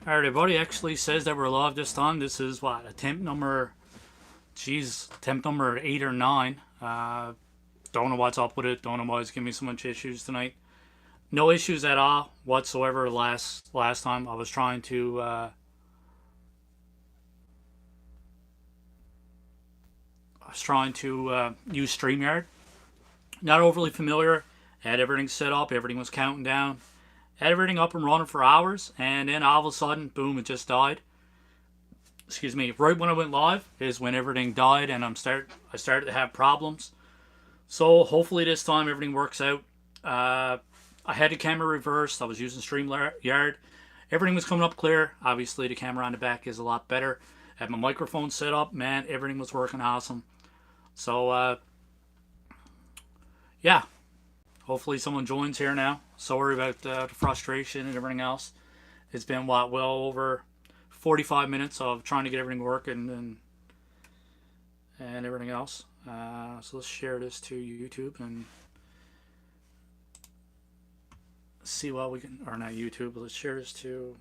Alright, everybody actually says that we're live this time. This is what, attempt number 8 or 9. Don't know what's up with it. Don't know why it's giving me so much issues tonight. No issues at all whatsoever last time. I was trying to use StreamYard. Not overly familiar. Had everything set up. Everything was counting down. Had everything up and running for hours, and then all of a sudden, boom! It just died. Excuse me. Right when I went live is when everything died, and I started to have problems. So hopefully this time everything works out. I had the camera reversed. I was using StreamYard. Everything was coming up clear. Obviously, the camera on the back is a lot better. I had my microphone set up. Man, everything was working awesome. So, yeah. Hopefully someone joins here now. Sorry about the frustration and everything else. It's been, what, well over 45 minutes of trying to get everything working and everything else. So let's share this to YouTube and see what we can, or not YouTube, but let's share this to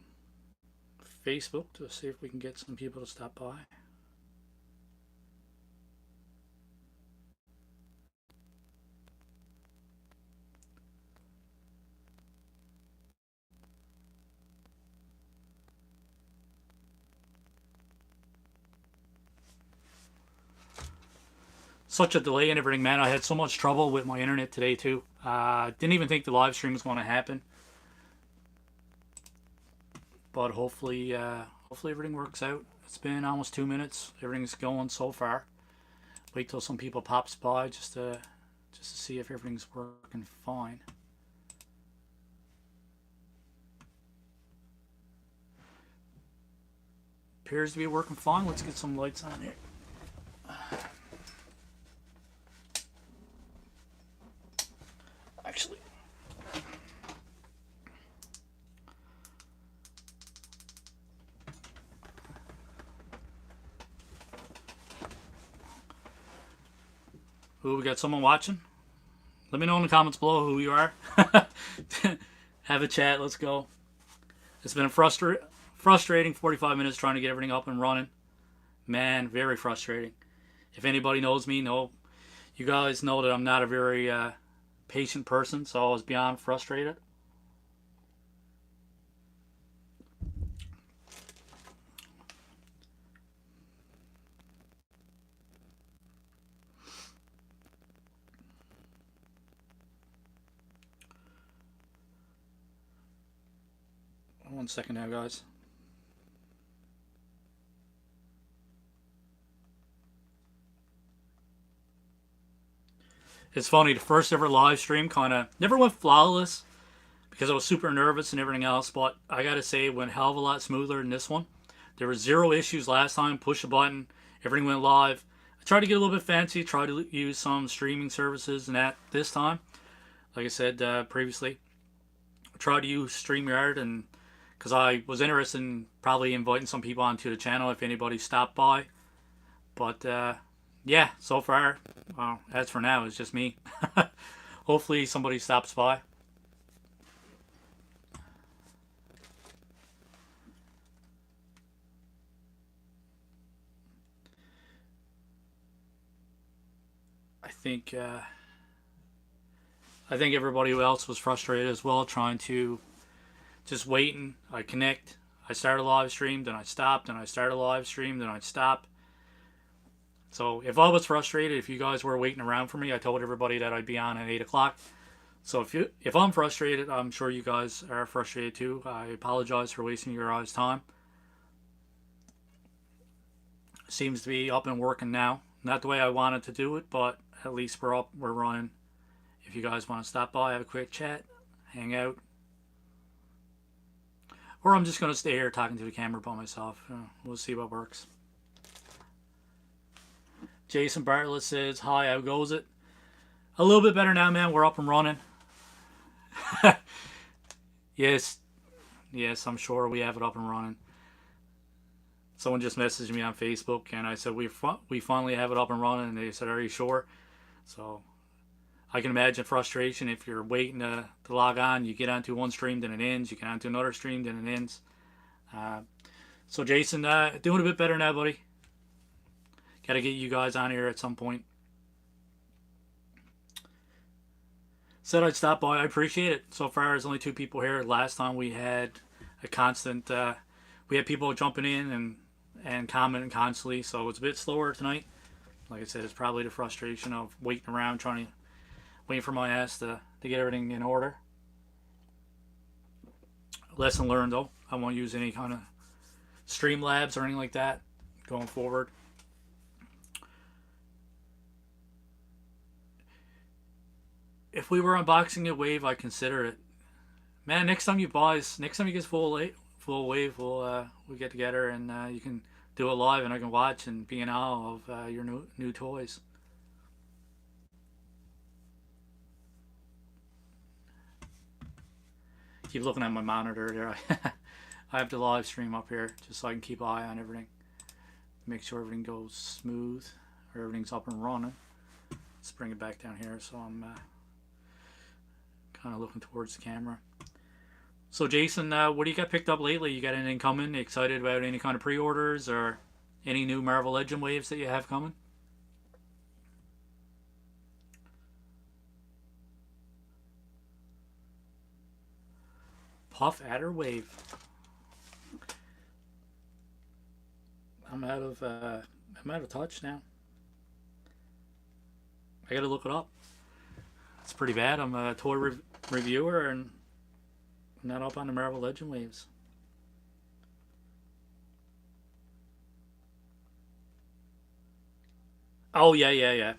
Facebook to see if we can get some people to stop by. Such a delay and everything, man. I had so much trouble with my internet today too. Didn't even think the live stream was going to happen, but hopefully everything works out. It's been almost 2 minutes. Everything's going so far. Wait till some people pops by just to see if everything's working fine. Appears to be working fine. Let's get some lights on here. Actually, ooh, we got someone watching. Let me know in the comments below who you are. Have a chat. Let's go. It's been a frustrating 45 minutes trying to get everything up and running. Man, very frustrating. If anybody knows me, you guys know that I'm not a very patient person, so I was beyond frustrated. One second now, guys. It's funny, the first ever live stream kind of never went flawless because I was super nervous and everything else, but I gotta say it went hell of a lot smoother than this one. There were zero issues last time. Push a button, everything went live. I tried to get a little bit fancy, tried to use some streaming services and that this time. Like I said previously, I tried to use StreamYard and because I was interested in probably inviting some people onto the channel if anybody stopped by. But yeah, so far, well, as for now, it's just me. Hopefully somebody stops by. I think I think everybody else was frustrated as well, trying to just waiting. I connect. I start a live stream, then I stop, then I start a live stream, then I stop. So if I was frustrated, if you guys were waiting around for me, I told everybody that I'd be on at 8 o'clock. So if I'm frustrated, I'm sure you guys are frustrated too. I apologize for wasting your guys' time. Seems to be up and working now. Not the way I wanted to do it, but at least we're up, we're running. If you guys want to stop by, have a quick chat, hang out, or I'm just gonna stay here talking to the camera by myself. We'll see what works. Jason Bartlett says, "Hi, how goes it?" A little bit better now, man. We're up and running. Yes, yes, I'm sure we have it up and running. Someone just messaged me on Facebook, and I said we finally have it up and running, and they said, "Are you sure?" So I can imagine frustration if you're waiting to log on. You get onto one stream, then it ends. You get onto another stream, then it ends. Uh, so Jason, doing a bit better now, buddy. Got to get you guys on here at some point. Said I'd stop by. I appreciate it. So far, there's only two people here. Last time we had a constant. We had people jumping in and commenting constantly. So it's a bit slower tonight. Like I said, it's probably the frustration of waiting around, waiting for my ass to get everything in order. Lesson learned though. I won't use any kind of Streamlabs or anything like that going forward. If we were unboxing a wave, I'd consider it. Man, next time you get full wave, we'll get together and you can do it live, and I can watch and be in awe of your new toys. Keep looking at my monitor there. I have the live stream up here just so I can keep an eye on everything. Make sure everything goes smooth or everything's up and running. Let's bring it back down here so I'm kind of looking towards the camera. So Jason, what do you got picked up lately? You got anything coming? Excited about any kind of pre-orders or any new Marvel Legend waves that you have coming? Puff Adder wave. I'm out of touch now. I gotta look it up. It's pretty bad. I'm a toy reviewer and I'm not up on the Marvel Legend waves. Oh yeah.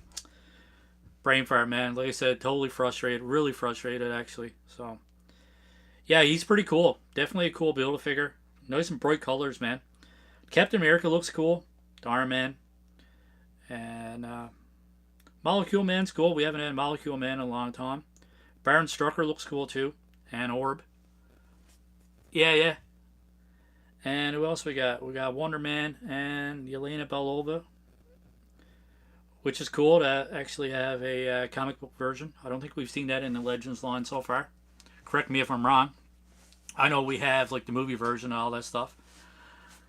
Brain fart, man. Like I said, totally frustrated. Really frustrated, actually. So yeah, he's pretty cool. Definitely a cool build a figure. Nice and bright colors, man. Captain America looks cool. The Iron Man. And Molecule Man's cool. We haven't had Molecule Man in a long time. Baron Strucker looks cool too. And Orb. Yeah. And who else we got? We got Wonder Man and Yelena Belova, which is cool to actually have a comic book version. I don't think we've seen that in the Legends line so far. Correct me if I'm wrong. I know we have like the movie version and all that stuff.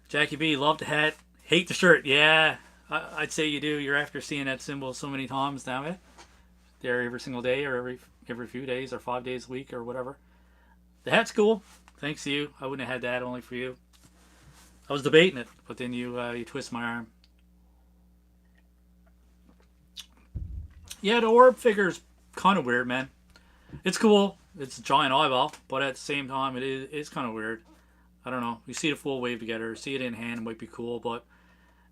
Jackie B, love the hat, hate the shirt. Yeah, I'd say you do. You're after seeing that symbol so many times now, eh? There every single day or every few days or 5 days a week or whatever. The hat's cool. Thanks to you. I wouldn't have had that only for you. I was debating it, but then you twist my arm. Yeah, the orb figure's kind of weird, man. It's cool. It's a giant eyeball, but at the same time, it's kind of weird. I don't know. We see the full wave together, see it in hand, it might be cool, but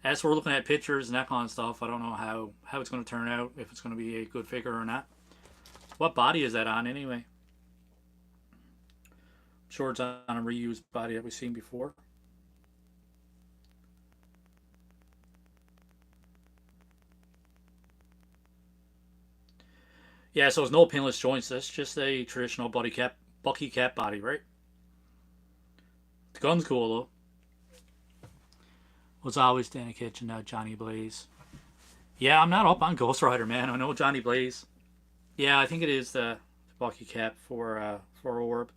as we're looking at pictures and that kind of stuff, I don't know how it's going to turn out, if it's going to be a good figure or not. What body is that on, anyway? I'm sure it's on a reused body that we've seen before. Yeah, so it's no pinless joints. That's just a traditional Bucky cap body, right? The gun's cool though. Was always stay in the kitchen now, Johnny Blaze. Yeah, I'm not up on Ghost Rider, man. I know Johnny Blaze. Yeah, I think it is the Bucky cap for Orb.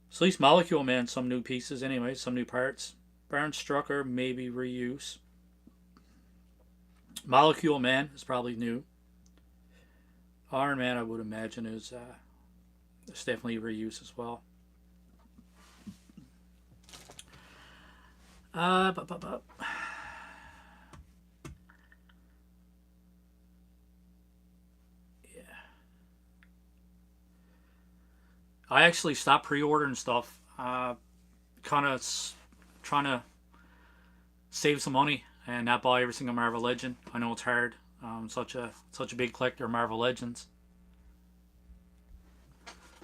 So at least Molecule Man, some new pieces anyway, some new parts. Baron Strucker, maybe reuse. Molecule Man is probably new. Iron Man, I would imagine, is it's definitely reuse as well. Uh, bu- bu- bu- yeah. I actually stopped pre-ordering stuff. Kind of trying to save some money and not buy every single Marvel Legend. I know it's hard. Such a big collector of Marvel Legends,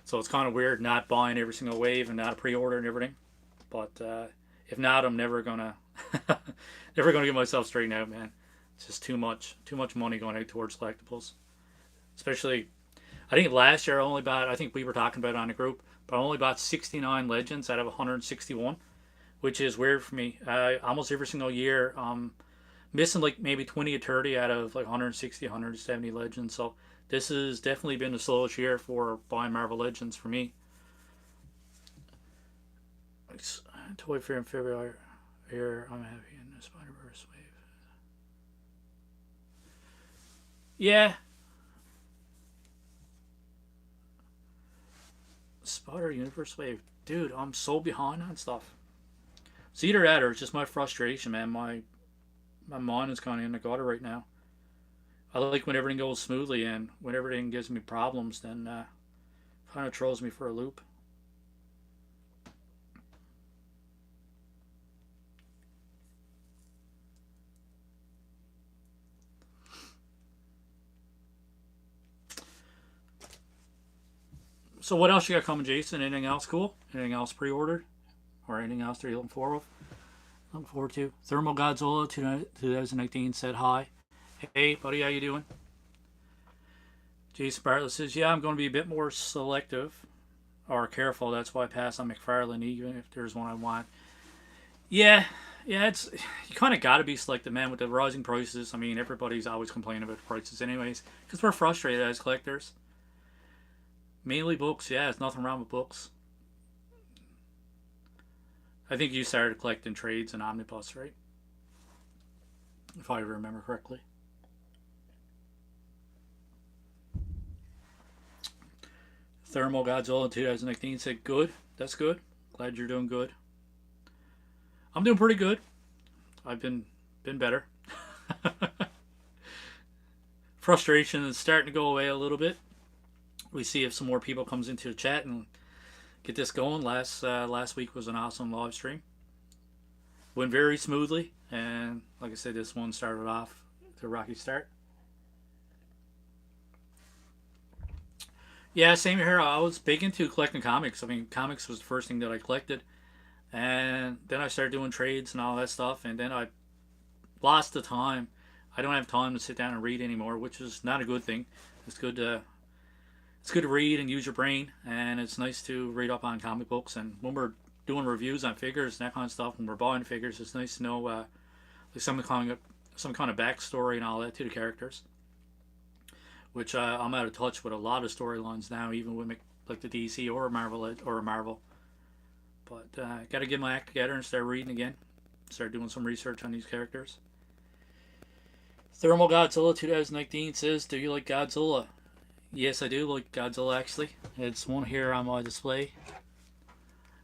so it's kind of weird not buying every single wave and not a pre-order and everything. But if not, I'm never gonna never gonna get myself straightened out, man. It's just too much money going out towards collectibles. Especially, I think last year I only bought. I think we were talking about it on the group, but I only bought 69 Legends out of 161, which is weird for me. Almost every single year, missing like maybe 20 or 30 out of like 160, 170 Legends. So this has definitely been the slowest year for buying Marvel Legends for me. Toy Fair in February. Here, I'm happy in the Spider Verse wave. Yeah, Spider Universe wave, dude. I'm so behind on stuff. It's either that or it's just my frustration, man. My mind is kind of in the gutter right now. I like when everything goes smoothly, and when everything gives me problems, then kind of throws me for a loop. So what else you got coming, Jason? Anything else cool? Anything else pre-ordered? Or anything else that you're looking forward to? Thermal Godzilla 2019 said hi. Hey, buddy, how you doing? Jason Bartlett says, yeah, I'm going to be a bit more selective or careful. That's why I pass on McFarlane, even if there's one I want. Yeah, yeah, it's you kind of got to be selective, man, with the rising prices. I mean, everybody's always complaining about prices, anyways, because we're frustrated as collectors. Mainly books, yeah, there's nothing wrong with books. I think you started collecting trades and omnibus, right? If I remember correctly. Thermal Godzilla in 2019 said, good. That's good. Glad you're doing good. I'm doing pretty good. I've been better. Frustration is starting to go away a little bit. We see if some more people comes into the chat and get this going. Last week was an awesome live stream. Went very smoothly, and like I said, this one started off to a rocky start. Yeah, same here. I was big into collecting comics. I mean, comics was the first thing that I collected, and then I started doing trades and all that stuff, and then I lost the time. I don't have time to sit down and read anymore, which is not a good thing. It's good to read and use your brain, and it's nice to read up on comic books. And when we're doing reviews on figures and that kind of stuff, when we're buying figures, it's nice to know like some kind of backstory and all that to the characters. Which I'm out of touch with a lot of storylines now, even with like the DC or Marvel. But got to get my act together and start reading again. Start doing some research on these characters. Thermal Godzilla 2019 says, "Do you like Godzilla?" Yes, I do like Godzilla. Actually, it's one here on my display,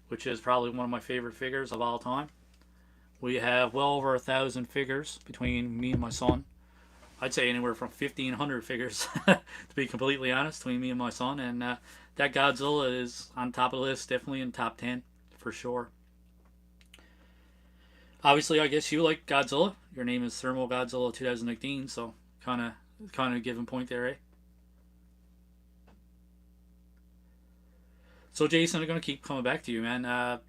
which is probably one of my favorite figures of all time. We have well over 1,000 figures between me and my son. I'd say anywhere from 1,500 figures, to be completely honest, between me and my son. And that Godzilla is on top of the list, definitely in top 10 for sure. Obviously, I guess you like Godzilla. Your name is Thermal Godzilla 2019, so kind of given point there, eh? So Jason, I'm gonna keep coming back to you, man.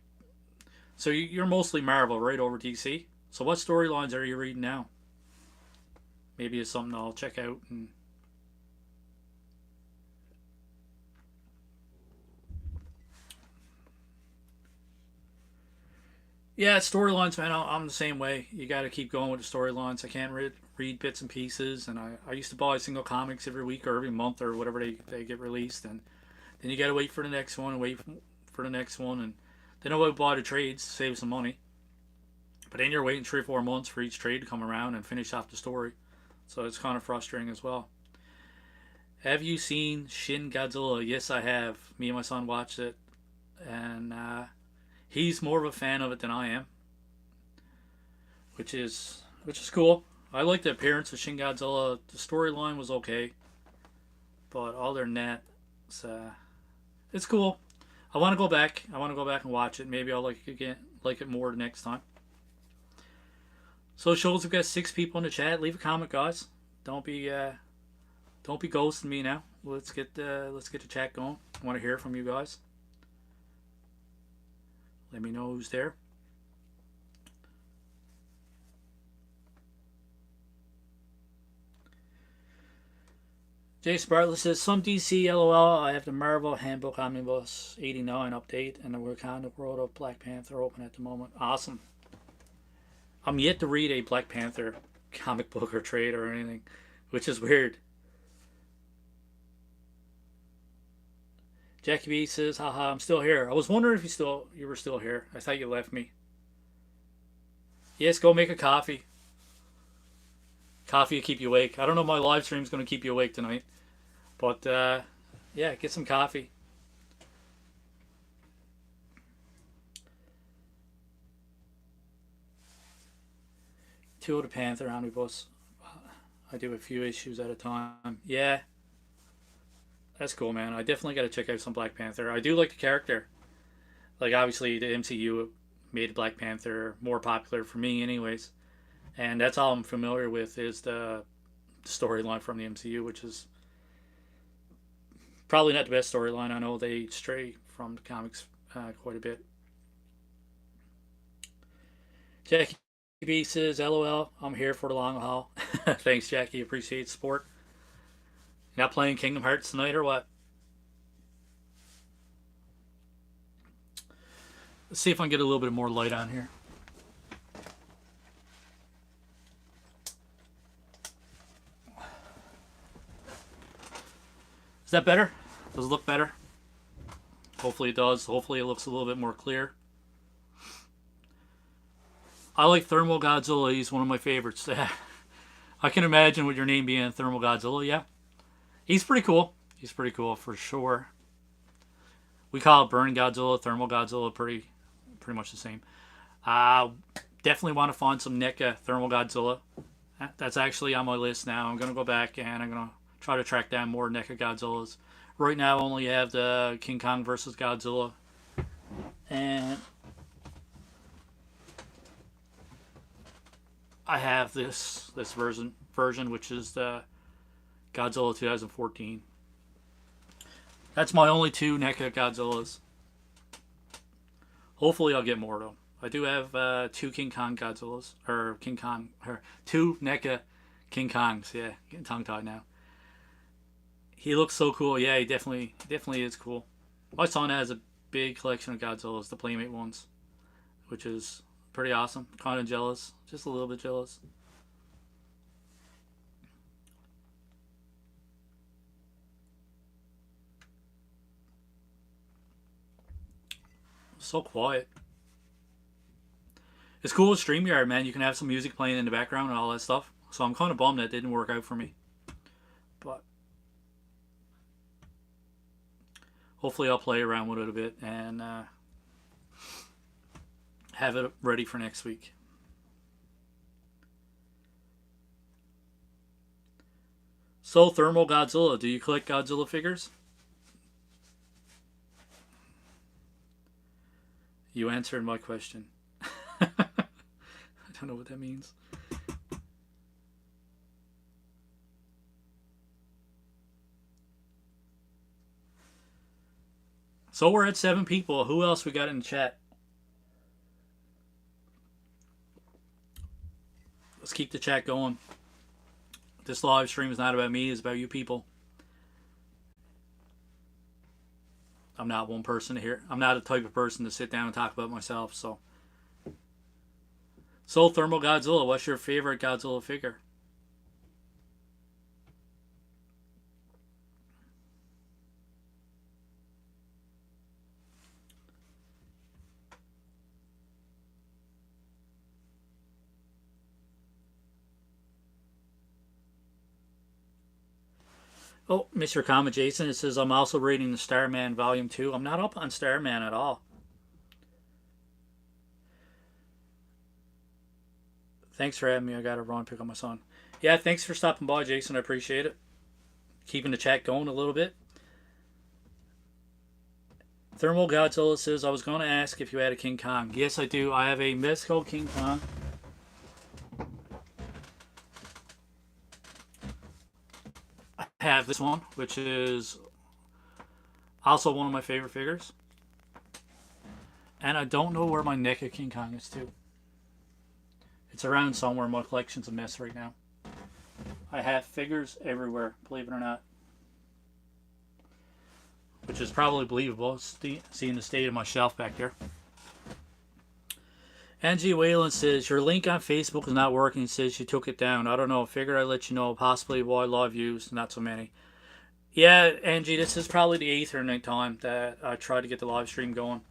So you're mostly Marvel, right, over DC. So what storylines are you reading now? Maybe it's something I'll check out. And yeah, storylines, man. I'm the same way. You got to keep going with the storylines. I can't read bits and pieces, and I used to buy single comics every week or every month or whatever they get released, and then you got to wait for the next one, and wait for the next one, and then I would buy the trades to save some money. But then you're waiting 3 or 4 months for each trade to come around and finish off the story. So it's kind of frustrating as well. Have you seen Shin Godzilla? Yes, I have. Me and my son watched it, and he's more of a fan of it than I am, which is cool. I like the appearance of Shin Godzilla. The storyline was okay, but other than that, it's cool. I want to go back. I want to go back and watch it. Maybe I'll like it more next time. So shows we've got 6 people in the chat. Leave a comment, guys. Don't be ghosting me now. Let's get the chat going. I want to hear from you guys. Let me know who's there. Jason Bartlett says, some DC LOL. I have the Marvel Handbook Omnibus 89 update and the Wakanda World of Black Panther open at the moment. Awesome. I'm yet to read a Black Panther comic book or trade or anything, which is weird. Jackie B says, haha, I'm still here. I was wondering if you were still here. I thought you left me. Yes, go make a coffee. Coffee will keep you awake. I don't know if my live stream's going to keep you awake tonight. But, yeah, get some coffee. Two of the Panther omnibus. I do a few issues at a time. Yeah, that's cool, man. I definitely got to check out some Black Panther. I do like the character. Like, obviously, the MCU made Black Panther more popular for me, anyways. And that's all I'm familiar with is the storyline from the MCU, which is probably not the best storyline. I know they stray from the comics quite a bit. Jackie B says, LOL, I'm here for the long haul. Thanks, Jackie. Appreciate the support. Not playing Kingdom Hearts tonight or what? Let's see if I can get a little bit more light on here. Is that better? Does it look better? Hopefully it does. Hopefully it looks a little bit more clear. I like Thermal Godzilla. He's one of my favorites. I can imagine with your name being Thermal Godzilla. Yeah, he's pretty cool. He's pretty cool for sure. We call it Burn Godzilla, Thermal Godzilla, pretty much the same. Definitely want to find some NECA Thermal Godzilla. That's actually on my list now. I'm gonna go back and I'm gonna try to track down more NECA Godzillas. Right now, I only have the King Kong versus Godzilla, and I have this version, which is the Godzilla 2014. That's my only two NECA Godzillas. Hopefully, I'll get more though. I do have two King Kong Godzillas, or two NECA King Kongs. Yeah, getting tongue tied now. He looks so cool. Yeah, he definitely is cool. My son has a big collection of Godzillas, the Playmate ones, which is pretty awesome. Kind of jealous, just a little bit jealous. So quiet. It's cool with StreamYard, man. You can have some music playing in the background and all that stuff. So I'm kind of bummed that didn't work out for me. But hopefully I'll play around with it a bit and have it ready for next week. So, Thermal Godzilla. Do you collect Godzilla figures? You answered my question. I don't know what that means. So we're at 7 people. Who else we got in the chat? Let's keep the chat going. This live stream is not about me, it's about you people. I'm not one person here. I'm not a type of person to sit down and talk about myself, so. So, Thermal Godzilla, what's your favorite Godzilla figure? Oh, Mr. Comma Jason, it says, I'm also reading the Starman Volume 2. I'm not up on Starman at all. Thanks for having me. I got to run and pick up my son. Yeah, thanks for stopping by, Jason. I appreciate it. Keeping the chat going a little bit. Thermal Godzilla says, I was going to ask if you had a King Kong. Yes, I do. I have a Mezco King Kong. I have this one, which is also one of my favorite figures. And I don't know where my NECA King Kong is, too. It's around somewhere. My collection's a mess right now. I have figures everywhere, believe it or not. Which is probably believable, seeing the state of my shelf back there. Angie Whalen says your link on Facebook is not working. Says you took it down. I don't know. Figured I'd let you know. Possibly why live views, not so many. Yeah, Angie, this is probably the eighth or ninth time that I tried to get the live stream going,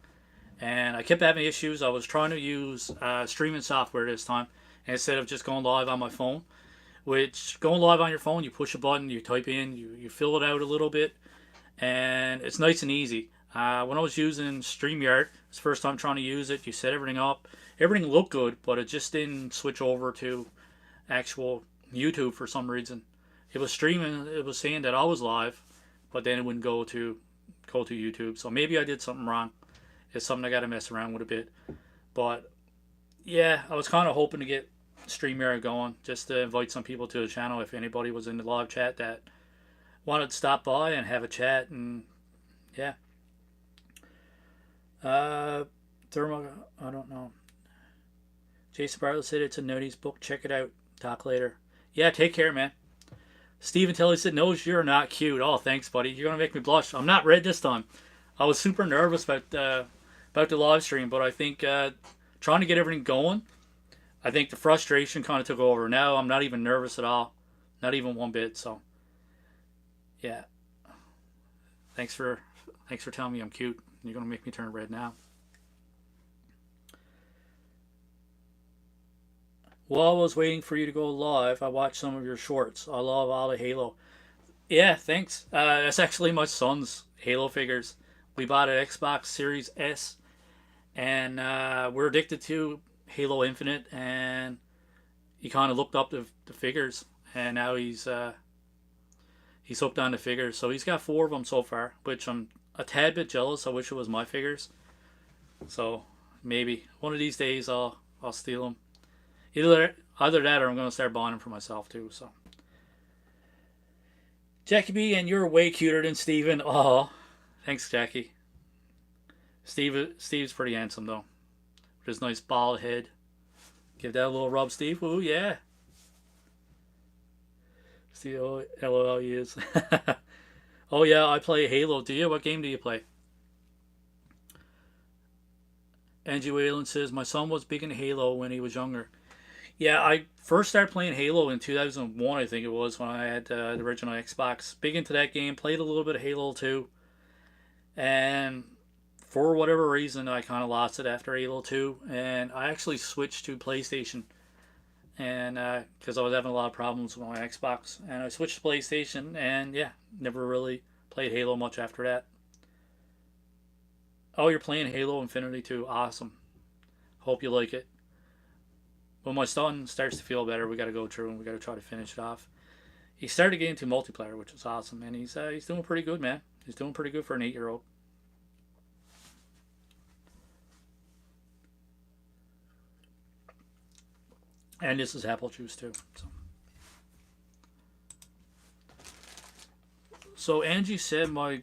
and I kept having issues. I was trying to use streaming software this time instead of just going live on my phone. Which going live on your phone, you push a button, you type in, you fill it out a little bit, and it's nice and easy. When I was using StreamYard, it's the first time trying to use it. You set everything up, everything looked good, but it just didn't switch over to actual YouTube for some reason. It was streaming, it was saying that I was live, but then it wouldn't go to YouTube. So maybe I did something wrong. It's something I got to mess around with a bit. But yeah, I was kind of hoping to get StreamYard going just to invite some people to the channel if anybody was in the live chat that wanted to stop by and have a chat. And yeah, thermal, I don't know. Jason Bartlett said it's a Nutty's book. Check it out. Talk later. Yeah, take care, man. Stephen Telly said, no, you're not cute. Oh, thanks, buddy. You're going to make me blush. I'm not red this time. I was super nervous about the live stream, but I think trying to get everything going, I think the frustration kind of took over. Now I'm not even nervous at all. Not even one bit. So, yeah. Thanks for telling me I'm cute. You're going to make me turn red now. While I was waiting for you to go live, I watched some of your shorts. I love all the Halo. Yeah, thanks. That's actually my son's Halo figures. We bought an Xbox Series S, and we're addicted to Halo Infinite, and he kind of looked up the figures, and now he's hooked on the figures. So he's got four of them so far, which I'm a tad bit jealous. I wish it was my figures. So maybe one of these days I'll steal them. Either that or I'm gonna start buying them for myself too. So Jackie B, and you're way cuter than Steven. Oh, thanks, Jackie. Steve's pretty handsome though, with his nice bald head. Give that a little rub, Steve. Ooh, yeah. Steve, oh, LOL, he is. Oh yeah, I play Halo. Do you? What game do you play? Angie Whalen says my son was big in Halo when he was younger. Yeah, I first started playing Halo in 2001, I think it was, when I had the original Xbox. Big into that game, played a little bit of Halo 2, and for whatever reason, I kind of lost it after Halo 2, and I actually switched to PlayStation, and because I was having a lot of problems with my Xbox, and I switched to PlayStation, and yeah, never really played Halo much after that. Oh, you're playing Halo Infinity too. Awesome. Hope you like it. When my son starts to feel better, we got to go through and we got to try to finish it off. He started getting into multiplayer, which is awesome, and he's doing pretty good, man. He's doing pretty good for an 8-year-old. And this is apple juice too. So Angie said my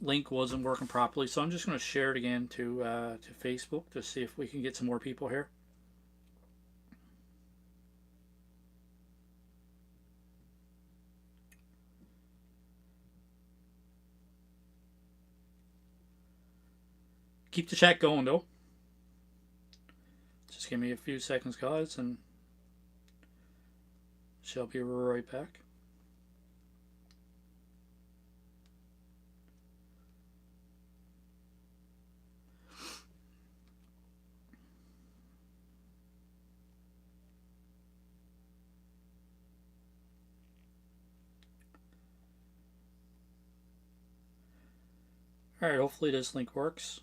link wasn't working properly, so I'm just going to share it again to Facebook to see if we can get some more people here. Keep the chat going though. Just give me a few seconds, guys, and she'll be right back. Alright, hopefully this link works.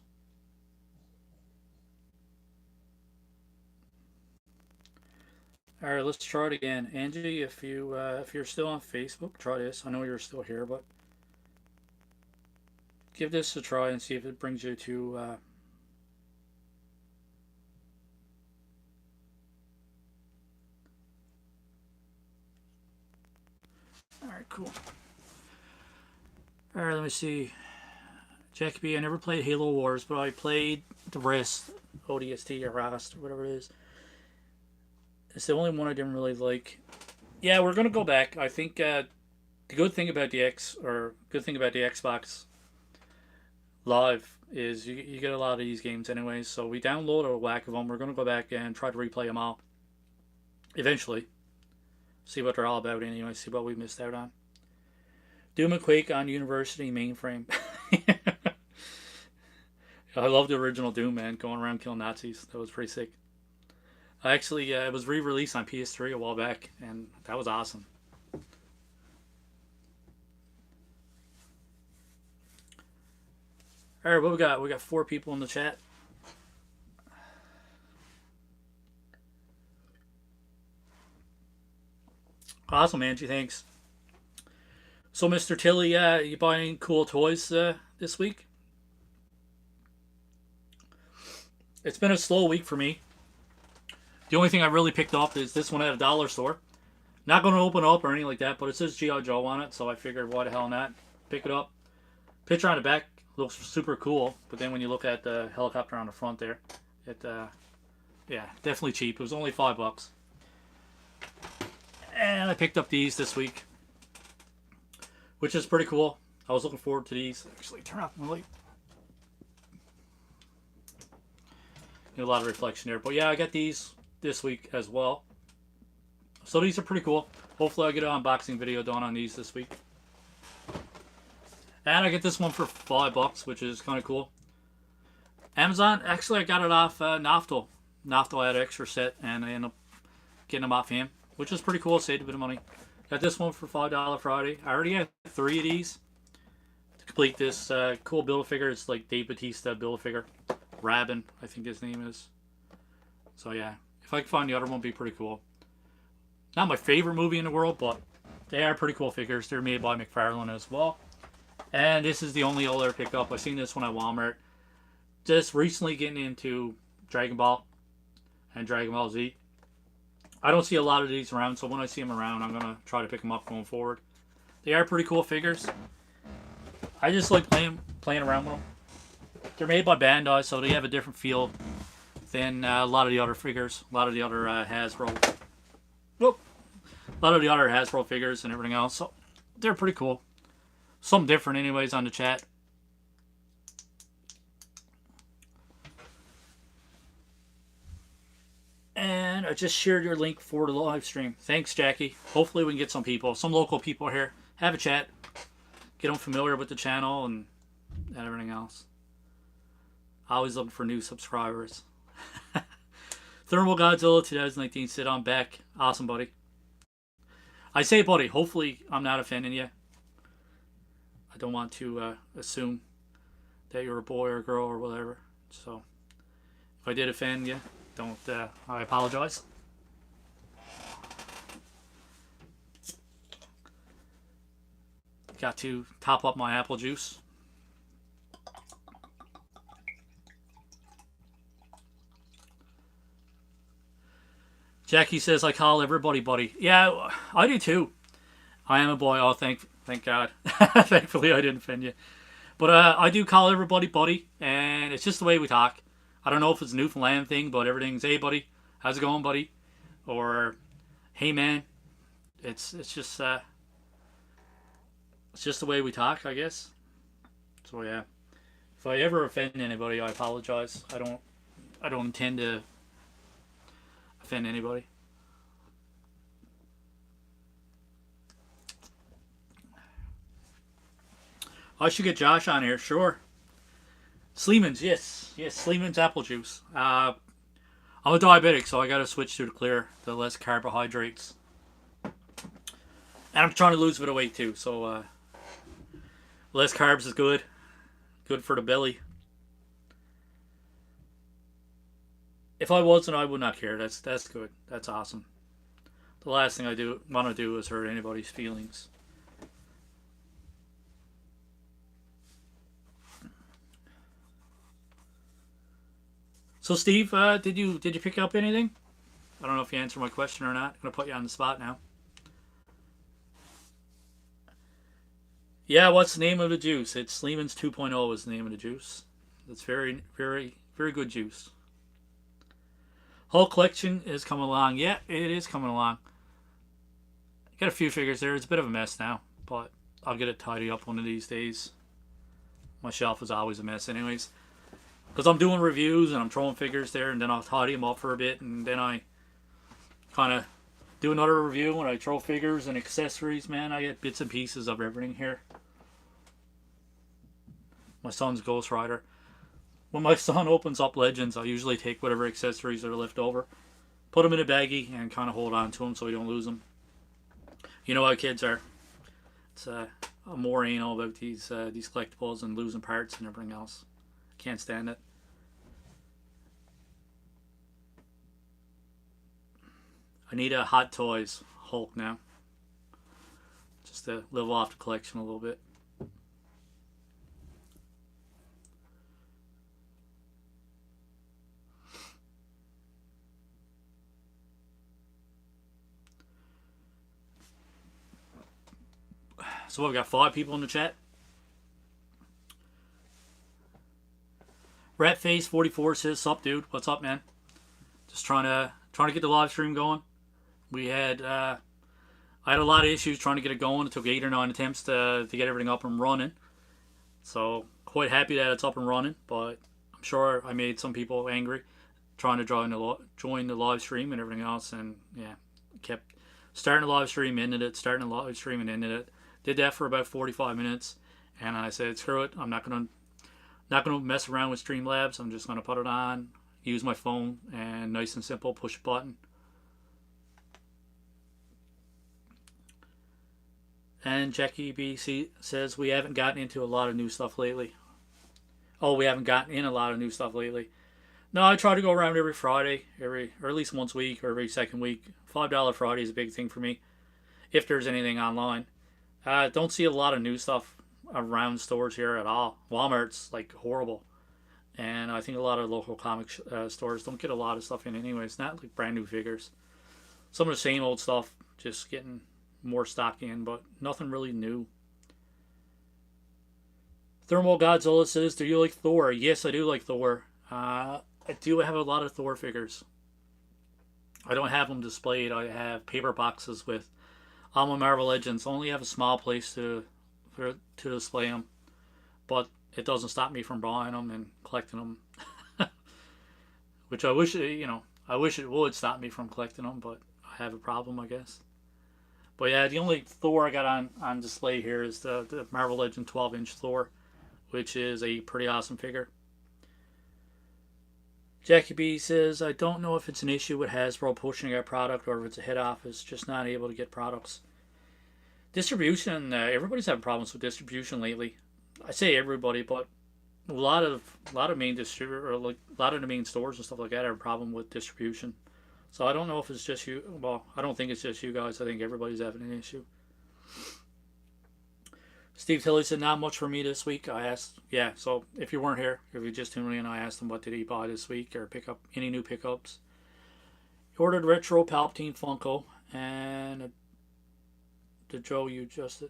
All right, let's try it again. Angie, if you're still on Facebook, try this. I know you're still here, but give this a try and see if it brings you to. All right, cool. All right, let me see. Jackie B, I never played Halo Wars, but I played the rest, ODST or Rust or whatever it is. It's the only one I didn't really like. Yeah, we're gonna go back. I think the good thing about the Xbox live is you get a lot of these games anyways. So we download a whack of them. We're going to go back and try to replay them all eventually. See what they're all about anyway. See what we missed out on. Doom and Quake on University mainframe. I love the original Doom, man. Going around killing Nazis. That was pretty sick. Actually, it was re-released on PS3 a while back, and that was awesome. All right, what we got? We got 4 people in the chat. Awesome, Angie. Thanks. So, Mr. Tilly, you buying cool toys this week? It's been a slow week for me. The only thing I really picked up is this one at a dollar store. Not going to open up or anything like that, but it says G.I. Joe on it, so I figured, why the hell not? Pick it up. Picture on the back looks super cool, but then when you look at the helicopter on the front there, it, yeah, definitely cheap. It was only $5. And I picked up these this week, which is pretty cool. I was looking forward to these. Actually, turn off my light. A lot of reflection there. But yeah, I got these this week as well. So these are pretty cool. Hopefully I get an unboxing video done on these this week. And I get this one for $5, which is kind of cool. Amazon, actually I got it off Naftal. Naftal had an extra set and I ended up getting them off him, which is pretty cool. Saved a bit of money. Got this one for $5 Friday. I already have 3 of these to complete this cool Build-A-Figure. It's like Dave Bautista Build-A-Figure. Rabin, I think his name is. So yeah, if I can find the other one, it'd be pretty cool. Not my favorite movie in the world, but they are pretty cool figures. They're made by McFarlane as well. And this is the only other pickup. I seen this one at Walmart. Just recently getting into Dragon Ball and Dragon Ball Z. I don't see a lot of these around, so when I see them around, I'm going to try to pick them up going forward. They are pretty cool figures. I just like playing around with them. They're made by Bandai, so they have a different feel than a lot of the other figures. A lot of the other Hasbro. Whoop! A lot of the other Hasbro figures and everything else. So they're pretty cool. Something different anyways on the chat. And I just shared your link for the live stream. Thanks, Jackie. Hopefully we can get some people, some local people here. Have a chat. Get them familiar with the channel and everything else. Always looking for new subscribers. Thermal Godzilla 2019 said I'm back. Awesome, buddy. I say, buddy, hopefully I'm not offending you. I don't want to assume that you're a boy or a girl or whatever. So if I did offend you, don't. I apologize. Got to top up my apple juice. Jackie says, I call everybody buddy. Yeah, I do too. I am a boy. Oh, thank God. Thankfully, I didn't offend you. But I do call everybody buddy, and it's just the way we talk. I don't know if it's a Newfoundland thing, but everything's, hey, buddy. How's it going, buddy? Or, hey, man. It's just the way we talk, I guess. So, yeah. If I ever offend anybody, I apologize. I don't intend to offend anybody. I should get Josh on here, sure. Sleeman's, yes, Sleeman's apple juice. I'm a diabetic, so I gotta switch to the less carbohydrates. And I'm trying to lose a bit of weight too, so less carbs is good for the belly. If I wasn't, I would not care. That's good. That's awesome. The last thing I want to do is hurt anybody's feelings. So Steve, did you pick up anything? I don't know if you answered my question or not. I'm gonna put you on the spot now. Yeah, what's the name of the juice? It's Sleeman's 2.0 is the name of the juice. It's very, very, very good juice. Whole collection is coming along. Yeah, it is coming along. Got a few figures there. It's a bit of a mess now, but I'll get it tidy up one of these days. my shelf is always a mess anyways. Because I'm doing reviews and I'm throwing figures there, and then I'll tidy them up for a bit, and then I kind of do another review and I throw figures and accessories. Man, I get bits and pieces of everything here. My son's Ghost Rider. When my son opens up Legends, I usually take whatever accessories are left over, put them in a baggie, and kind of hold on to them so we don't lose them. You know how kids are. It's I'm more anal about these collectibles and losing parts and everything else. Can't stand it. I need a Hot Toys Hulk now, just to live off the collection a little bit. So we've got 5 people in the chat. Ratface44 says, "Sup, dude? What's up, man? Just trying to get the live stream going. We had I had a lot of issues trying to get it going. It took 8 or 9 attempts to get everything up and running. So quite happy that it's up and running, but I'm sure I made some people angry trying to join the live stream and everything else. And yeah, kept starting the live stream, ended it, starting the live stream and ended it. Did that for about 45 minutes, and I said, screw it. I'm not gonna mess around with Streamlabs. I'm just gonna put it on, use my phone, and nice and simple, push a button. And Jackie BC says, we haven't gotten into a lot of new stuff lately. Oh, we haven't gotten in a lot of new stuff lately. No, I try to go around every Friday, or at least once a week, or every second week. $5 Friday is a big thing for me, if there's anything online. Don't see a lot of new stuff around stores here at all. Walmart's like horrible. And I think a lot of local comic stores don't get a lot of stuff in anyway. It's not like brand new figures. Some of the same old stuff, just getting more stock in, but nothing really new. Thermal Godzilla says, do you like Thor? Yes, I do like Thor. I do have a lot of Thor figures. I don't have them displayed. I have paper boxes with all my Marvel Legends. Only have a small place to display them, but it doesn't stop me from buying them and collecting them. Which I wish it would stop me from collecting them, but I have a problem, I guess. But yeah, the only Thor I got on display here is the Marvel Legend 12-inch Thor, which is a pretty awesome figure. Jackie B says, I don't know if it's an issue with Hasbro pushing our product or if it's a head office just not able to get products. Distribution, everybody's having problems with distribution lately. I say everybody, but a lot of main distributor, or like a lot of the main stores and stuff like that have a problem with distribution. So I don't know if it's just you. Well, I don't think it's just you guys. I think everybody's having an issue. Steve Tilley said, not much for me this week. I asked, yeah, so if you weren't here, if you just tuned in, I asked him what did he buy this week or pick up any new pickups. He ordered Retro Palpatine Funko and the Joe you just did.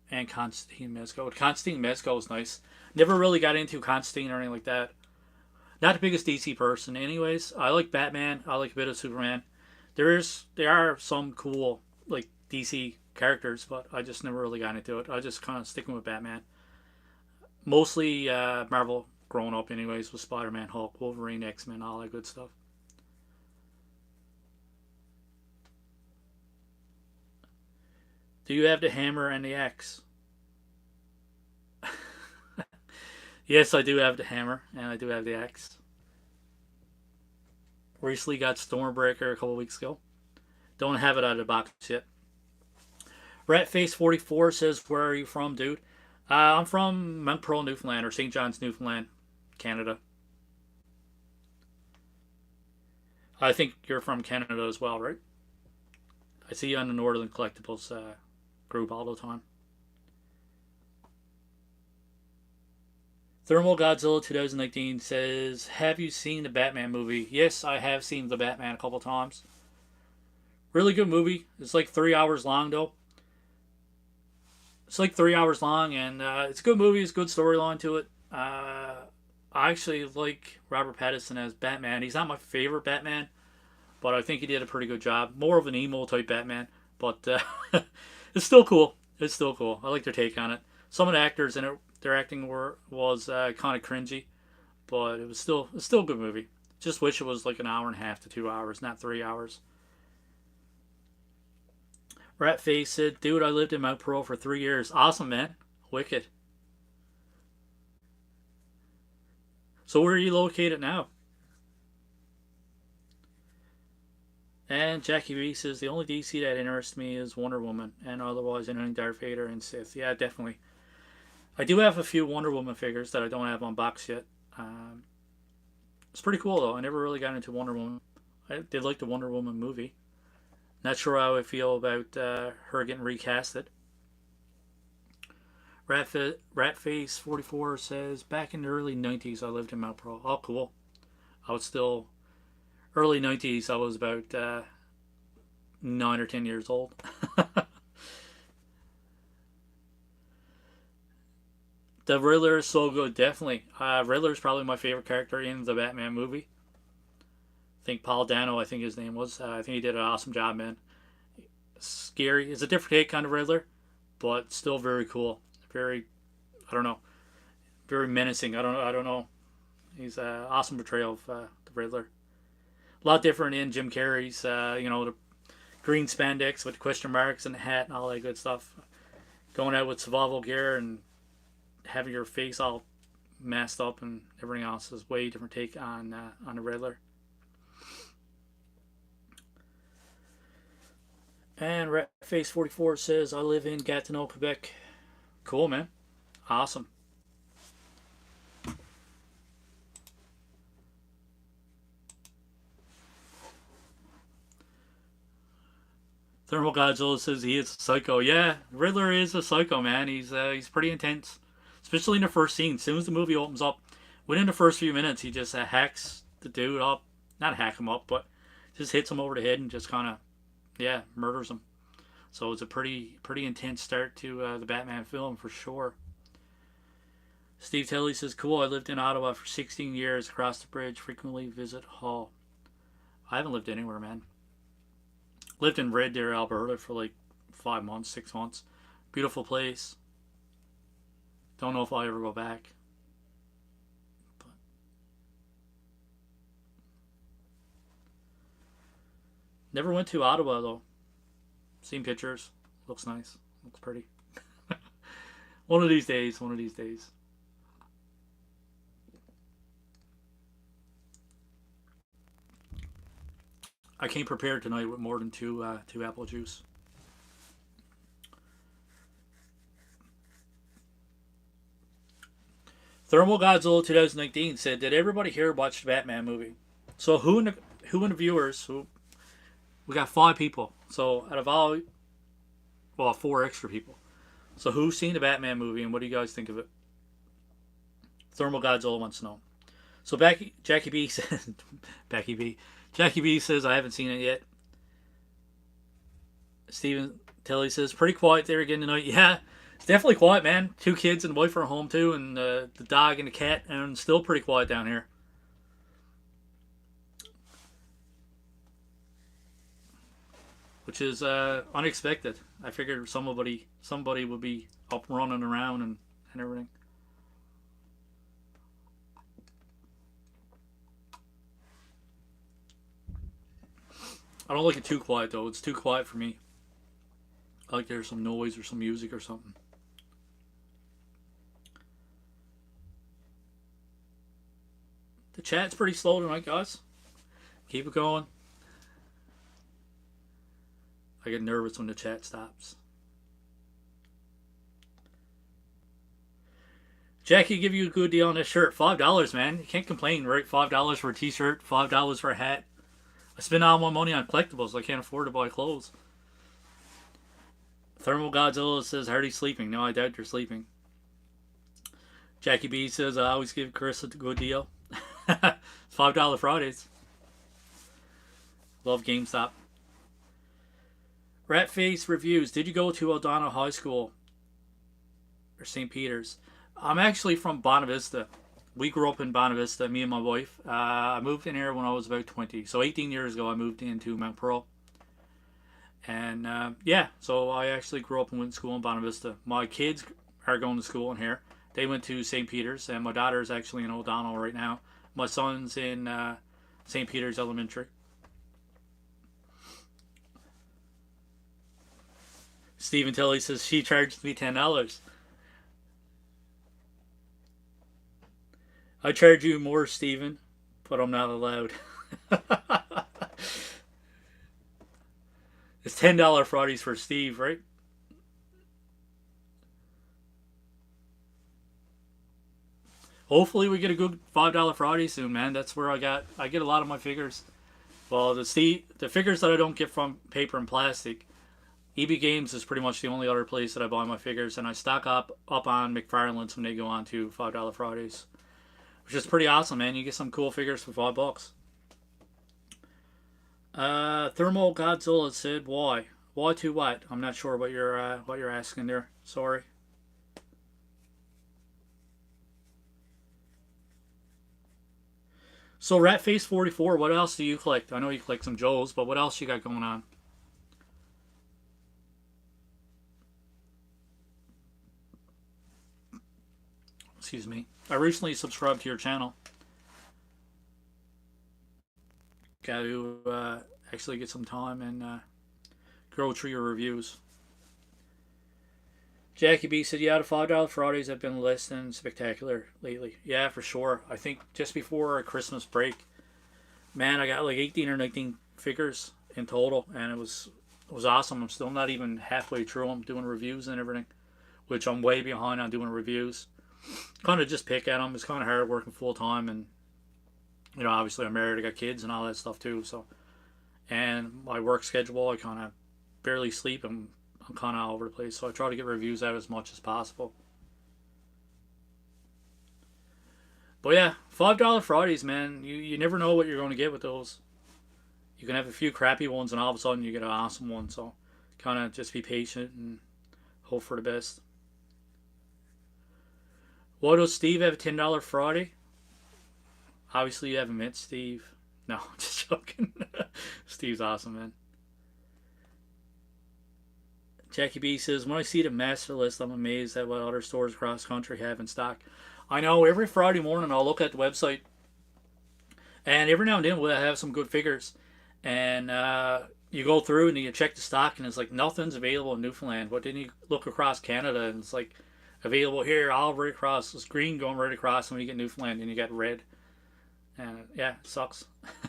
And Constantine Mezco. Constantine Mezco is nice. Never really got into Constantine or anything like that. Not the biggest DC person. Anyways, I like Batman. I like a bit of Superman. There are some cool like DC characters, but I just never really got into it. I just kind of sticking with Batman. Mostly Marvel growing up anyways, with Spider-Man, Hulk, Wolverine, X-Men, all that good stuff. Do you have the hammer and the axe? Yes, I do have the hammer, and I do have the axe. Recently got Stormbreaker a couple weeks ago. Don't have it out of the box yet. Ratface44 says, where are you from, dude? I'm from Mount Pearl, Newfoundland, or St. John's, Newfoundland, Canada. I think you're from Canada as well, right? I see you on the Northern Collectibles group all the time. Thermal Godzilla 2019 says, have you seen the Batman movie? Yes, I have seen the Batman a couple times. Really good movie. It's like 3 hours long, though. It's like 3 hours long, and it's a good movie. It's a good storyline to it. I actually like Robert Pattinson as Batman. He's not my favorite Batman, but I think he did a pretty good job. More of an emo type Batman, but it's still cool. It's still cool. I like their take on it. Some of the actors in it, their acting was kind of cringy, but it was still a good movie. Just wish it was like an hour and a half to 2 hours, not 3 hours. Ratface said, "Dude, I lived in Mount Pearl for 3 years. Awesome, man. Wicked. So where are you located now?" And Jackie B says, "The only DC that interests me is Wonder Woman, and otherwise anything Darth Vader and Sith." Yeah, definitely. I do have a few Wonder Woman figures that I don't have on box yet. Um, it's pretty cool though. I never really got into Wonder Woman. I did like the Wonder Woman movie. Not sure how I feel about her getting recasted. Ratface 44 says, "Back in the early 90s, I lived in Mount Pearl." Oh, cool. I was still early 90s. I was about 9 or 10 years old. The Riddler is so good, definitely. Riddler is probably my favorite character in the Batman movie. I think Paul Dano, I think his name was. I think he did an awesome job, man. Scary. It's a different take on the Riddler, but still very cool. Very, I don't know, very menacing. I don't know. He's an awesome portrayal of the Riddler. A lot different in Jim Carrey's, the green spandex with the question marks and the hat and all that good stuff. Going out with survival gear and having your face all messed up and everything else is way different take on the Riddler. And Ratface44 says, "I live in Gatineau, Quebec." Cool, man. Awesome. Thermal Godzilla says he is a psycho. Yeah, Riddler is a psycho, man. He's pretty intense, especially in the first scene. As soon as the movie opens up, within the first few minutes, he just hacks the dude up. Not hack him up, but just hits him over the head and just kind of, yeah, murders him. So it's a pretty intense start to the Batman film for sure. Steve Telley says, "Cool. I lived in Ottawa for 16 years. Across the bridge. Frequently visit Hull." I haven't lived anywhere, man. Lived in Red Deer, Alberta for like 5 months, 6 months. Beautiful place. Don't know if I'll ever go back. But never went to Ottawa though. Seen pictures. Looks nice. Looks pretty. One of these days. One of these days. I came prepared tonight with more than two apple juice. Thermal Godzilla 2019 said, "Did everybody here watch the Batman movie?" So who in the viewers? Who we got 5 people. So out of all, well, 4 extra people. So who's seen the Batman movie and what do you guys think of it? Thermal Godzilla wants to know. So Jackie B says, Becky B. Jackie B says, "I haven't seen it yet." Stephen Tilly says, "Pretty quiet there again tonight." Yeah, it's definitely quiet, man. 2 kids and a wife are home too, and the dog and the cat, and still pretty quiet down here, which is unexpected. I figured somebody would be up running around and everything. I don't like it too quiet though. It's too quiet for me. I like there's some noise or some music or something. The chat's pretty slow tonight, guys. Keep it going. I get nervous when the chat stops. Jackie, give you a good deal on this shirt. $5, man. You can't complain, right? $5 for a t-shirt, $5 for a hat. I spend all my money on collectibles. I can't afford to buy clothes. Thermal Godzilla says, "Hardy's sleeping." No, I doubt you're sleeping. Jackie B says, "I always give Chris a good deal." $5 Fridays. Love GameStop. Ratface reviews. Did you go to O'Donnell High School or St. Peter's? I'm actually from Bonavista. We grew up in Bonavista, me and my wife. I moved in here when I was about 20. So 18 years ago, I moved into Mount Pearl. And yeah, so I actually grew up and went to school in Bonavista. My kids are going to school in here. They went to St. Peter's, and my daughter is actually in O'Donnell right now. My son's in St. Peter's Elementary. Stephen Tilly says she charged me $10. I charge you more, Stephen, but I'm not allowed. It's $10 Fridays for Steve, right? Hopefully we get a good $5 Friday soon, man. That's where I get a lot of my figures. Well, the figures that I don't get from paper and plastic, EB Games is pretty much the only other place that I buy my figures, and I stock up on McFarlane's when they go on to $5 Fridays, which is pretty awesome, man. You get some cool figures for $5. Thermal Godzilla said, "Why? Why to what?" I'm not sure what you're asking there. Sorry. So Ratface44, what else do you collect? I know you collect some Joes, but what else you got going on? Excuse me. I recently subscribed to your channel. Got to actually get some time and go through your reviews. Jackie B said, "Yeah, the $5 Fridays have been less than spectacular lately." Yeah, for sure. I think just before our Christmas break, man, I got like 18 or 19 figures in total, and it was awesome. I'm still not even halfway through. I'm doing reviews and everything, which I'm way behind on doing reviews. Kind of just pick at them. It's kind of hard working full time, and obviously I'm married, I got kids and all that stuff too. So, and my work schedule, I kind of barely sleep. I'm kind of all over the place, so I try to get reviews out as much as possible. But yeah, $5 Fridays, man. You never know what you're going to get with those. You can have a few crappy ones, and all of a sudden you get an awesome one. So, kind of just be patient and hope for the best. Why does Steve have a $10 Friday? Obviously, you haven't met Steve. No, just joking. Steve's awesome, man. Jackie B says, "When I see the master list, I'm amazed at what other stores across the country have in stock." I know every Friday morning I'll look at the website, and every now and then we'll have some good figures. And you go through and you check the stock, and it's like nothing's available in Newfoundland. But then you look across Canada, and it's like available here, all right across. It's green going right across, and when you get Newfoundland, and you get red. And yeah, it sucks.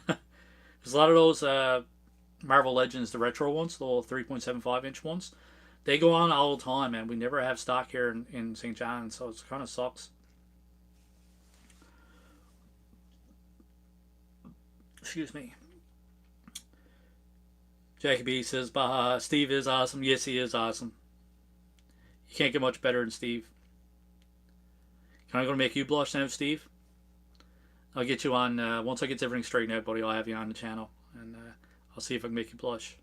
There's a lot of those Marvel Legends, the retro ones, the little 3.75-inch ones. They go on all the time, and we never have stock here in St. John's, so it kind of sucks. Excuse me. Jackie B says, "Bah, Steve is awesome." Yes, he is awesome. You can't get much better than Steve. Can I go to make you blush now, Steve? I'll get you on, once I get everything straightened out, buddy, I'll have you on the channel, and I'll see if I can make you blush.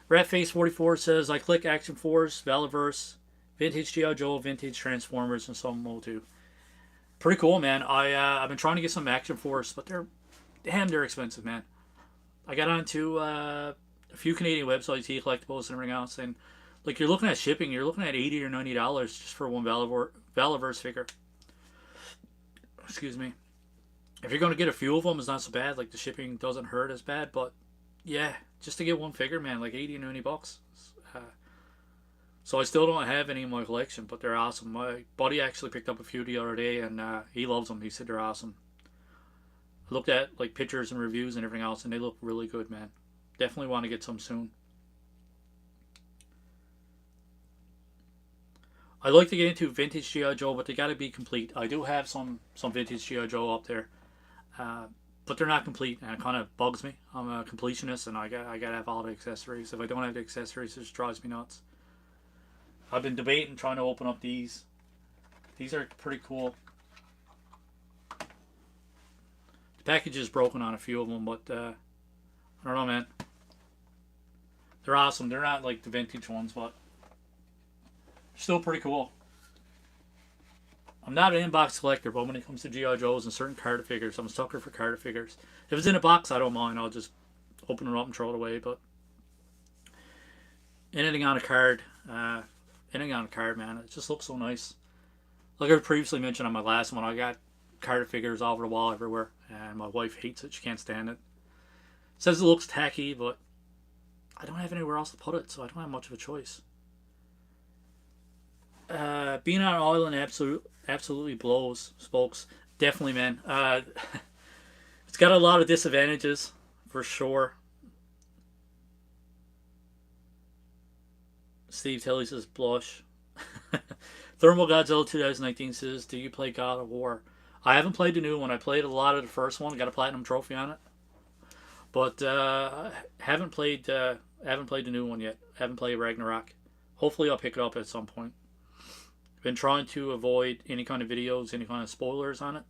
Ratface44 says, "I click Action Force, Valiverse, Vintage G.I. Joe, Vintage Transformers, and some more too." Pretty cool, man. I've been trying to get some Action Force, but they're expensive, man. I got onto a few Canadian websites, eCollectibles and everything else, and like you're looking at shipping, you're looking at $80 or $90 just for one Valiverse figure. Excuse me. If you're going to get a few of them, it's not so bad. Like the shipping doesn't hurt as bad, but yeah, just to get one figure, man, like 80 or 90 bucks. So I still don't have any in my collection, but they're awesome. My buddy actually picked up a few the other day, and he loves them. He said they're awesome. I looked at like pictures and reviews and everything else, and they look really good, man. Definitely want to get some soon. I like to get into vintage G.I. Joe, but they got to be complete. I do have some vintage G.I. Joe up there, but they're not complete, and it kind of bugs me. I'm a completionist, and I gotta have all the accessories. If I don't have the accessories, it just drives me nuts. I've been debating trying to open up these. These are pretty cool. The package is broken on a few of them, but I don't know, man. They're awesome. They're not like the vintage ones, but still pretty cool. I'm not an inbox collector, but when it comes to G.I. Joes and certain card figures, I'm a sucker for card figures. If it's in a box, I don't mind. I'll just open it up and throw it away. But anything on a card, anything on a card, man. It just looks so nice. Like I previously mentioned on my last one, I got card figures all over the wall everywhere, and my wife hates it. She can't stand it. Says it looks tacky, but I don't have anywhere else to put it, so I don't have much of a choice. Being on an island absolutely blows, spokes. Definitely, man. It's got a lot of disadvantages, for sure. Steve Tilley says blush. Thermal Godzilla 2019 says, do you play God of War? I haven't played the new one. I played a lot of the first one. Got a platinum trophy on it, but haven't played the new one yet. Haven't played Ragnarok. Hopefully, I'll pick it up at some point. Been trying to avoid any kind of videos, any kind of spoilers on it.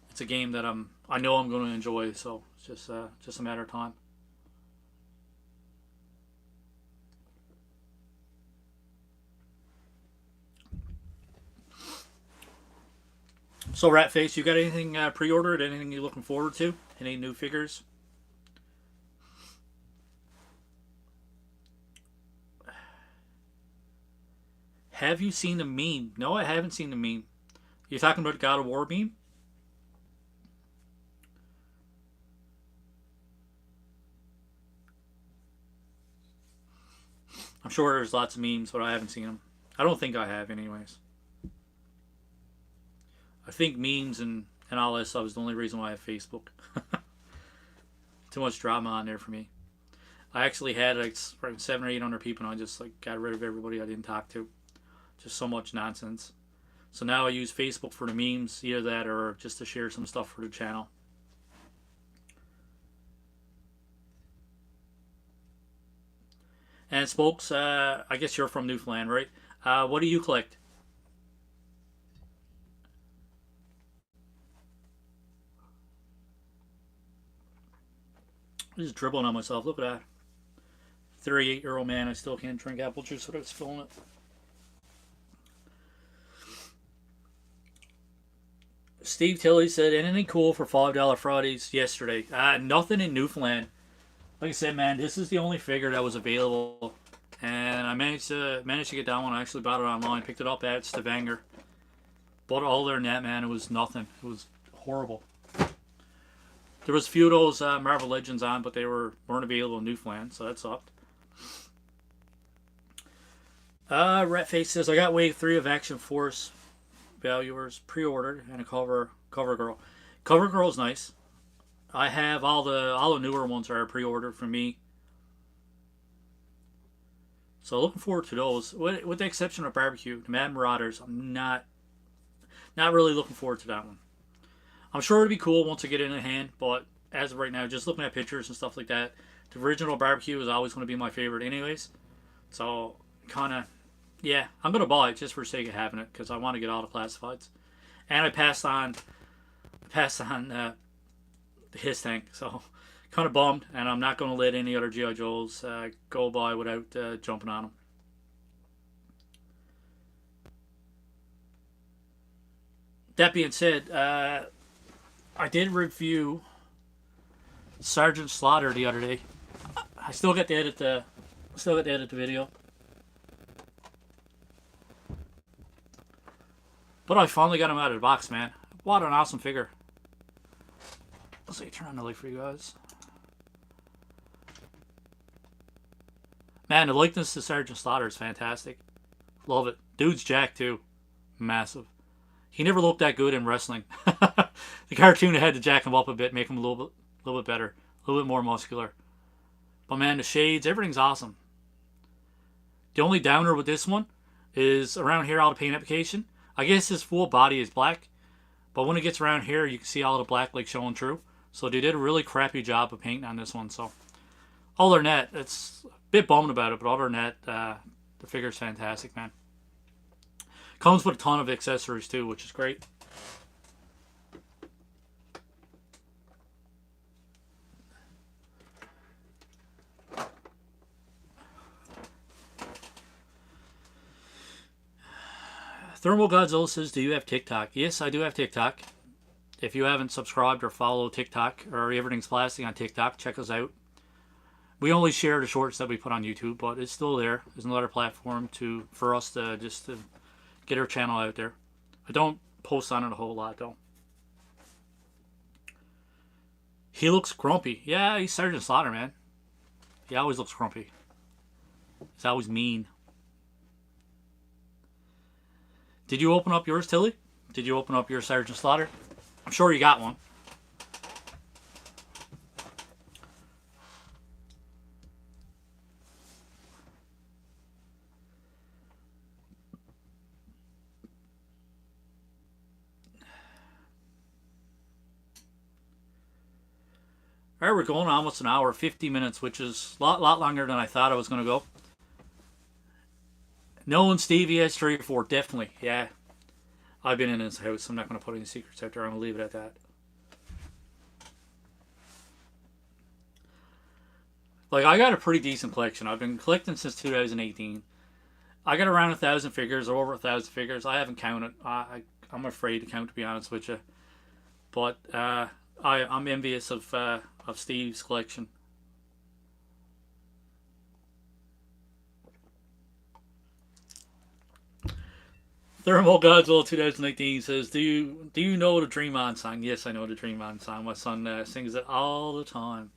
It's a game that I know I'm going to enjoy, so it's just a matter of time. So, Ratface, you got anything pre-ordered? Anything you're looking forward to? Any new figures? Have you seen the meme? No, I haven't seen the meme. You're talking about God of War meme? I'm sure there's lots of memes, but I haven't seen them. I don't think I have, anyways. I think memes and all that stuff is the only reason why I have Facebook. Too much drama on there for me. I actually had like 700 or 800 people, and I just like got rid of everybody I didn't talk to. Just so much nonsense. So now I use Facebook for the memes, either that or just to share some stuff for the channel. And Spokes, I guess you're from Newfoundland, right? What do you collect? I'm just dribbling on myself. Look at that. 38-year-old man, I still can't drink apple juice without spilling it. Steve Tilley said, anything cool for $5 Fridays yesterday? Nothing in Newfoundland. Like I said, man, this is the only figure that was available. And I managed to get that one. I actually bought it online, picked it up at Stavanger. Bought all their net, man. It was nothing. It was horrible. There was a few of those Marvel Legends on, but they weren't available in Newfoundland, so that sucked. Ratface says, I got Wave 3 of Action Force Valuers pre-ordered and a cover girl. Cover girl's nice. I have all the newer ones are pre-ordered for me. So looking forward to those. With the exception of Barbecue, the Mad Marauders, I'm not really looking forward to that one. I'm sure it'll be cool once I get it in hand, but as of right now, just looking at pictures and stuff like that, the original Barbecue is always going to be my favorite anyways. So, kind of, yeah, I'm going to buy it just for the sake of having it, because I want to get all the classifieds. And I passed on the his tank, so kind of bummed, and I'm not going to let any other G.I. Joes go by without jumping on them. That being said, I did review Sergeant Slaughter the other day. I still got to edit the video, but I finally got him out of the box, man. What an awesome figure! Let's see, turn on the light for you guys. Man, the likeness to Sergeant Slaughter is fantastic. Love it. Dude's jacked too, massive. He never looked that good in wrestling. The cartoon had to jack him up a bit, make him a little bit better, a little bit more muscular. But man, the shades, everything's awesome. The only downer with this one is around here, all the paint application. I guess his full body is black, but when it gets around here, you can see all the black like showing through. So they did a really crappy job of painting on this one. So other than that, it's a bit bummed about it, but other than that, the figure's fantastic, man. Comes with a ton of accessories too, which is great. Thermal Godzilla says, do you have TikTok? Yes, I do have TikTok. If you haven't subscribed or follow TikTok or Everything's Plastic on TikTok, check us out. We only share the shorts that we put on YouTube, but it's still there. There's another platform for us to just to get our channel out there. I don't post on it a whole lot though. He looks grumpy. Yeah, he's Sergeant Slaughter, man. He always looks grumpy. He's always mean. Did you open up yours, Tilly? Did you open up your Sergeant Slaughter? I'm sure you got one. Alright, we're going almost an hour, 50 minutes, which is a lot longer than I thought I was going to go. No, and Stevie has 3 or 4, definitely. Yeah. I've been in his house. I'm not going to put any secrets out there. I'm going to leave it at that. Like, I got a pretty decent collection. I've been collecting since 2018. I got around 1,000 figures, or over 1,000 figures. I haven't counted. I'm afraid to count, to be honest with you. But I'm envious of Steve's collection. Thermal Godzilla 2019 says, "Do you know the Dream On song?" Yes, I know the Dream On song. My son sings it all the time.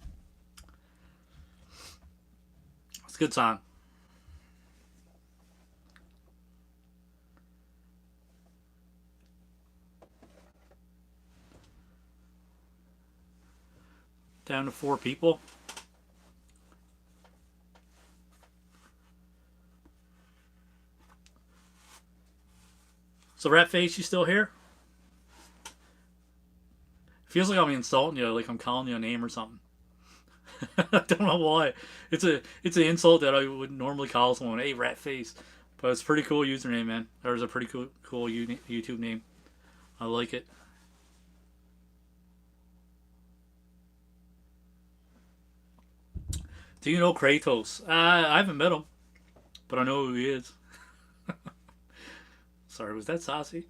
It's a good song. Down to 4 people. So Rat Face, you still here? Feels like I'm insulting you, like I'm calling you a name or something. I don't know why. It's an insult that I would normally call someone, "Hey, Rat Face," but it's a pretty cool username, man. There's a pretty cool YouTube name. I like it. Do you know Kratos? I haven't met him, but I know who he is. Sorry, was that saucy?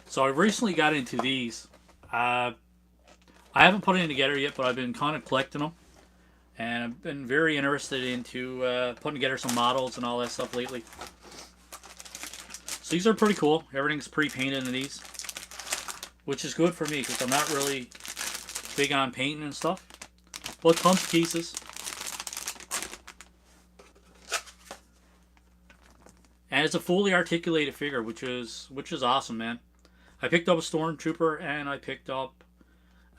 So I recently got into these. I haven't put any together yet, but I've been kind of collecting them, and I've been very interested into putting together some models and all that stuff lately. So these are pretty cool. Everything's pre-painted in these, which is good for me because I'm not really big on painting and stuff. But tons of pieces. And it's a fully articulated figure, which is awesome, man. I picked up a Stormtrooper and I picked up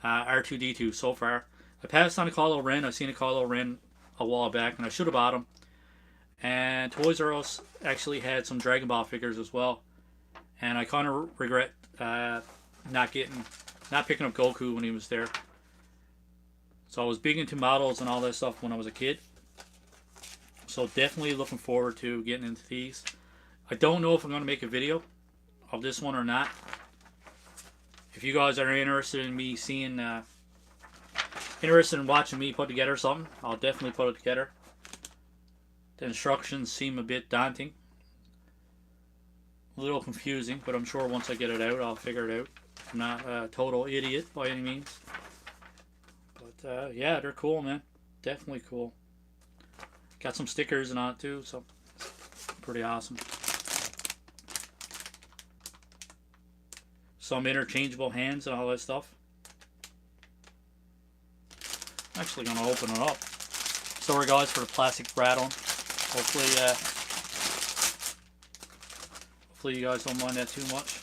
R2-D2 so far. I passed on a Kylo Ren. I've seen a Kylo Ren a while back, and I should have bought him. And Toys R Us actually had some Dragon Ball figures as well, and I kind of regret not picking up Goku when he was there. So I was big into models and all that stuff when I was a kid. So definitely looking forward to getting into these. I don't know if I'm going to make a video of this one or not. If you guys are interested in me seeing, interested in watching me put together something, I'll definitely put it together. The instructions seem a bit daunting, a little confusing, but I'm sure once I get it out, I'll figure it out. I'm not a total idiot by any means. But yeah, they're cool, man. Definitely cool. Got some stickers and on it too, so pretty awesome. Some interchangeable hands and all that stuff. I'm actually going to open it up. Sorry guys for the plastic rattling. Hopefully you guys don't mind that too much.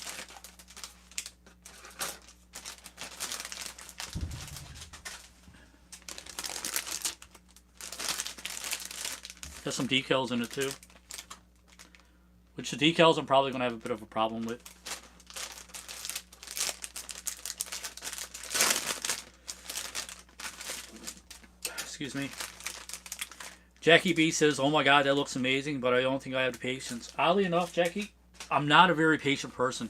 Got some decals in it too. Which the decals I'm probably going to have a bit of a problem with. Excuse me. Jackie B says, "Oh my god, that looks amazing, but I don't think I have the patience." Oddly enough, Jackie, I'm not a very patient person.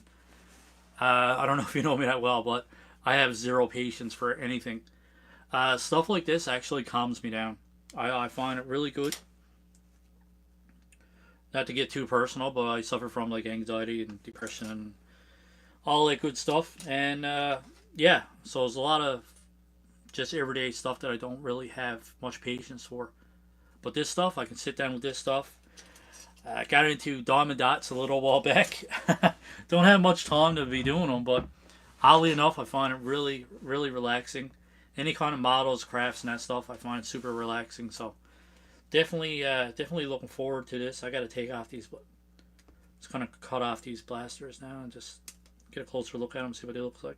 I don't know if you know me that well, but I have zero patience for anything. Stuff like this actually calms me down. I find it really good. Not to get too personal, but I suffer from like anxiety and depression and all that good stuff. And yeah, so there's a lot of just everyday stuff that I don't really have much patience for. But this stuff, I can sit down with this stuff. I got into diamond dots a little while back. Don't have much time to be doing them, but oddly enough, I find it really, really relaxing. Any kind of models, crafts, and that stuff, I find it super relaxing. So definitely looking forward to this. I got to take off these, just kind of cut off these blasters now and just get a closer look at them, see what they look like.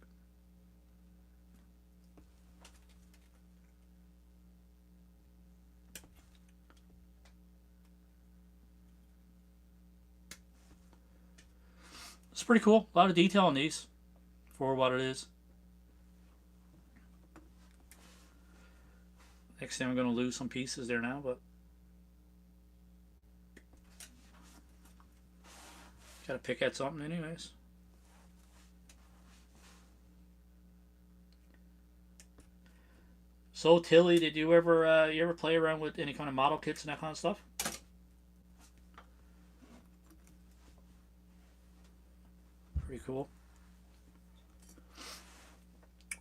It's pretty cool. A lot of detail on these for what it is. Next thing I'm going to lose some pieces there now, but got to pick at something anyways. So Tilly, did you ever play around with any kind of model kits and that kind of stuff? Pretty cool.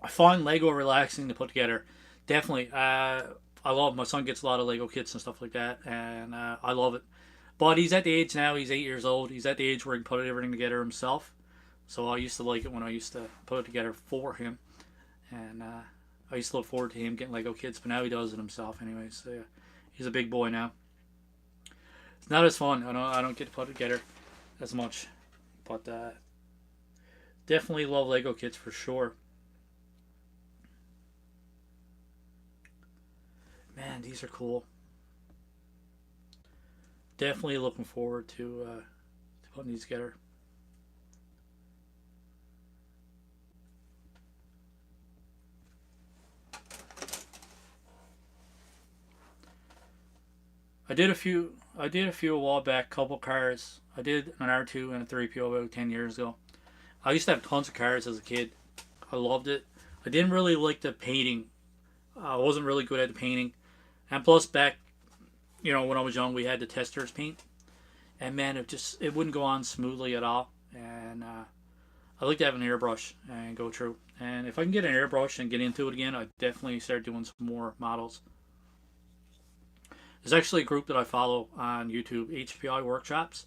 I find Lego relaxing to put together. Definitely. I love my son gets a lot of Lego kits and stuff like that, and I love it. But he's at the age now. He's 8 years old. He's at the age where he can put everything together himself. So I used to like it when I used to put it together for him, and I used to look forward to him getting Lego kits. But now he does it himself, anyways. So yeah, he's a big boy now. It's not as fun. I don't get to put it together as much, but definitely love Lego kits for sure. Man, these are cool. Definitely looking forward to putting these together. I did a few a while back. Couple cars. I did an R2 and a 3PO about 10 years ago. I used to have tons of cars as a kid. I loved it. I didn't really like the painting. I wasn't really good at the painting. And plus, back when I was young, we had the testers paint, and man, it wouldn't go on smoothly at all. And I like to have an airbrush and go through. And if I can get an airbrush and get into it again, I definitely start doing some more models. There's actually a group that I follow on YouTube, HPI Workshops.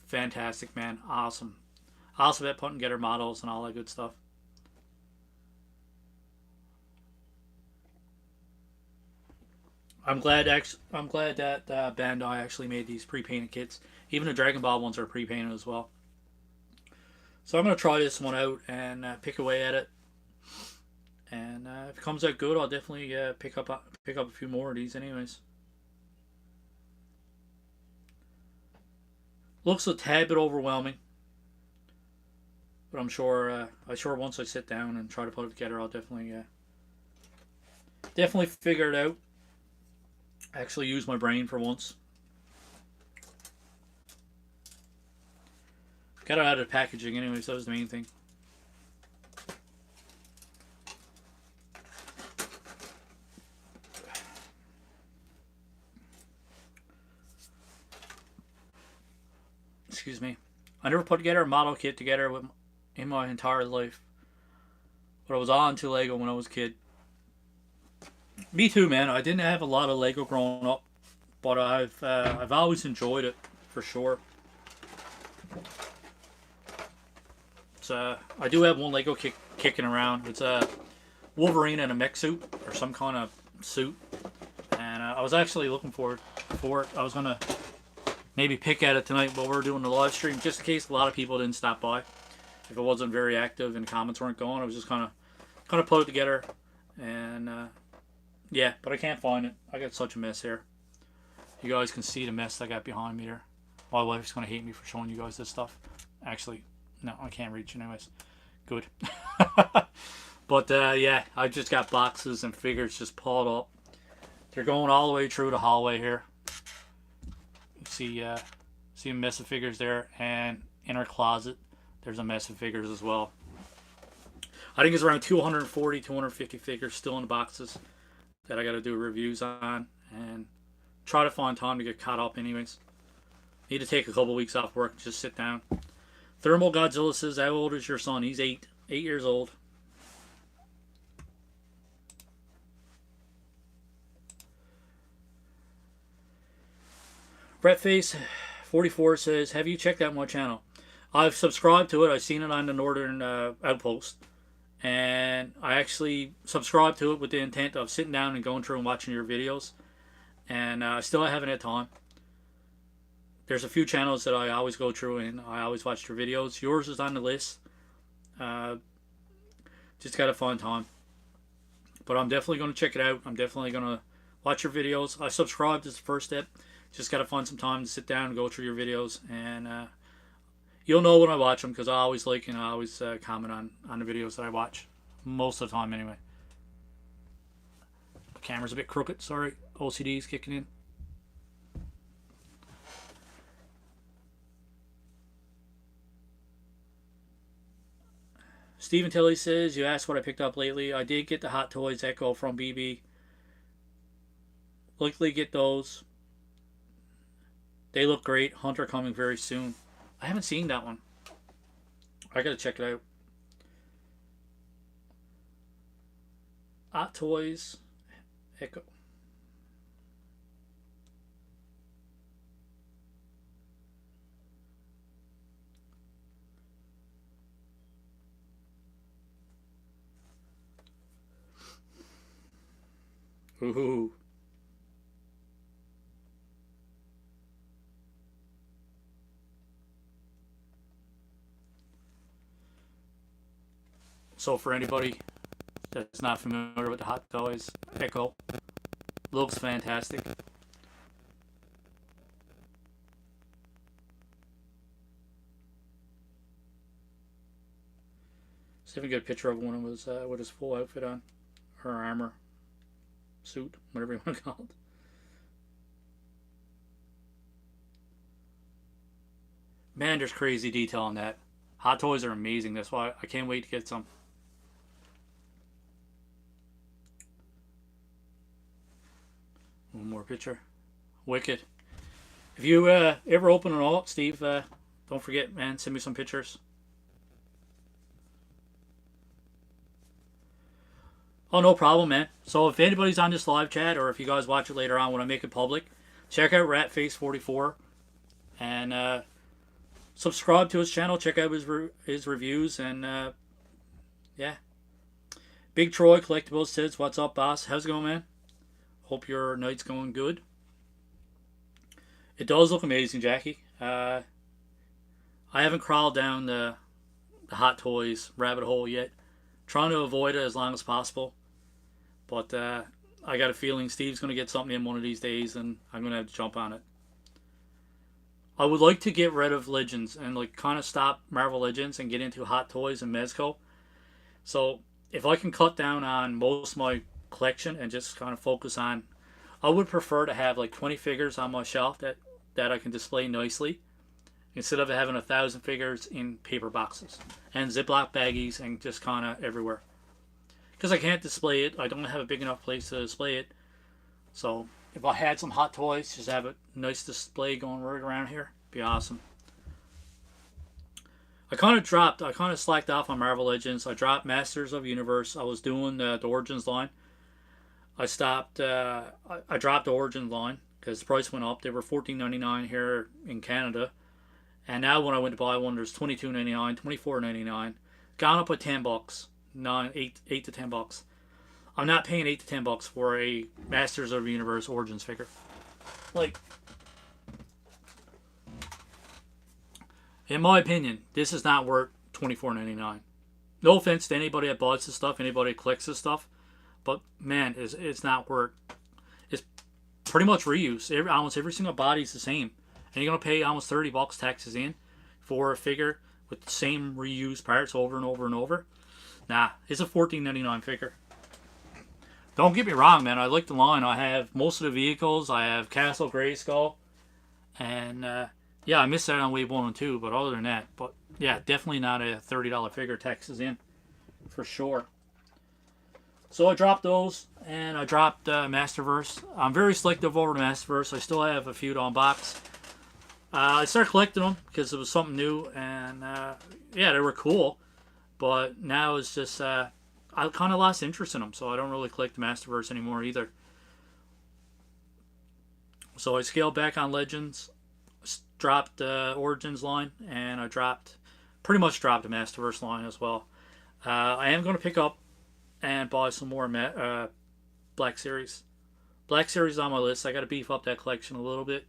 Fantastic, man, awesome. Awesome at putting together models and all that good stuff. I'm glad that Bandai actually made these pre-painted kits. Even the Dragon Ball ones are pre-painted as well. So I'm gonna try this one out and pick away at it. And if it comes out good, I'll definitely pick up a few more of these, anyways. Looks a tad bit overwhelming, but I'm sure once I sit down and try to put it together, I'll definitely figure it out. Actually, use my brain for once. Got it out of the packaging, anyways. That was the main thing. Excuse me. I never put together a model kit in my entire life, but I was on to Lego when I was a kid. Me too, man. I didn't have a lot of Lego growing up, but I've always enjoyed it for sure. I do have one Lego kicking around. It's a Wolverine in a mech suit or some kind of suit, and I was actually looking for it. I was gonna maybe pick at it tonight while we are doing the live stream, just in case a lot of people didn't stop by. If it wasn't very active and comments weren't going, I was just kind of put it together, and yeah, but I can't find it. I got such a mess here. You guys can see the mess I got behind me there. My wife's gonna hate me for showing you guys this stuff. Actually, no, I can't reach anyways. Good. But yeah, I just got boxes and figures just piled up. They're going all the way through the hallway here. You see a mess of figures there, and in our closet, there's a mess of figures as well. I think it's around 240, 250 figures still in the boxes that I got to do reviews on and try to find time to get caught up anyways. Need to take a couple weeks off work and just sit down. Thermal Godzilla says, how old is your son? He's 8 years old. Brettface44 says, have you checked out my channel? I've subscribed to it. I've seen it on the Northern Outpost. And I actually subscribed to it with the intent of sitting down and going through and watching your videos. And I still haven't had time. There's a few channels that I always go through and I always watch their videos. Yours is on the list. Just got to find time. But I'm definitely going to check it out. I'm definitely going to watch your videos. I subscribed as the first step. Just got to find some time to sit down and go through your videos. And you'll know when I watch them because I always like and I always comment on the videos that I watch. Most of the time anyway. The camera's a bit crooked. Sorry. OCD's kicking in. Stephen Tilley says, you asked what I picked up lately. I did get the Hot Toys Echo from BB. Likely get those. They look great. Hunter coming very soon. I haven't seen that one. I gotta check it out. Hot Toys Echo. Ooh. So for anybody that's not familiar with the Hot Toys Echo, looks fantastic. See if we can get a picture of one of his with his full outfit on, or armor, suit, whatever you want to call it. Man, there's crazy detail on that. Hot Toys are amazing. That's why I can't wait to get some. One more picture. Wicked. If you ever open it all up, Steve, don't forget, man, send me some pictures. Oh, no problem, man. So if anybody's on this live chat, or if you guys watch it later on when I make it public, check out Ratface44 and subscribe to his channel. Check out his reviews and yeah. Big Troy Collectibles says, "What's up, boss? How's it going, man? Hope your night's going good." It does look amazing, Jackie. I haven't crawled down the Hot Toys rabbit hole yet. Trying to avoid it as long as possible. But I got a feeling Steve's going to get something in one of these days and I'm going to have to jump on it. I would like to get rid of Legends and like kind of stop Marvel Legends and get into Hot Toys and Mezco. So if I can cut down on most of my collection and just kind of focus on, I would prefer to have like 20 figures on my shelf that I can display nicely instead of having 1,000 figures in paper boxes and Ziploc baggies and just kind of everywhere. Because I can't display it. I don't have a big enough place to display it. So if I had some Hot Toys, just have a nice display going right around here, be awesome. I kind of slacked off on Marvel Legends. I dropped Masters of Universe. I was doing the Origins line. I stopped, I dropped the Origins line because the price went up. They were $14.99 here in Canada. And now when I went to buy one, there's $22.99, $24.99. Gone up by $10. 8 to $10. I'm not paying $8 to $10 for a Masters of the Universe Origins figure. Like, in my opinion, this is not worth $24.99. No offense to anybody that buys this stuff, anybody that collects this stuff, but man, it's not worth. It's pretty much reuse. Almost every single body is the same, and you're gonna pay almost $30 taxes in for a figure with the same reused parts over and over and over. Nah, it's a $14.99 figure. Don't get me wrong, man. I like the line. I have most of the vehicles. I have Castle Grayskull. And Yeah, I missed out on Wave 1 and 2, but other than that, but yeah, definitely not a $30 figure. Texas in for sure. So I dropped those, and I dropped Masterverse. I'm very selective over the Masterverse. I still have a few to unbox. I started collecting them because it was something new, and yeah, they were cool. But now it's just I kind of lost interest in them, so I don't really collect the Masterverse anymore either. So I scaled back on Legends, dropped Origins line, and I dropped pretty much dropped the Masterverse line as well. I am going to pick up and buy some more Black Series. Black Series is on my list. I got to beef up that collection a little bit.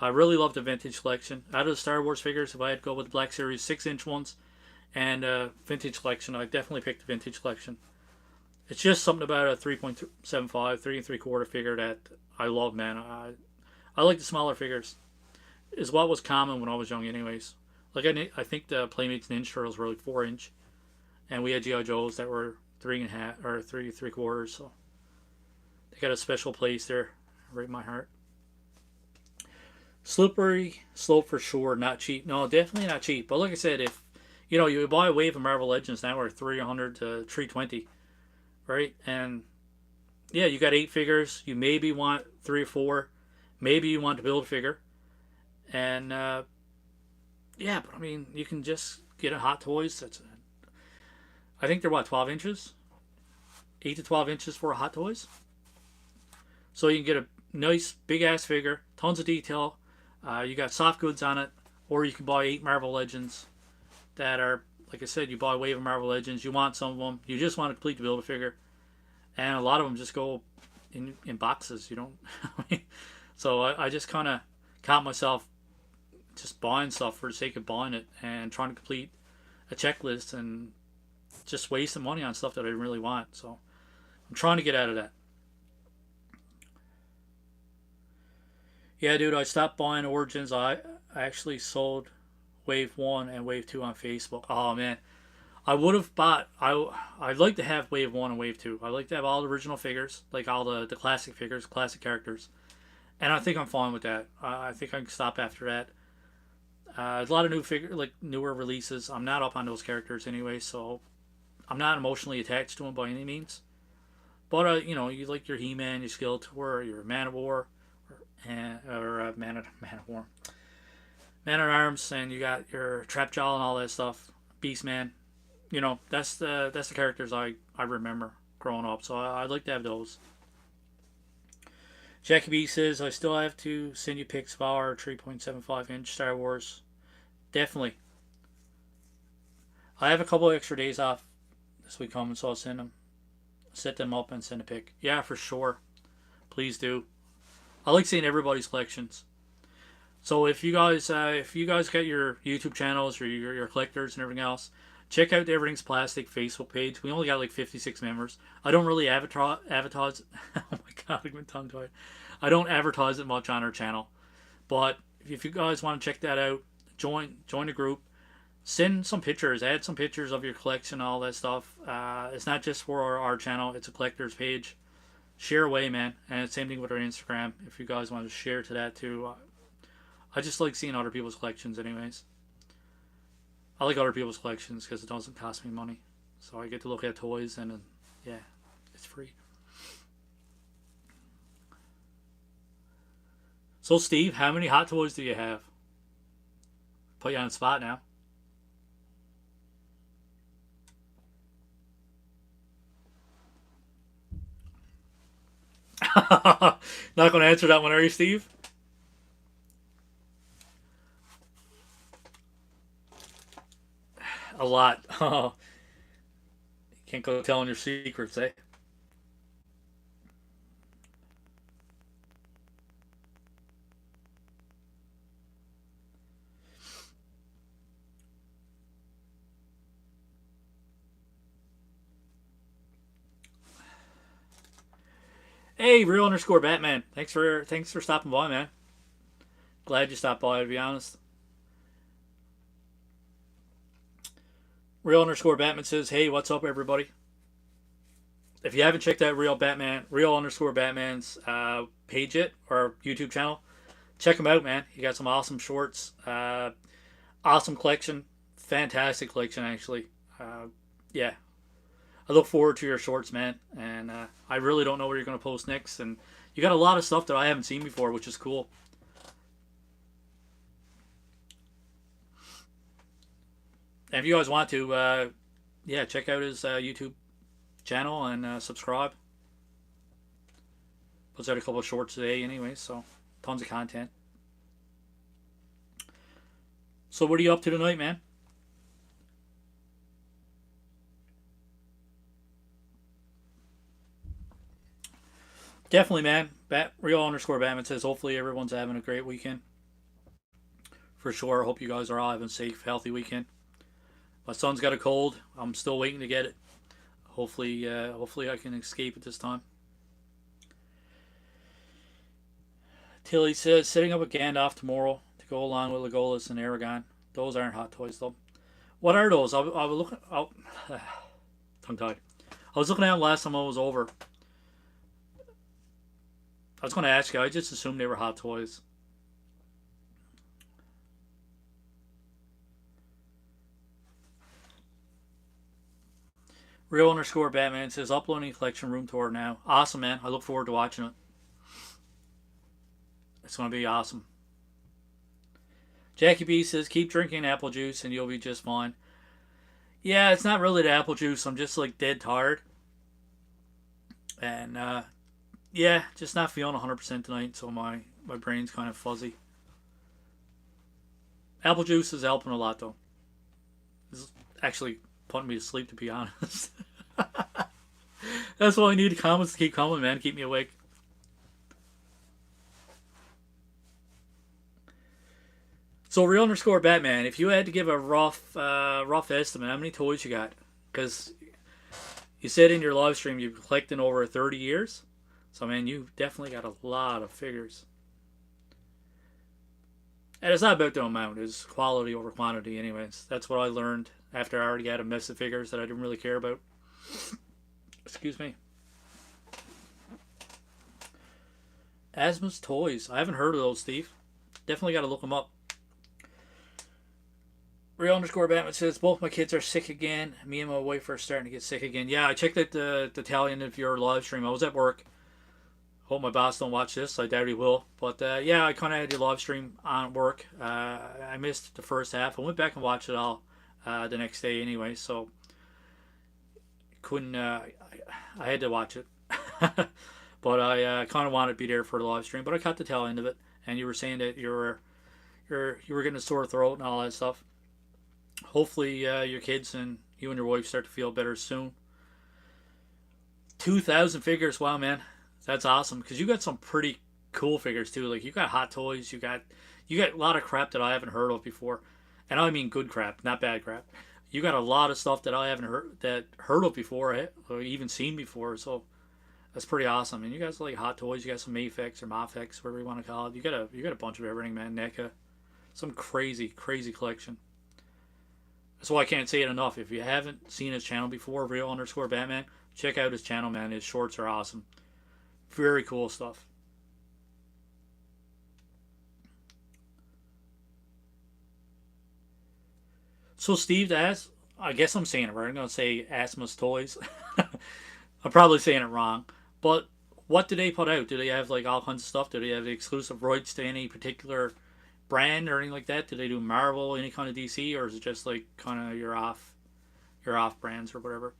I really love the vintage collection. Out of the Star Wars figures, if I had to go with the Black Series 6-inch ones and vintage collection, I definitely pick the vintage collection. It's just something about a 3.75, 3 and 3/4 figure that I love, man. I like the smaller figures. Is what was common when I was young, anyways. Like I think the Playmates Ninja Turtles were like 4-inch, and we had GI Joes that were 3.5 or 3 3/4. So they got a special place there, right in my heart. Slippery slope for sure, not cheap. No, definitely not cheap. But like I said, if you buy a wave of Marvel Legends now, are 300 to 320, right? And yeah, you got 8 figures. You maybe want 3 or 4. Maybe you want to build a figure, and yeah, but I mean, you can just get a Hot Toys. I think they're what, 12 inches, 8 to 12 inches for a Hot Toys. So you can get a nice big ass figure, tons of detail. You got soft goods on it, or you can buy 8 Marvel Legends that are, like I said, you buy a wave of Marvel Legends. You want some of them. You just want to complete the build a figure, and a lot of them just go in boxes. You don't. So I just kind of caught myself just buying stuff for the sake of buying it and trying to complete a checklist and just wasting money on stuff that I didn't really want. So I'm trying to get out of that. Yeah, dude, I stopped buying Origins. I actually sold Wave 1 and Wave 2 on Facebook. Oh, man. I would have bought. I'd like to have Wave 1 and Wave 2. I'd like to have all the original figures, like all the classic figures, classic characters. And I think I'm fine with that. I think I can stop after that. A lot of newer releases. I'm not up on those characters anyway, so I'm not emotionally attached to them by any means. But you like your He-Man, your Skeletor, your Man of War, or Man of War, Man at Arms, and you got your Trapjaw and all that stuff. Beastman. That's the characters I remember growing up. So I'd like to have those. Jackie B says, I still have to send you pics of our 3.75-inch Star Wars. Definitely. I have a couple of extra days off this week coming, so I'll set them up and send a pic. Yeah, for sure. Please do. I like seeing everybody's collections. So if you guys got your YouTube channels or your collectors and everything else, check out the Everything's Plastic Facebook page. We only got like 56 members. I don't really advertise. Oh my god, I'm going tongue tied. I don't advertise it much on our channel, but if you guys want to check that out, join the group. Send some pictures. Add some pictures of your collection, all that stuff. It's not just for our channel. It's a collector's page. Share away, man. And same thing with our Instagram. If you guys want to share to that too. I just like seeing other people's collections, anyways. I like other people's collections because it doesn't cost me money. So I get to look at toys and yeah, it's free. So Steve, how many Hot Toys do you have? Put you on the spot now. Not going to answer that one, are you, Steve? A lot. Can't go telling your secrets, eh? Hey, real underscore Batman. Thanks for stopping by, man. Glad you stopped by, to be honest. Real underscore Batman says, hey, what's up, everybody? If you haven't checked out Real underscore Batman's page yet, or YouTube channel, check him out, man. He got some awesome shorts. Awesome collection. Fantastic collection, actually. Yeah, I look forward to your shorts, man. And I really don't know where you're going to post next. And you got a lot of stuff that I haven't seen before, which is cool. And if you guys want to, yeah, check out his YouTube channel and subscribe. Puts out a couple of shorts a day, anyway, so tons of content. So, what are you up to tonight, man? Definitely, man. Real underscore Batman says, hopefully everyone's having a great weekend. For sure. I hope you guys are all having a safe, healthy weekend. My son's got a cold. I'm still waiting to get it. Hopefully I can escape it this time. Tilly says, setting up a Gandalf tomorrow to go along with Legolas and Aragon. Those aren't hot toys, though. What are those? I was looking. Oh, tongue tied. I was looking at them last time I was over. I was going to ask you. I just assumed they were hot toys. Real underscore Batman says, uploading collection room tour now. Awesome, man. I look forward to watching it. It's going to be awesome. Jackie B says, keep drinking apple juice and you'll be just fine. Yeah, it's not really the apple juice. I'm just like dead tired. And yeah, just not feeling 100% tonight, so my brain's kind of fuzzy. Apple juice is helping a lot, though. It's actually putting me to sleep, to be honest. That's all I need. The comments to keep coming, man. Keep me awake. So real underscore Batman, if you had to give a rough estimate, how many toys you got? Because you said in your live stream you've collected over 30 years. So man, you definitely got a lot of figures. And it's not about the amount; it's quality over quantity. Anyways, that's what I learned after I already had a mess of figures that I didn't really care about. Excuse me. Asma's Toys. I haven't heard of those, Steve. Definitely got to look them up. Real underscore Batman says, both my kids are sick again. Me and my wife are starting to get sick again. Yeah, I checked out the tally of your live stream. I was at work. Hope my boss don't watch this. I doubt he will. But yeah, I kind of had your live stream on work. I missed the first half. I went back and watched it all the next day anyway. So couldn't. I had to watch it. But I kind of wanted to be there for the live stream. But I caught the tail end of it. And you were saying that you were getting a sore throat and all that stuff. Hopefully your kids and you and your wife start to feel better soon. 2,000 figures, wow, man, that's awesome. Because you got some pretty cool figures too. Like you got Hot Toys, you got a lot of crap that I haven't heard of before, and I mean good crap, not bad crap. You got a lot of stuff that I haven't heard of before, or even seen before. So that's pretty awesome. And you guys like Hot Toys. You got some Mafex or Mafex, whatever you want to call it. You got a bunch of everything, man. NECA, some crazy collection. That's why I can't say it enough. If you haven't seen his channel before, real underscore Batman, check out his channel, man. His shorts are awesome. Very cool stuff. So Steve asks, I guess I'm saying it right. I'm gonna say Asmus Toys. I'm probably saying it wrong. But what do they put out? Do they have like all kinds of stuff? Do they have the exclusive rights to any particular brand or anything like that? Do they do Marvel, any kind of DC, or is it just like kind of your off brands or whatever?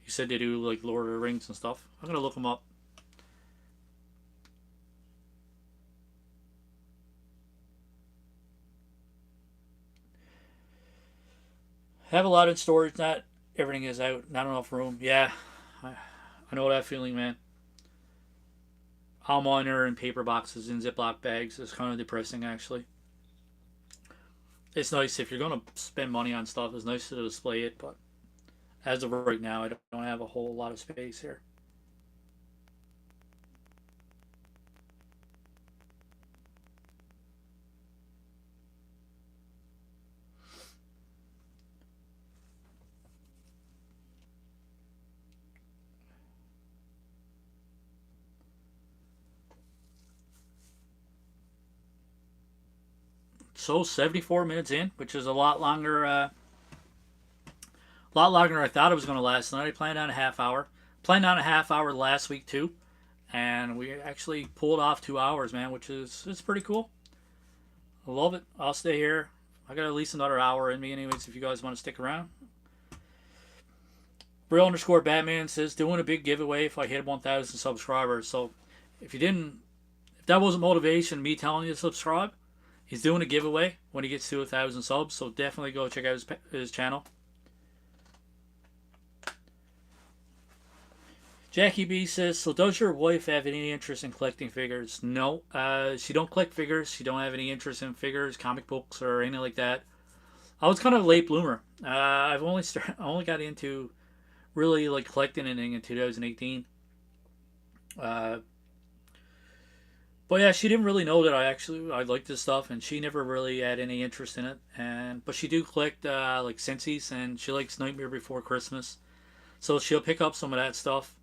You said they do like Lord of the Rings and stuff. I'm gonna look them up. Have a lot in storage. Not everything is out. Not enough room. Yeah, I know that feeling, man. All mine are in paper boxes in Ziploc bags. It's kind of depressing, actually. It's nice if you're gonna spend money on stuff. It's nice to display it, but as of right now, I don't have a whole lot of space here. so 74 minutes in, which is a lot longer than I thought it was going to last tonight. I planned on a half hour. Planned on a half hour last week too, and we actually pulled off 2 hours, man, which is it's pretty cool. I love it. I'll stay here. I got at least another hour in me, anyways. If you guys want to stick around. Real underscore Batman says doing a big giveaway if I hit 1,000 subscribers. So if you didn't, if that wasn't motivation, me telling you to subscribe, he's doing a giveaway when he gets to 1,000 subs. So definitely go check out his channel. Jackie B says, so does your wife have any interest in collecting figures? No, she don't collect figures. She don't have any interest in figures, comic books, or anything like that. I was kind of a late bloomer. I only got into really like collecting anything in 2018. But yeah, she didn't really know that I liked this stuff, and she never really had any interest in it. But she do collect like Cincy's, and she likes Nightmare Before Christmas, so she'll pick up some of that stuff.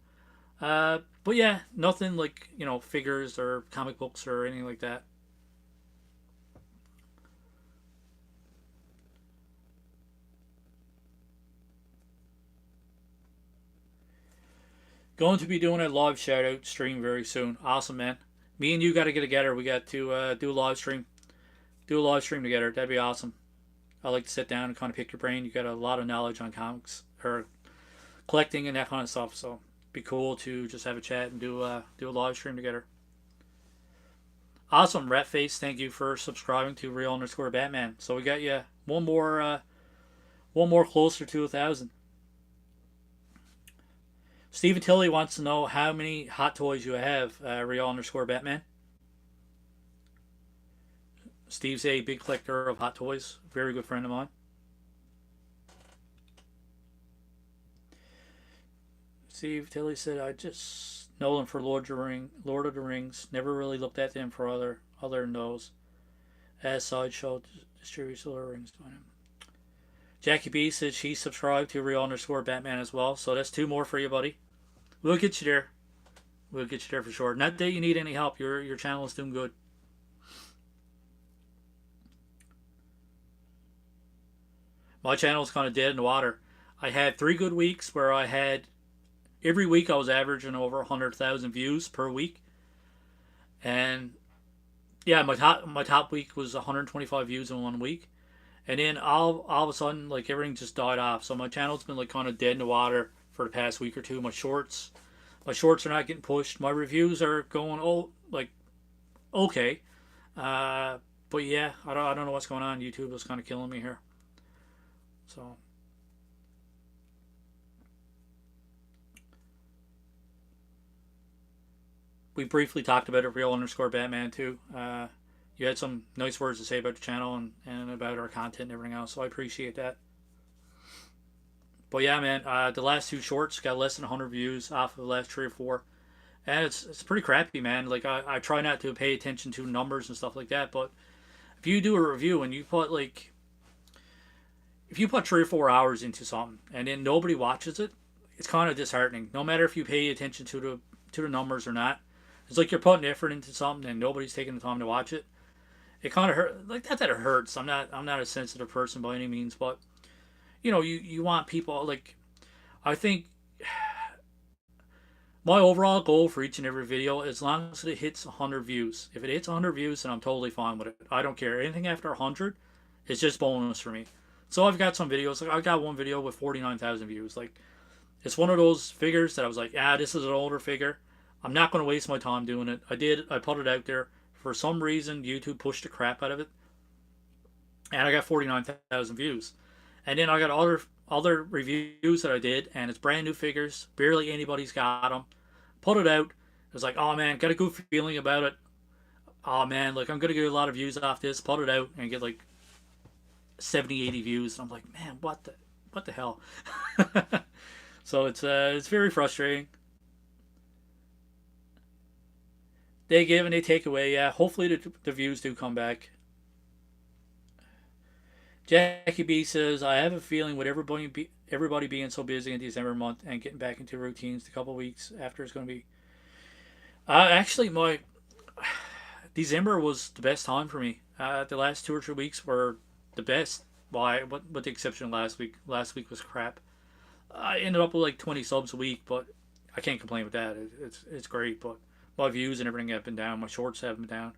But yeah, nothing like, figures or comic books or anything like that. Going to be doing a live shout out stream very soon. Awesome, man. Me and you got to get together. We got to do a live stream. Do a live stream together. That'd be awesome. I like to sit down and kind of pick your brain. You got a lot of knowledge on comics or collecting and that kind of stuff. So be cool to just have a chat and do a live stream together. Awesome, Ratface. Thank you for subscribing to Real underscore Batman. So we got you one more closer to 1,000. Stephen Tilley wants to know how many hot toys you have. Real underscore Batman. Steve's a big collector of hot toys. Very good friend of mine. Steve Tilley said, I just know them for Lord of the Rings. Never really looked at them for other than those. As Sideshow distributes Lord of the Rings. Jackie B said she subscribed to Real underscore Batman as well. So that's 2 more for you, buddy. We'll get you there. We'll get you there for sure. Not that you need any help. Your channel is doing good. My channel is kind of dead in the water. I had 3 good weeks where I had every week I was averaging over 100,000 views per week, and yeah, my top week was 125 views in 1 week, and then all of a sudden like everything just died off. So my channel's been like kind of dead in the water for the past week or two. My shorts are not getting pushed. My reviews are going okay, but yeah, I don't know what's going on. YouTube is kind of killing me here. So. We briefly talked about it, Real underscore Batman too. You had some nice words to say about the channel and about our content and everything else, so I appreciate that. But yeah, man, the last 2 shorts got less than 100 views off of the last 3 or 4, and it's pretty crappy, man. Like I try not to pay attention to numbers and stuff like that, but if you do a review and you put if you put 3 or 4 hours into something and then nobody watches it, it's kind of disheartening. No matter if you pay attention to the numbers or not. It's like you're putting effort into something and nobody's taking the time to watch it. It kind of hurt, like that it hurts. I'm not a sensitive person by any means, but you want people, like, I think my overall goal for each and every video, as long as it hits 100 views. If it hits 100 views, then I'm totally fine with it. I don't care. Anything after 100 is just bonus for me. So I've got some videos, like I got one video with 49,000 views. Like, it's one of those figures that I was like, this is an older figure. I'm not going to waste my time doing it. I put it out there. For some reason, YouTube pushed the crap out of it, and I got 49,000 views. And then I got other reviews that I did, and it's brand new figures. Barely anybody's got them. Put it out. It was like, oh man, got a good feeling about it. Oh man, like I'm going to get a lot of views off this. Put it out and get like 70, 80 views. And I'm like, man, what the hell? So it's very frustrating. They give and they take away. Yeah, hopefully the views do come back. Jackie B says, I have a feeling with everybody being so busy in December month and getting back into routines a couple weeks after it's going to be. Actually, December was the best time for me. The last 2 or 3 weeks were the best. Why? With the exception of last week. Last week was crap. I ended up with like 20 subs a week, but I can't complain with that. It's great, but my views and everything have been down. My shorts have been down.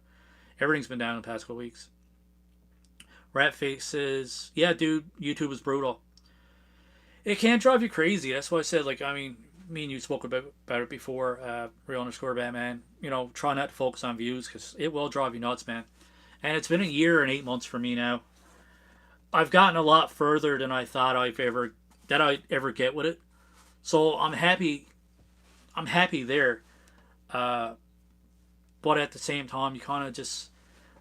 Everything's been down in the past couple weeks. Rat faces, yeah, dude. YouTube is brutal. It can drive you crazy. That's why I said, like, I mean, me and you spoke about it before. Real underscore Batman. You know, try not to focus on views because it will drive you nuts, man. And it's been a year and 8 months for me now. I've gotten a lot further than I thought I'd ever get with it. So I'm happy. I'm happy there. Uh, but at the same time, you kind of just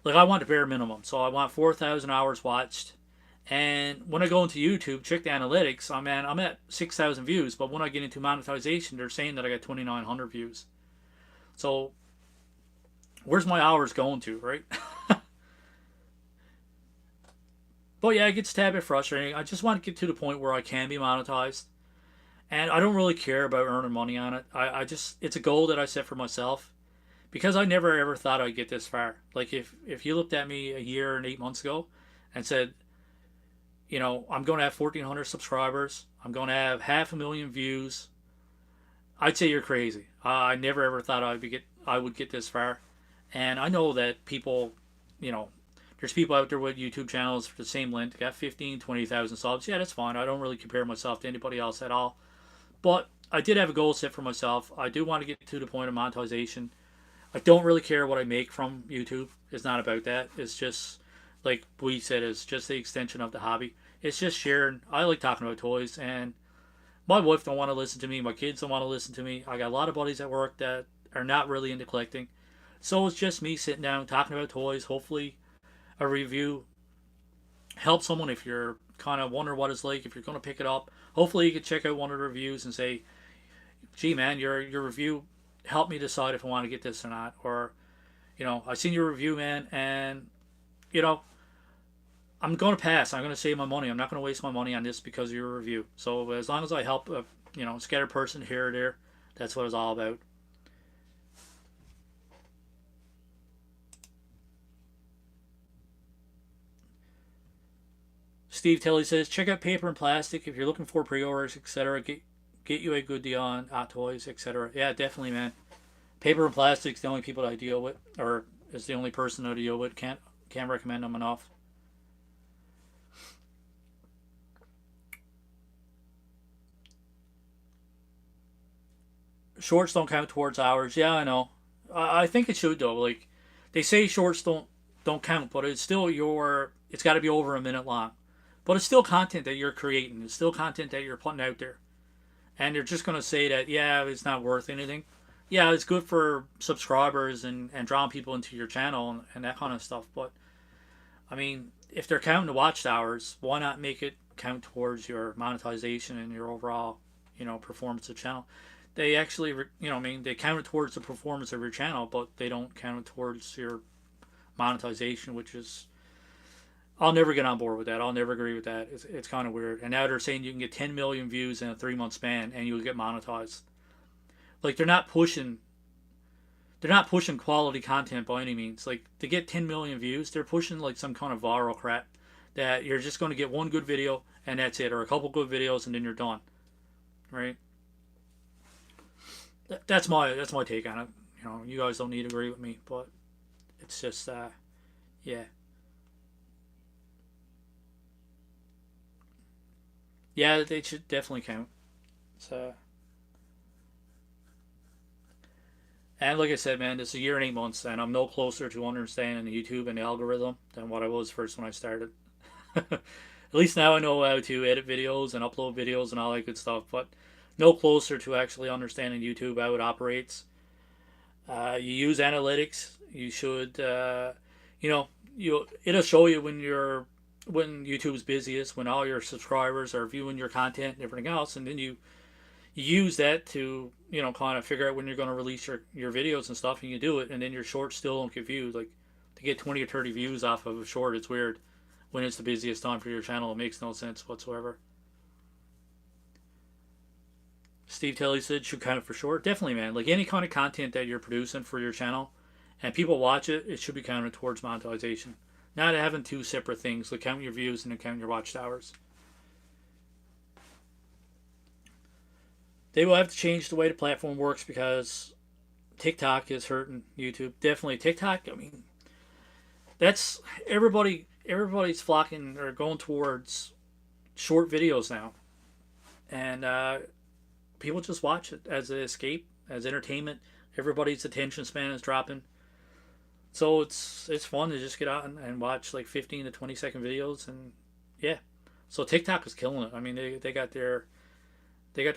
like I want the bare minimum. So I want 4,000 hours watched. And when I go into YouTube, check the analytics. I'm at 6,000 views. But when I get into monetization, they're saying that I got 2,900 views. So where's my hours going to, right? But yeah, it gets a tad bit frustrating. I just want to get to the point where I can be monetized. And I don't really care about earning money on it. I just, it's a goal that I set for myself because I never ever thought I'd get this far. Like if you looked at me a year and 8 months ago and said, you know, I'm going to have 1,400 subscribers, I'm going to have 500,000 views, I'd say you're crazy. I never ever thought I would get this far. And I know that people, you know, there's people out there with YouTube channels for the same length, got 15, 20,000 subs. Yeah, that's fine. I don't really compare myself to anybody else at all. But I did have a goal set for myself. I do want to get to the point of monetization. I don't really care what I make from YouTube. It's not about that. It's just, like we said, it's just the extension of the hobby. It's just sharing. I like talking about toys, and my wife don't want to listen to me. My kids don't want to listen to me. I got a lot of buddies at work that are not really into collecting. So it's just me sitting down talking about toys. Hopefully a review helps someone if you're kind of wondering what it's like, if you're going to pick it up. Hopefully you can check out one of the reviews and say, gee man, your review helped me decide if I want to get this or not. Or, you know, I seen your review, man, and, you know, I'm going to pass. I'm going to save my money. I'm not going to waste my money on this because of your review. So as long as I help a, you know, scattered person here or there, that's what it's all about. Steve Tilley says, check out Paper and Plastic if you're looking for pre-orders, etc. Get you a good deal on Hot Toys, etc. Yeah, definitely, man. Paper and Plastic's the only people that I deal with, or is the only person I deal with. Can't recommend them enough. Shorts don't count towards hours. Yeah, I know. I think it should though. Like they say, shorts don't count, but it's still your. It's got to be over a minute long. But it's still content that you're creating. It's still content that you're putting out there. And they're just going to say that, yeah, it's not worth anything. Yeah, it's good for subscribers and drawing people into your channel and that kind of stuff. But, I mean, if they're counting the watch hours, why not make it count towards your monetization and your overall, you know, performance of the channel? They actually, you know, I mean, they count it towards the performance of your channel, but they don't count it towards your monetization, which is I'll never get on board with that. I'll never agree with that. It's kind of weird. And now they're saying you can get 10 million views in a 3 month span and you'll get monetized. Like they're not pushing quality content by any means. Like to get 10 million views, they're pushing like some kind of viral crap that you're just going to get one good video and that's it, or a couple good videos and then you're done, right? That's my take on it. You know, you guys don't need to agree with me, but it's just yeah. Yeah, they should definitely count. So, and like I said, man, it's a year and 8 months, and I'm no closer to understanding YouTube and the algorithm than what I was first when I started. At least now I know how to edit videos and upload videos and all that good stuff, but no closer to actually understanding YouTube, how it operates. You use analytics. You should, you know, it'll show you when YouTube's busiest, when all your subscribers are viewing your content and everything else, and then you use that to, you know, kind of figure out when you're going to release your videos and stuff, and you do it, and then your shorts still don't get viewed. Like to get 20 or 30 views off of a short, it's weird when it's the busiest time for your channel. It makes no sense whatsoever. Steve Tilley said should count for short. Definitely, man. Like any kind of content that you're producing for your channel, and people watch it, it should be counted towards monetization. Not having two separate things, like count your views and count your watch hours. They will have to change the way the platform works because TikTok is hurting YouTube. Definitely TikTok. I mean, that's everybody. Everybody's flocking or going towards short videos now, and people just watch it as an escape, as entertainment. Everybody's attention span is dropping, so it's fun to just get out and watch like 15 to 20 second videos, and yeah. So TikTok is killing it. I mean, they got their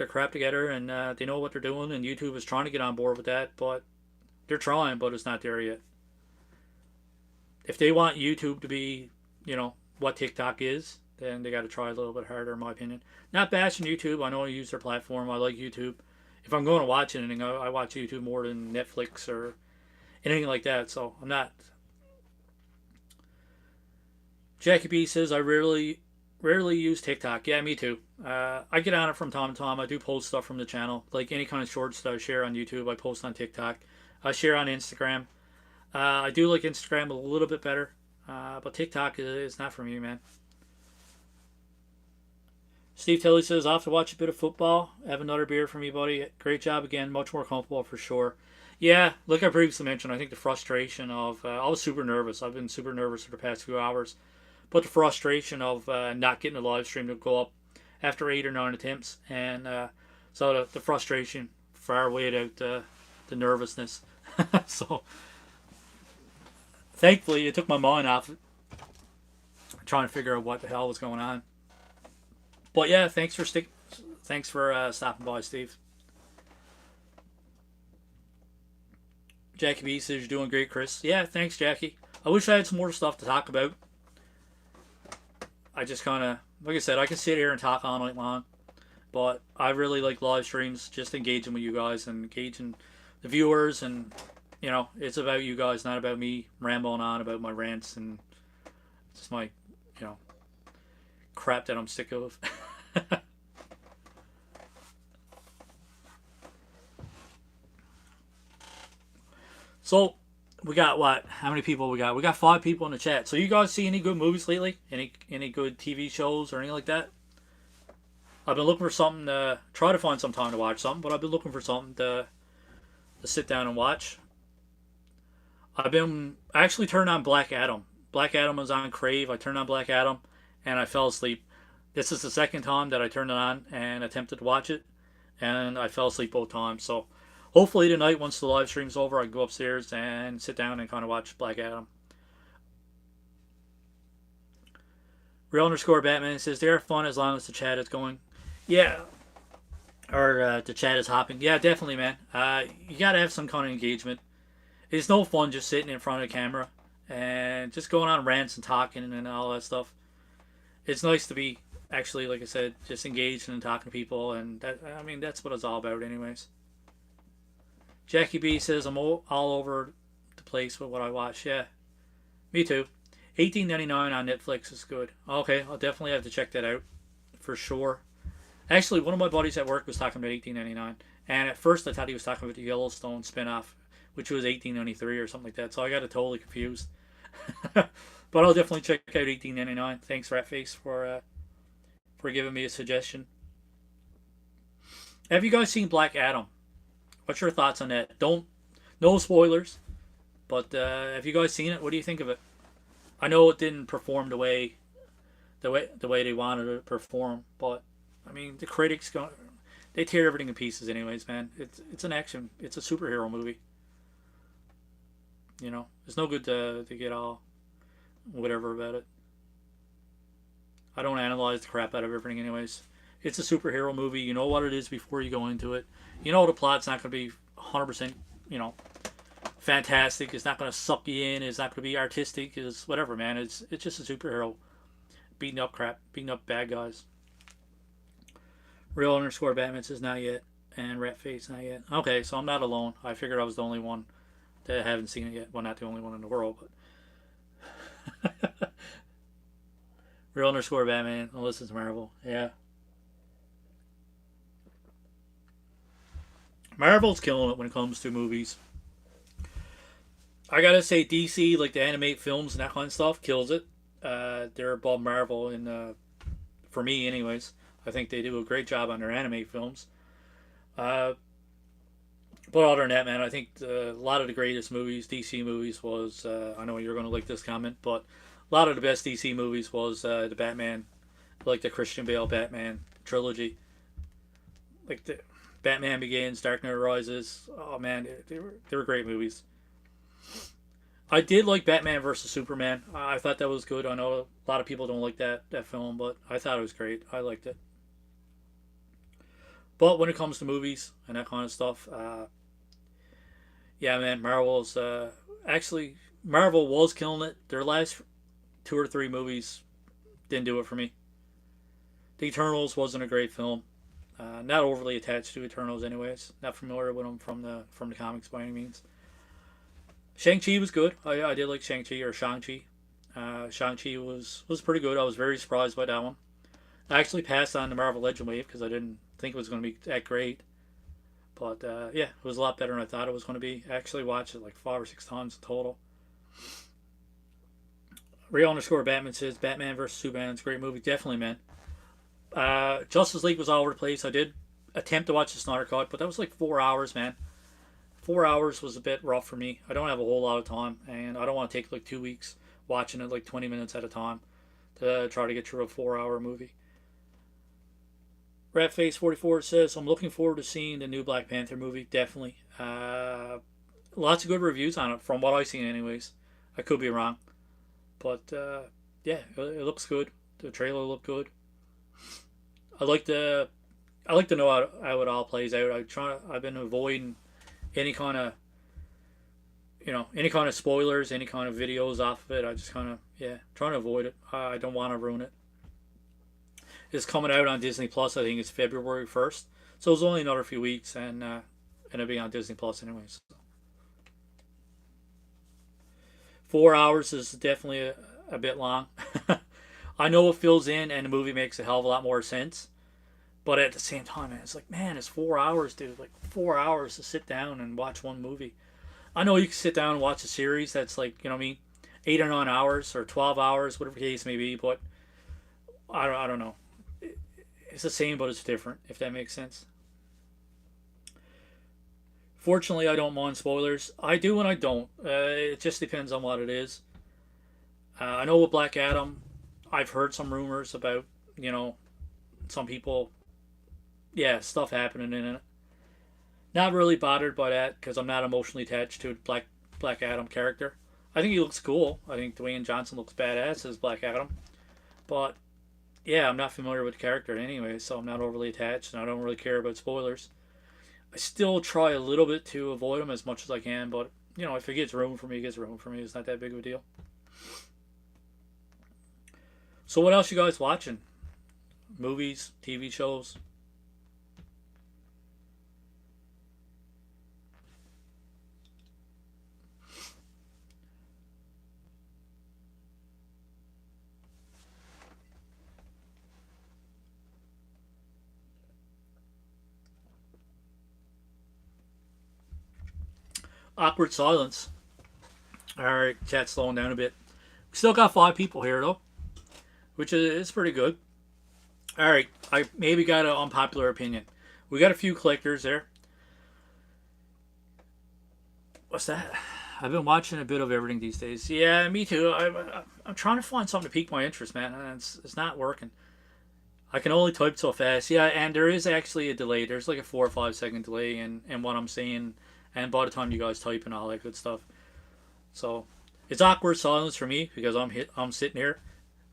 crap together, and they know what they're doing, and YouTube is trying to get on board with that, but they're trying, but it's not there yet. If they want YouTube to be, what TikTok is, then they got to try a little bit harder, in my opinion. Not bashing YouTube. I know I use their platform. I like YouTube. If I'm going to watch anything, I watch YouTube more than Netflix or anything like that. So I'm not. Jackie B says I rarely use TikTok. Yeah, me too. I get on it from time to time. I do post stuff from the channel, like any kind of shorts that I share on YouTube. I post on TikTok. I share on Instagram. I do like Instagram a little bit better, but TikTok is not for me, man. Steve Tilley says, I have to watch a bit of football. Have another beer for me, buddy. Great job again. Much more comfortable for sure. Yeah, like I previously mentioned, I think the frustration of I was super nervous. I've been super nervous for the past few hours. But the frustration of not getting the live stream to go up after 8 or 9 attempts. And so the frustration far weighed out the nervousness. So thankfully, it took my mind off it, trying to figure out what the hell was going on. But yeah, thanks for stopping by, Steve. Jackie B says you're doing great, Chris. Yeah, thanks, Jackie. I wish I had some more stuff to talk about. I just kind of, like I said, I can sit here and talk all night long, but I really like live streams, just engaging with you guys and engaging the viewers, and it's about you guys, not about me rambling on about my rants and just my, crap that I'm sick of. So, we got what? How many people we got? We got 5 people in the chat. So, you guys see any good movies lately? Any good TV shows or anything like that? I've been looking for something to try to find some time to watch something, but I've been looking for something to sit down and watch. I've been actually turned on Black Adam. Black Adam was on Crave. I turned on Black Adam and I fell asleep. This is the second time that I turned it on and attempted to watch it, and I fell asleep both times. So hopefully tonight, once the live stream's over, I can go upstairs and sit down and kind of watch Black Adam. Real_Batman says they're fun as long as the chat is going. Yeah, or the chat is hopping. Yeah, definitely, man. You gotta have some kind of engagement. It's no fun just sitting in front of the camera and just going on rants and talking and all that stuff. It's nice to be actually, like I said, just engaged and talking to people, and that's what it's all about, anyways. Jackie B says I'm all over the place with what I watch. Yeah, me too. $18.99 on Netflix is good. Okay, I'll definitely have to check that out for sure. Actually, one of my buddies at work was talking about $18.99, and at first I thought he was talking about the Yellowstone spinoff, which was $18.93 or something like that. So I got it totally confused. But I'll definitely check out $18.99. Thanks, Ratface, for giving me a suggestion. Have you guys seen Black Adam? What's your thoughts on that? No spoilers, but have you guys seen it? What do you think of it? I know it didn't perform the way they wanted it to perform, but I mean the critics they tear everything in pieces, anyways, man. It's an action, it's a superhero movie. It's no good to get all whatever about it. I don't analyze the crap out of everything, anyways. It's a superhero movie. You know what it is before you go into it. You know the plot's not going to be 100%, fantastic. It's not going to suck you in. It's not going to be artistic. It's whatever, man. It's just a superhero beating up bad guys. Real_Batman says not yet, and Ratface not yet. Okay, so I'm not alone. I figured I was the only one that haven't seen it yet. Well, not the only one in the world, but Real_Batman. Listen to Marvel. Yeah. Marvel's killing it when it comes to movies. I gotta say, DC, like the animate films and that kind of stuff, kills it. They're above Marvel, in for me, anyways. I think they do a great job on their animate films. Uh, but other than that, man, I think a lot of the greatest movies, DC movies, was. I know you're gonna like this comment, but a lot of the best DC movies was the Batman, like the Christian Bale Batman trilogy, like the Batman Begins, Dark Knight Rises. Oh man, they were great movies. I did like Batman versus Superman. I thought that was good. I know a lot of people don't like that film, but I thought it was great. I liked it. But when it comes to movies and that kind of stuff, yeah, man, Marvel's actually Marvel was killing it. Their last two or three movies didn't do it for me. The Eternals wasn't a great film. Not overly attached to Eternals, anyways. Not familiar with them from the comics by any means. Shang-Chi was good. I did like Shang-Chi or Shang-Chi. Shang-Chi was pretty good. I was very surprised by that one. I actually passed on the Marvel Legend Wave because I didn't think it was going to be that great. But yeah, it was a lot better than I thought it was going to be. I actually watched it like 5 or 6 times in total. Real underscore Batman says Batman vs Superman is a great movie. Definitely, man. Justice League was all over the place. I did attempt to watch the Snyder Cut, but that was like 4 hours, man. 4 hours was a bit rough for me. I don't have a whole lot of time, and I don't want to take like 2 weeks watching it like 20 minutes at a time to try to get through a 4 hour movie. Ratface44 says, I'm looking forward to seeing the new Black Panther movie. Definitely. Lots of good reviews on it, from what I've seen, anyways. I could be wrong. But yeah, it looks good. The trailer looked good. I like the I like to know how it all plays out. I've been avoiding any kind of any kind of spoilers, any kind of videos off of it. I just kind of trying to avoid it. I don't want to ruin it. It's coming out on Disney Plus. I think it's February 1st, so it's only another few weeks, and it'll be on Disney Plus anyways. 4 hours is definitely a bit long. I know it fills in, and the movie makes a hell of a lot more sense. But at the same time, man, it's like, man, it's 4 hours, dude. Like 4 hours to sit down and watch one movie. I know you can sit down and watch a series that's like, you know what I mean, 8 or 9 hours or 12 hours, whatever the case may be. But I don't know. It's the same, but it's different. If that makes sense. Fortunately, I don't mind spoilers. I do and I don't. It just depends on what it is. I know with Black Adam, I've heard some rumors about you know some people, yeah, stuff happening in it. Not really bothered by that because I'm not emotionally attached to Black Adam character. I think he looks cool. I think Dwayne Johnson looks badass as Black Adam. But yeah, I'm not familiar with the character anyway, so I'm not overly attached, and I don't really care about spoilers. I still try a little bit to avoid them as much as I can, but if it gets room for me, it gets room for me. It's not that big of a deal. So what else you guys watching? Movies, TV shows? Awkward silence. All right, chat's slowing down a bit. We still got 5 people here though, which is pretty good. All right, I maybe got an unpopular opinion. We got a few collectors there. What's that? I've been watching a bit of everything these days. Yeah, me too. I'm trying to find something to pique my interest, man, and it's not working. I can only type so fast. Yeah, and there is actually a delay. There's like a 4 or 5 second delay in what I'm saying, and by the time you guys type and all that good stuff. So it's awkward silence for me because I'm sitting here,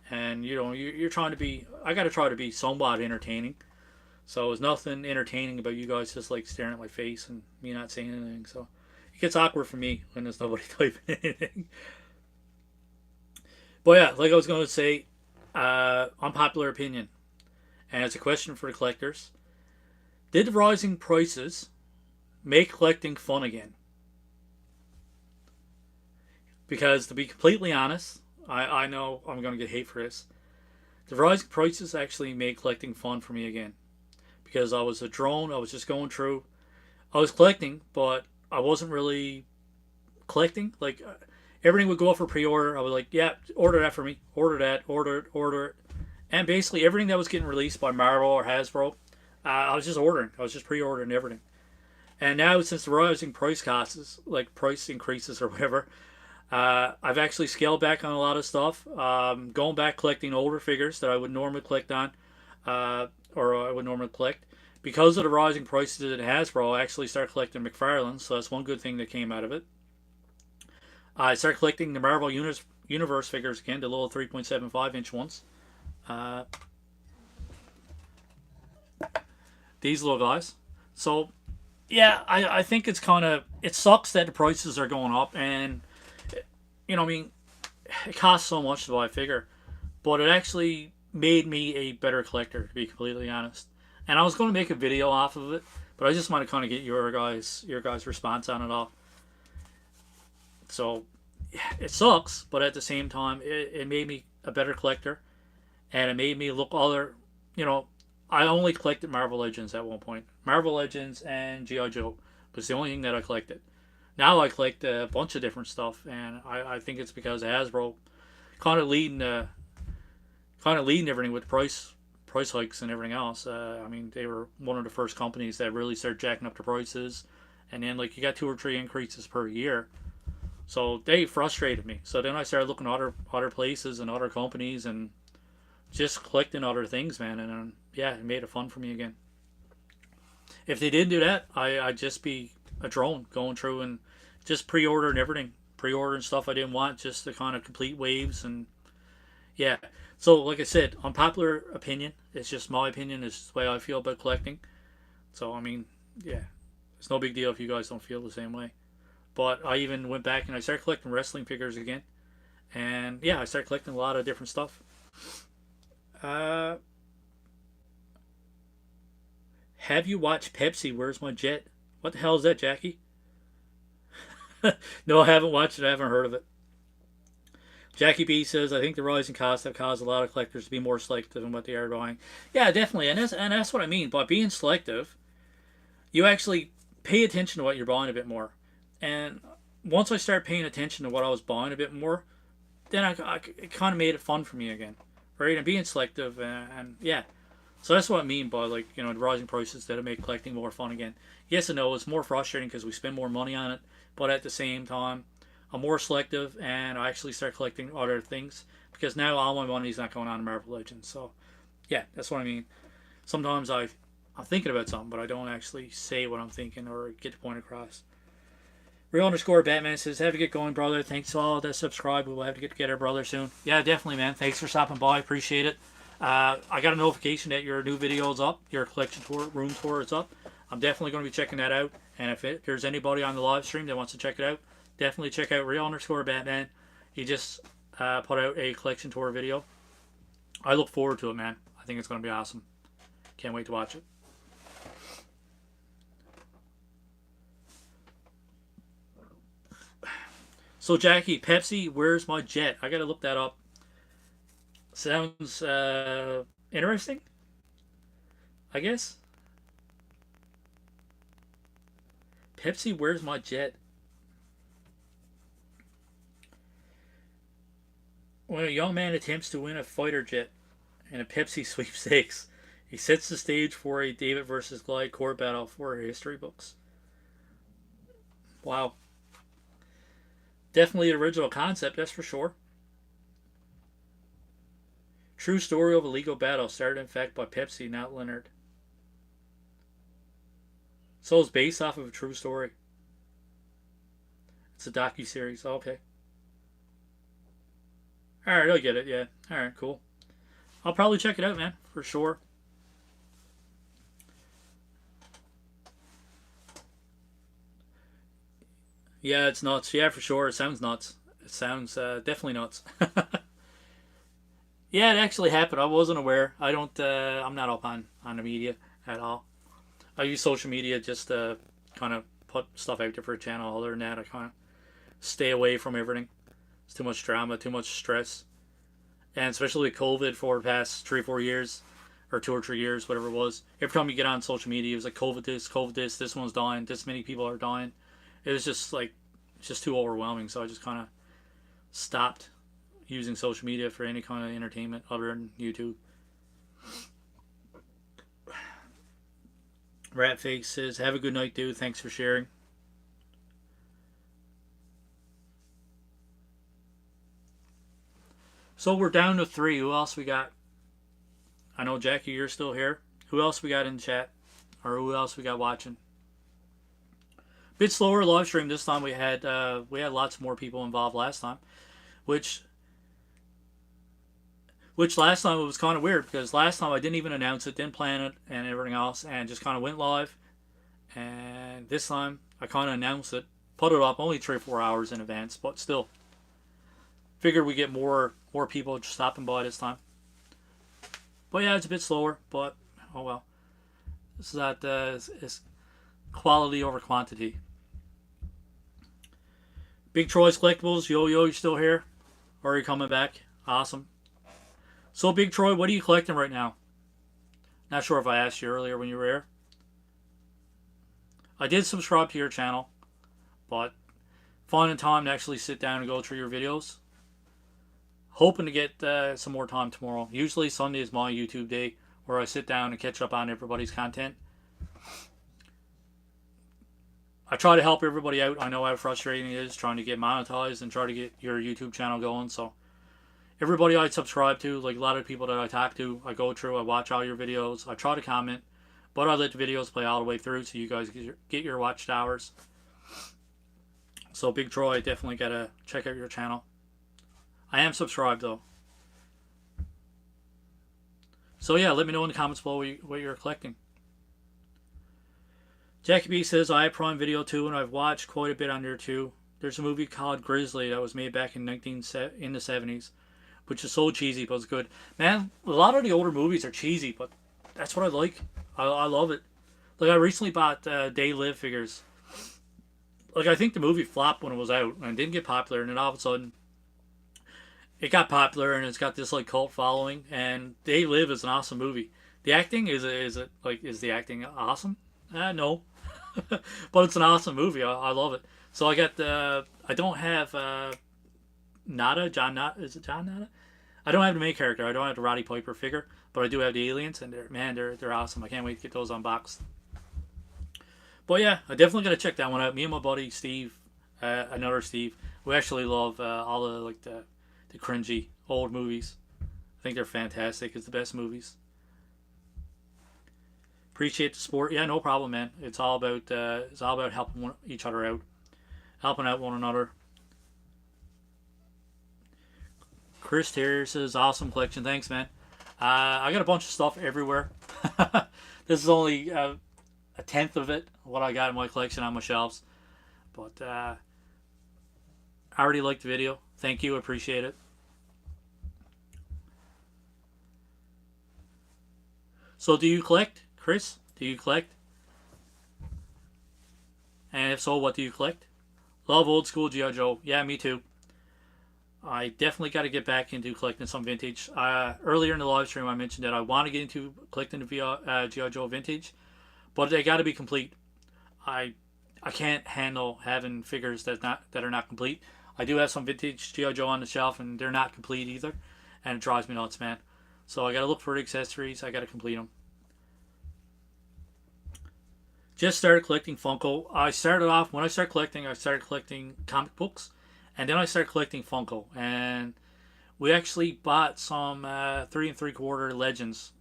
and you're trying to be. I got to try to be somewhat entertaining. So there's nothing entertaining about you guys just like staring at my face and me not saying anything. So it gets awkward for me when there's nobody typing anything. But yeah, like I was going to say, unpopular opinion, and it's a question for the collectors. Did rising prices make collecting fun again? Because to be completely honest, I know I'm going to get hate for this. The rising prices actually made collecting fun for me again. Because I was a drone, I was just going through. I was collecting, but I wasn't really collecting, like everything would go up for pre-order. I was like, yeah, order that for me, order that, order it, and basically everything that was getting released by Marvel or Hasbro, I was just ordering. I was just pre-ordering everything. And now, since the rising price costs, like price increases or whatever, I've actually scaled back on a lot of stuff. Going back collecting older figures that I would normally collect on, or I would normally collect. Because of the rising prices at Hasbro, I actually started collecting McFarlane's, so that's one good thing that came out of it. I started collecting the Marvel Universe figures again, the little 3.75-inch ones. Uh, these little guys. So, yeah, I think it's kind of, it sucks that the prices are going up, and, I mean, it costs so much to buy a figure, but it actually made me a better collector, to be completely honest. And I was going to make a video off of it, but I just want to kind of get your guys' response on it all. So it sucks, but at the same time, it made me a better collector, and it made me look other. I only collected Marvel Legends at one point. Marvel Legends and G.I. Joe was the only thing that I collected. Now I collect a bunch of different stuff, and I think it's because Hasbro kind of leading everything with price hikes and everything else. I mean, they were one of the first companies that really started jacking up the prices, and then like you got 2 or 3 increases per year. So they frustrated me. So then I started looking at other places and other companies and just collecting other things, man. And yeah, it made it fun for me again. If they didn't do that, I'd just be a drone going through and just pre-ordering everything, pre-ordering stuff I didn't want, just to kind of complete waves. And yeah. So like I said, unpopular opinion. It's just my opinion. It's the way I feel about collecting. So I mean, yeah, it's no big deal if you guys don't feel the same way. But I even went back and I started collecting wrestling figures again. And yeah, I started collecting a lot of different stuff. Have you watched Pepsi? Where's My Jet? What the hell is that, Jackie? No, I haven't watched it. I haven't heard of it. Jackie B says, I think the rising costs have caused a lot of collectors to be more selective in what they are buying. Yeah, definitely. And that's what I mean. By being selective, you actually pay attention to what you're buying a bit more. And once I started paying attention to what I was buying a bit more, then it kind of made it fun for me again. Right? And being selective, and yeah. So that's what I mean by, like, the rising prices that make collecting more fun again. Yes and no, it's more frustrating because we spend more money on it, but at the same time, I'm more selective, and I actually start collecting other things because now all my money is not going on to Marvel Legends. So, yeah, that's what I mean. Sometimes I'm thinking about something, but I don't actually say what I'm thinking or get the point across. Real_Batman says, have a get going, brother. Thanks to all that subscribe. We'll have to get together, brother, soon. Yeah, definitely, man. Thanks for stopping by. Appreciate it. I got a notification that your new video is up. Your collection tour, room tour is up. I'm definitely going to be checking that out. And if there's anybody on the live stream that wants to check it out, definitely check out Real_Batman. He just put out a collection tour video. I look forward to it, man. I think it's going to be awesome. Can't wait to watch it. So, Jackie, Pepsi, Where's My Jet? I got to look that up. Sounds interesting, I guess. Pepsi, Where's My Jet? When a young man attempts to win a fighter jet in a Pepsi sweepstakes, he sets the stage for a David versus Goliath court battle for history books. Wow. Definitely an original concept, that's for sure. True story of a legal battle started in fact by Pepsi, not Leonard. So it's based off of a true story. It's a docu-series. Okay. Alright, I'll get it, yeah. Alright, cool. I'll probably check it out, man, for sure. Yeah, it's nuts. Yeah, for sure. It sounds nuts. It sounds definitely nuts. Yeah, it actually happened. I wasn't aware. I don't. I'm not up on the media at all. I use social media just to kind of put stuff out there for a channel. Other than that, I kind of stay away from everything. It's too much drama, too much stress, and especially with COVID for the past 3 or 4 years, or 2 or 3 years, whatever it was. Every time you get on social media, it was like COVID this, this one's dying, this many people are dying. It was just like it's just too overwhelming. So I just kind of stopped using social media for any kind of entertainment other than YouTube. Ratface says, "Have a good night, dude. Thanks for sharing." So we're down to 3. Who else we got? I know Jackie, you're still here. Who else we got in chat, or who else we got watching? Bit slower live stream this time. We had lots more people involved last time, which last time it was kind of weird because last time I didn't even announce it, didn't plan it, and everything else, and just kind of went live. And this time I kind of announced it, put it up only 3 or 4 hours in advance, but still, figured we get more people stopping by this time. But yeah, it's a bit slower, but oh well. This is that it's quality over quantity. Big Troy's Collectibles, yo, you still here? Or are you coming back? Awesome. So, Big Troy, what are you collecting right now? Not sure if I asked you earlier when you were here. I did subscribe to your channel, but finding time to actually sit down and go through your videos. Hoping to get some more time tomorrow. Usually Sunday is my YouTube day where I sit down and catch up on everybody's content. I try to help everybody out. I know how frustrating it is trying to get monetized and try to get your YouTube channel going. So everybody I subscribe to, like a lot of people that I talk to, I go through, I watch all your videos, I try to comment, but I let the videos play all the way through so you guys get your watched hours. So Big Troy, definitely gotta check out your channel. I am subscribed though. So yeah, let me know in the comments below what you're collecting. Jackie B says, I have Prime Video too, and I've watched quite a bit on there too. There's a movie called Grizzly that was made back in the 70s, which is so cheesy, but it's good. Man, a lot of the older movies are cheesy, but that's what I like. I love it. Like, I recently bought They Live figures. Like, I think the movie flopped when it was out, and didn't get popular, and then all of a sudden, it got popular, and it's got this, like, cult following, and They Live is an awesome movie. The acting, is the acting awesome? No. But it's an awesome movie. I love it. So I got I don't have Nada, John Nada. Is it John Nada? I don't have the main character. I don't have the Roddy Piper figure, but I do have the aliens, and they're awesome. I can't wait to get those unboxed. But yeah, I definitely gotta check that one out. Me and my buddy Steve, another Steve, we actually love all the cringy old movies. I think they're fantastic. It's the best movies. Appreciate the support. Yeah, no problem, man. It's all about helping each other out, helping out one another. Chris Terrier says, awesome collection. Thanks, man. I got a bunch of stuff everywhere. This is only a tenth of it, what I got in my collection on my shelves. But I already liked the video. Thank you. Appreciate it. So do you collect, Chris? Do you collect? And if so, what do you collect? Love old school G.I. Joe. Yeah, me too. I definitely got to get back into collecting some vintage. Earlier in the live stream, I mentioned that I want to get into collecting the G.I. Joe vintage, but they got to be complete. I can't handle having figures that are not complete. I do have some vintage G.I. Joe on the shelf, and they're not complete either, and it drives me nuts, man. So I got to look for the accessories. I got to complete them. Just started collecting Funko. When I started collecting comic books, and then I started collecting Funko. And we actually bought some 3 3/4 Legends,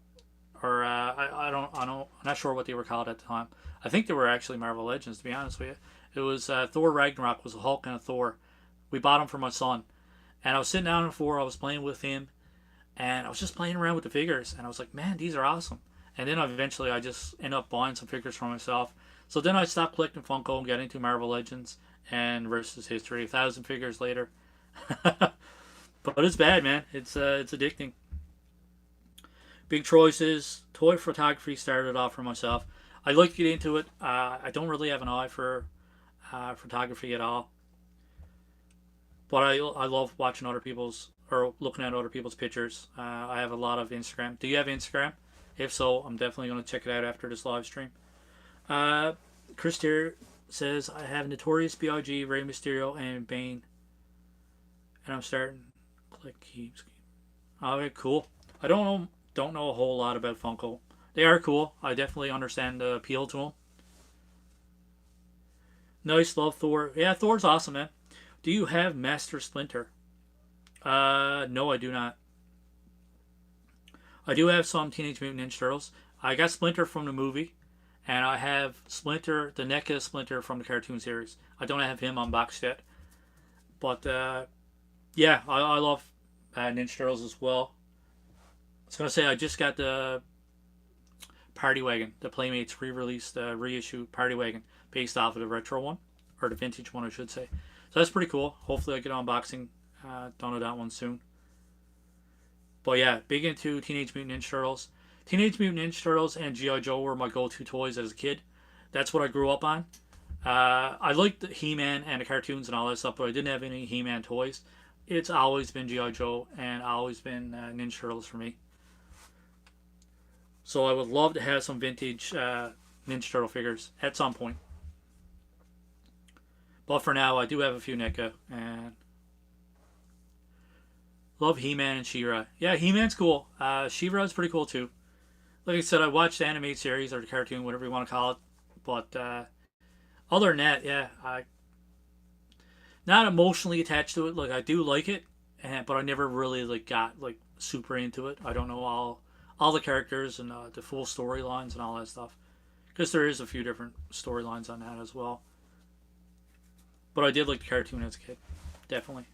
or I'm not sure what they were called at the time. I think they were actually Marvel Legends, to be honest with you. It was Thor Ragnarok was a Hulk and a Thor. We bought them for my son, and I was sitting down on the floor. I was playing with him, and I was just playing around with the figures, and I was like, man, these are awesome. And then eventually I just ended up buying some figures for myself. So then I stopped collecting Funko and got into Marvel Legends and versus history. 1,000 figures later. But it's bad, man. It's addicting. Big Troy says, toy photography started off for myself. I'd like to get into it. I don't really have an eye for photography at all. But I love watching other people's, or looking at other people's pictures. I have a lot of Instagram. Do you have Instagram? If so, I'm definitely going to check it out after this live stream. Chris Tier says I have Notorious B.I.G., Rey Mysterio, and Bane, and I'm starting. Click keeps. Okay, cool. I don't know a whole lot about Funko. They are cool. I definitely understand the appeal to them. Nice, love Thor. Yeah, Thor's awesome, man. Do you have Master Splinter? No, I do not. I do have some Teenage Mutant Ninja Turtles. I got Splinter from the movie, and I have Splinter, the NECA Splinter from the cartoon series. I don't have him unboxed yet, but yeah, I love Ninja Turtles as well. I was gonna say I just got the Party Wagon, the Playmates re-released reissue Party Wagon, based off of the retro one or the vintage one, I should say. So that's pretty cool. Hopefully, I get unboxing done of that one soon. But yeah, big into Teenage Mutant Ninja Turtles. Teenage Mutant Ninja Turtles and G.I. Joe were my go-to toys as a kid. That's what I grew up on. I liked the He-Man and the cartoons and all that stuff, but I didn't have any He-Man toys. It's always been G.I. Joe and always been Ninja Turtles for me. So I would love to have some vintage Ninja Turtle figures at some point. But for now, I do have a few NECA and love He-Man and She-Ra. Yeah, He-Man's cool. She-Ra's pretty cool too. Like I said, I watched the animated series or the cartoon, whatever you want to call it. But other than that, yeah, I not emotionally attached to it. Like I do like it, but I never really like got like super into it. I don't know all the characters and the full storylines and all that stuff, because there is a few different storylines on that as well. But I did like the cartoon as a kid, definitely.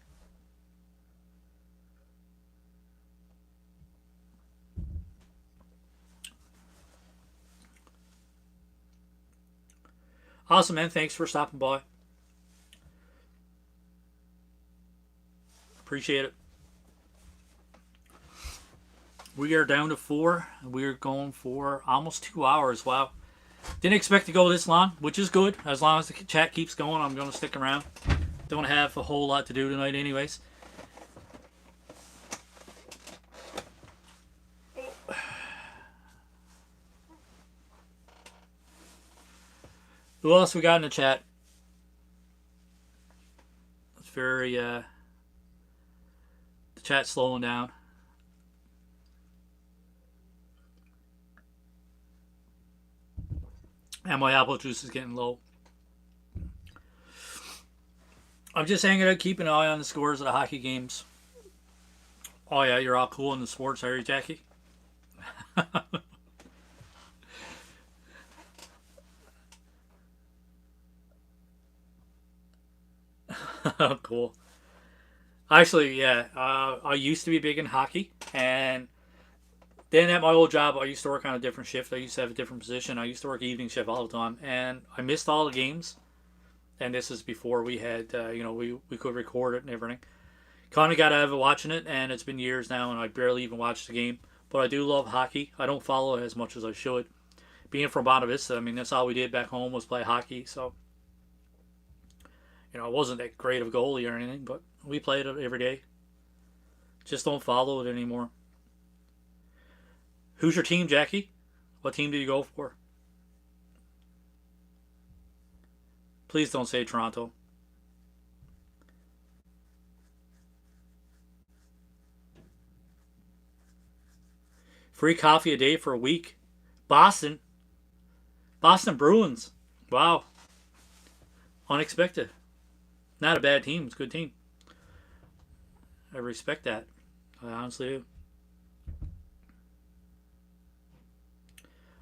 Awesome, man. Thanks for stopping by. Appreciate it. We are down to four. We're going for almost 2 hours. Wow. Didn't expect to go this long, which is good. As long as the chat keeps going, I'm going to stick around. Don't have a whole lot to do tonight, anyways. Who else we got in the chat? It's very, the chat's slowing down. And my apple juice is getting low. I'm just hanging out, keeping an eye on the scores of the hockey games. Oh yeah, you're all cool in the sports, are you, Jackie? Cool. Actually, yeah, I used to be big in hockey, and then at my old job, I used to work on a different shift. I used to have a different position. I used to work evening shift all the time, and I missed all the games. And this is before we had, we could record it and everything. Kind of got out of it watching it, and it's been years now, and I barely even watch the game. But I do love hockey. I don't follow it as much as I should. Being from Bonavista, Vista, I mean, that's all we did back home was play hockey. So, I wasn't that great of a goalie or anything, but we played it every day. Just don't follow it anymore. Who's your team, Jackie? What team do you go for? Please don't say Toronto. Free coffee a day for a week. Boston. Boston Bruins. Wow. Unexpected. Not a bad team. It's a good team. I respect that. I honestly do.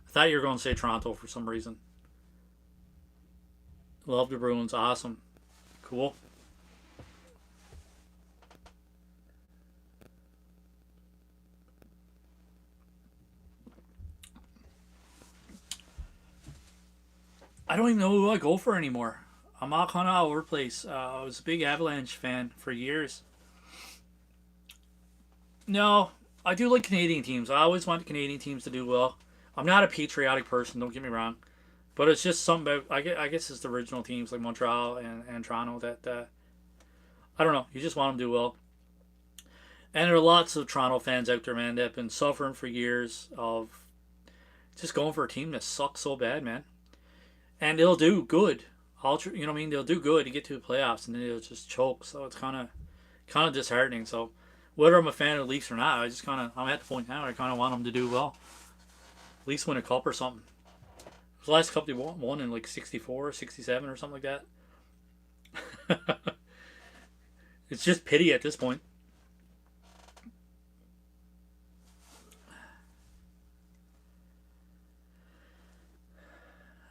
I thought you were going to say Toronto for some reason. Love the Bruins. Awesome. Cool. I don't even know who I go for anymore. I'm all kind of all over the place. I was a big Avalanche fan for years. No, I do like Canadian teams. I always want Canadian teams to do well. I'm not a patriotic person, don't get me wrong. But it's just something about, I guess it's the original teams like Montreal and Toronto that, I don't know, you just want them to do well. And there are lots of Toronto fans out there, man, that have been suffering for years of just going for a team that sucks so bad, man. And they'll do good. you know what I mean? They'll do good to get to the playoffs, and then they'll just choke. So it's kind of disheartening. So whether I'm a fan of the Leafs or not, I'm at the point now where I kind of want them to do well, at least win a cup or something. The last cup they won in like 64, 67 or something like that. It's just pity at this point.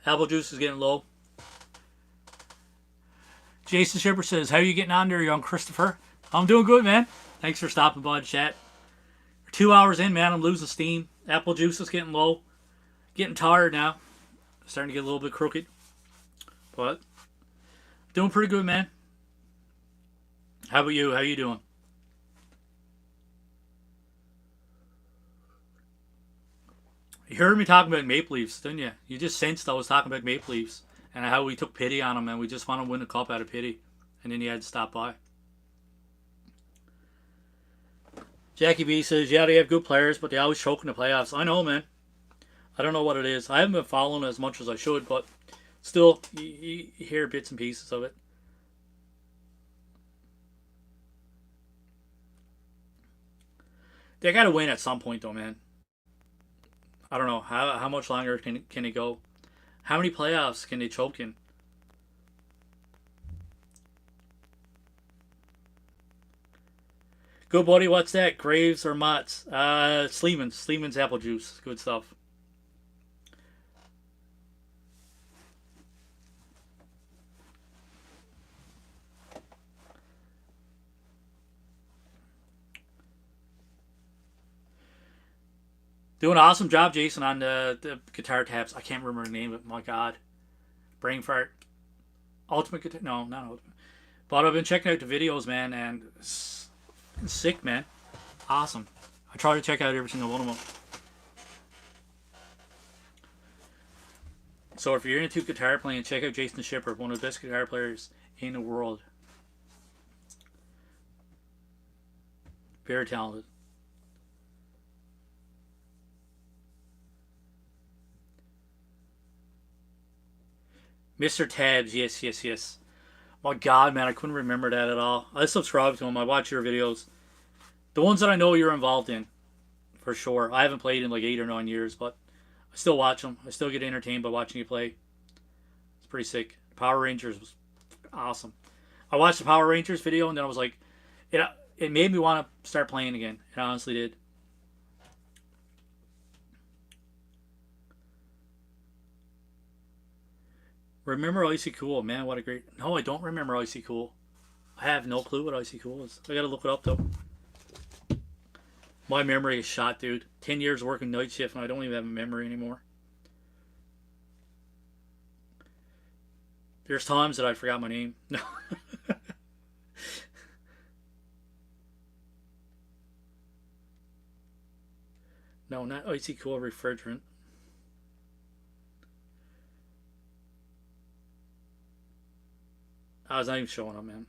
Apple juice is getting low. Jason Shipper says, "How are you getting on there, young Christopher?" I'm doing good, man. Thanks for stopping by the chat. 2 hours in, man. I'm losing steam. Apple juice is getting low. Getting tired now. Starting to get a little bit crooked. But doing pretty good, man. How about you? How you doing? You heard me talking about Maple Leafs, didn't you? You just sensed I was talking about Maple Leafs and how we took pity on them and we just want to win the cup out of pity. And then you had to stop by. Jackie B says, yeah, they have good players, but they always choke in the playoffs. I know, man. I don't know what it is. I haven't been following as much as I should, but still, you hear bits and pieces of it. They got to win at some point, though, man. I don't know. How much longer can it go? How many playoffs can they choke in? Good buddy, what's that? Graves or Mott's? Sleeman's. Sleeman's apple juice. Good stuff. Doing an awesome job, Jason, on the guitar tabs. I can't remember the name of it. My God. Brain fart. Ultimate guitar. No, not ultimate. But I've been checking out the videos, man, and it's sick, man. Awesome. I try to check out every single one of them. So if you're into guitar playing, check out Jason Shipper, one of the best guitar players in the world. Very talented. Mr. Tabs, yes, yes, yes. My God, man, I couldn't remember that at all. I subscribe to him. I watch your videos. The ones that I know you're involved in, for sure. I haven't played in like 8 or 9 years, but I still watch them. I still get entertained by watching you play. It's pretty sick. Power Rangers was awesome. I watched the Power Rangers video and then I was like, it, it made me want to start playing again. It honestly did. Remember Icy Cool? Man, what a great... No, I don't remember Icy Cool. I have no clue what Icy Cool is. I gotta look it up, though. My memory is shot, dude. 10 years working night shift and I don't even have a memory anymore. There's times that I forgot my name. No. No, not Icy Cool refrigerant. I was not even showing up, man.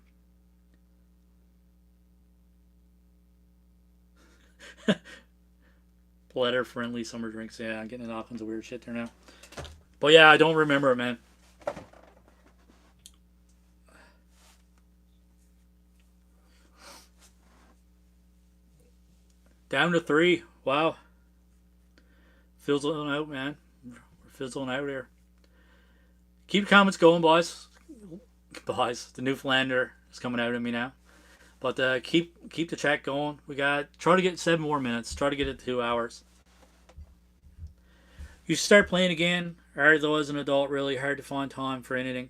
Bladder friendly summer drinks. Yeah, I'm getting all kinds of weird shit there now. But yeah, I don't remember it, man. Down to 3. Wow. Fizzling out, man. We're fizzling out here. Keep the comments going, boys. Boys, the Newfoundlander is coming out of me now. But keep the chat going. We got try to get 7 more minutes. Try to get it to 2 hours. You start playing again. Although as an adult, really hard to find time for anything.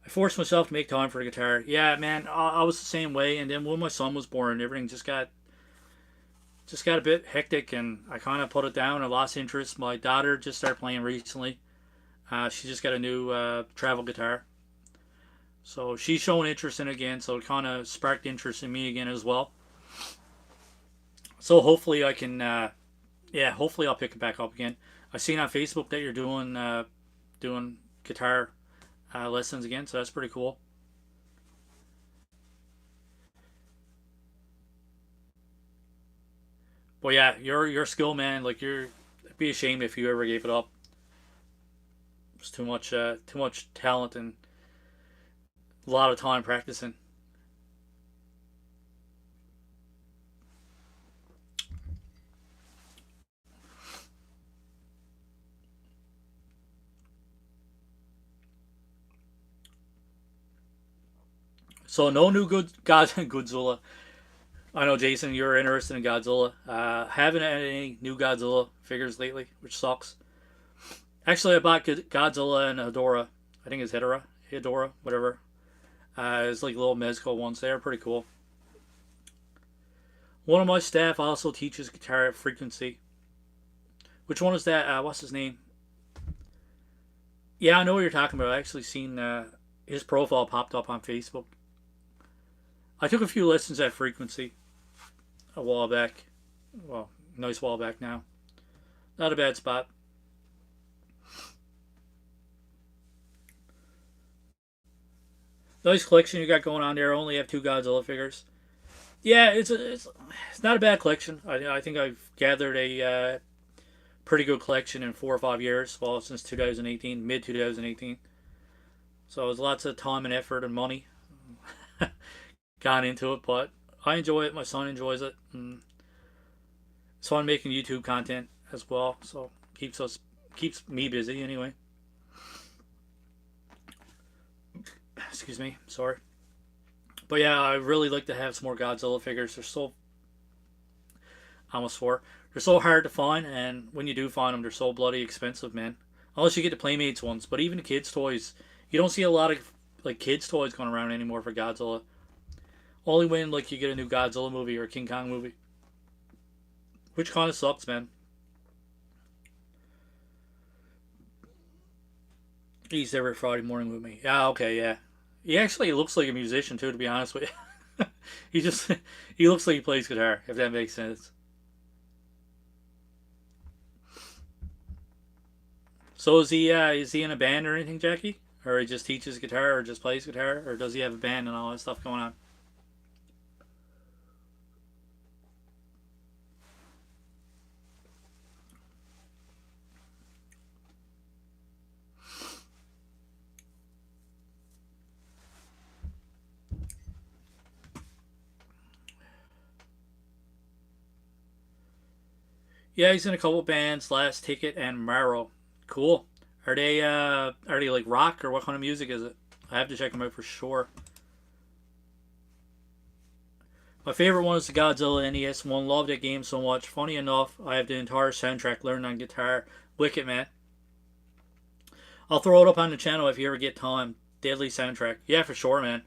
I forced myself to make time for the guitar. Yeah, man, I was the same way. And then when my son was born, everything just got a bit hectic, and I kind of put it down. I lost interest. My daughter just started playing recently. She just got a new travel guitar. So she's showing interest in it again, so it kind of sparked interest in me again as well. So hopefully I can, hopefully I'll pick it back up again. I seen on Facebook that you're doing guitar lessons again, so that's pretty cool. But yeah, your skill, man. Like I'd be ashamed if you ever gave it up. It's too much talent and A lot of time practicing. So no new Godzilla. I know, Jason, you're interested in Godzilla. Haven't had any new Godzilla figures lately, which sucks. Actually, I bought Godzilla and Hedorah. I think it's Hedorah, whatever. It's like little Mezco ones. They're pretty cool. One of my staff also teaches guitar at Frequency. Which one is that? What's his name? Yeah, I know what you're talking about. I actually seen his profile popped up on Facebook. I took a few lessons at Frequency a while back. Well, nice while back now. Not a bad spot. Nice collection you got going on there. I only have two Godzilla figures. Yeah, it's not a bad collection. I think I've gathered a pretty good collection in 4 or 5 years. Well, since 2018, mid 2018. So there's lots of time and effort and money gone into it, but I enjoy it. My son enjoys it. And it's fun making YouTube content as well. So keeps me busy anyway. Excuse me. Sorry. But yeah, I really like to have some more Godzilla figures. They're so almost four. They're so hard to find, and when you do find them, they're so bloody expensive, man. Unless you get the Playmates ones, but even the kids' toys, you don't see a lot of like kids' toys going around anymore for Godzilla. Only when like you get a new Godzilla movie or a King Kong movie, which kind of sucks, man. He's every Friday morning with me. Yeah, okay, yeah. He actually looks like a musician too, to be honest with you. he just he looks like he plays guitar, if that makes sense. So is he in a band or anything, Jackie? Or he just teaches guitar or just plays guitar? Or does he have a band and all that stuff going on? Yeah, he's in a couple bands, Last Ticket and Marrow. Cool. Are they like rock or what kind of music is it? I have to check them out for sure. My favorite one is the Godzilla NES one. Love that game so much. Funny enough, I have the entire soundtrack learned on guitar. Wicked, man. I'll throw it up on the channel if you ever get time. Deadly soundtrack. Yeah, for sure, man.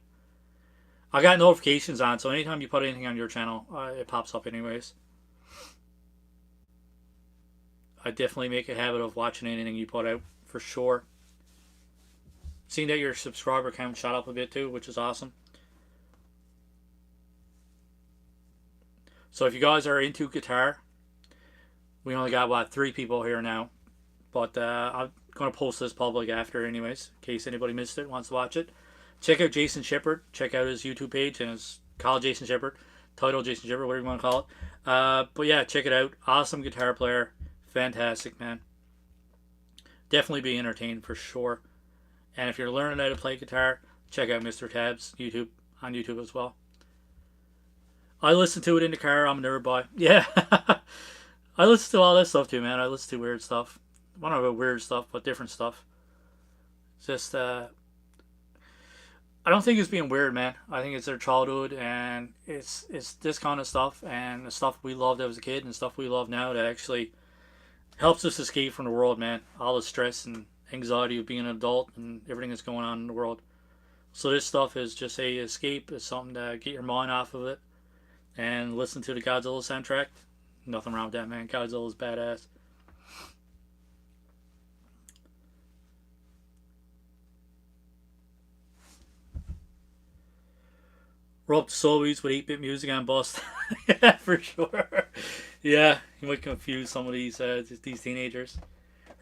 I got notifications on, so anytime you put anything on your channel, it pops up anyways. I definitely make a habit of watching anything you put out, for sure. Seeing that your subscriber count shot up a bit too, which is awesome. So if you guys are into guitar, we only got what 3 people here now, but I'm gonna post this public after, anyways, in case anybody missed it, wants to watch it. Check out Jason Shepard. Check out his YouTube page and his call Jason Shepard, title Jason Shepard, whatever you want to call it. But yeah, check it out. Awesome guitar player, fantastic man. Definitely be entertained for sure. And if you're learning how to play guitar, check out Mr. Tabs YouTube on YouTube as well. I listen to it in the car. I'm a nerd boy. Yeah. I listen to all that stuff too, man. I listen to weird stuff. Well, not about weird stuff, but different stuff. It's just, I don't think it's being weird, man. I think it's their childhood, and it's this kind of stuff, and the stuff we loved as a kid, and stuff we love now that actually helps us escape from the world, man. All the stress and anxiety of being an adult and everything that's going on in the world. So this stuff is just a escape. It's something to get your mind off of it and listen to the Godzilla soundtrack. Nothing wrong with that, man. Godzilla's badass. Rope to Sobeys with 8-bit music on Bust. Yeah, for sure. Yeah, you might confuse some of these teenagers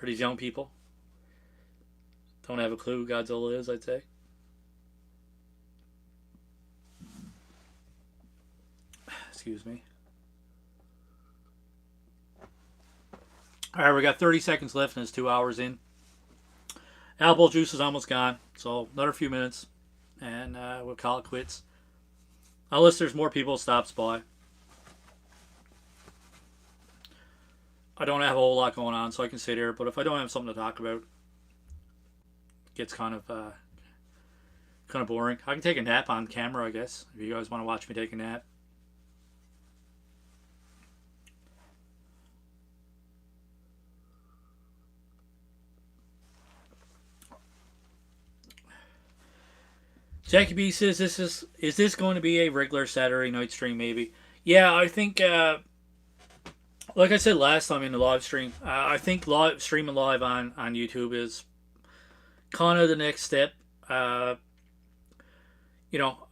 or these young people. Don't have a clue who Godzilla is, I'd say. Excuse me. All right, we got 30 seconds left and it's 2 hours in. Apple juice is almost gone, so another few minutes. and we'll call it quits. Unless there's more people stops by. I don't have a whole lot going on, so I can sit here. But if I don't have something to talk about, it gets kind of boring. I can take a nap on camera, I guess, if you guys want to watch me take a nap. Jackie B says, is this going to be a regular Saturday night stream? Maybe. Yeah, I think. Like I said last time in the live stream, I think streaming live on YouTube is kind of the next step. You know,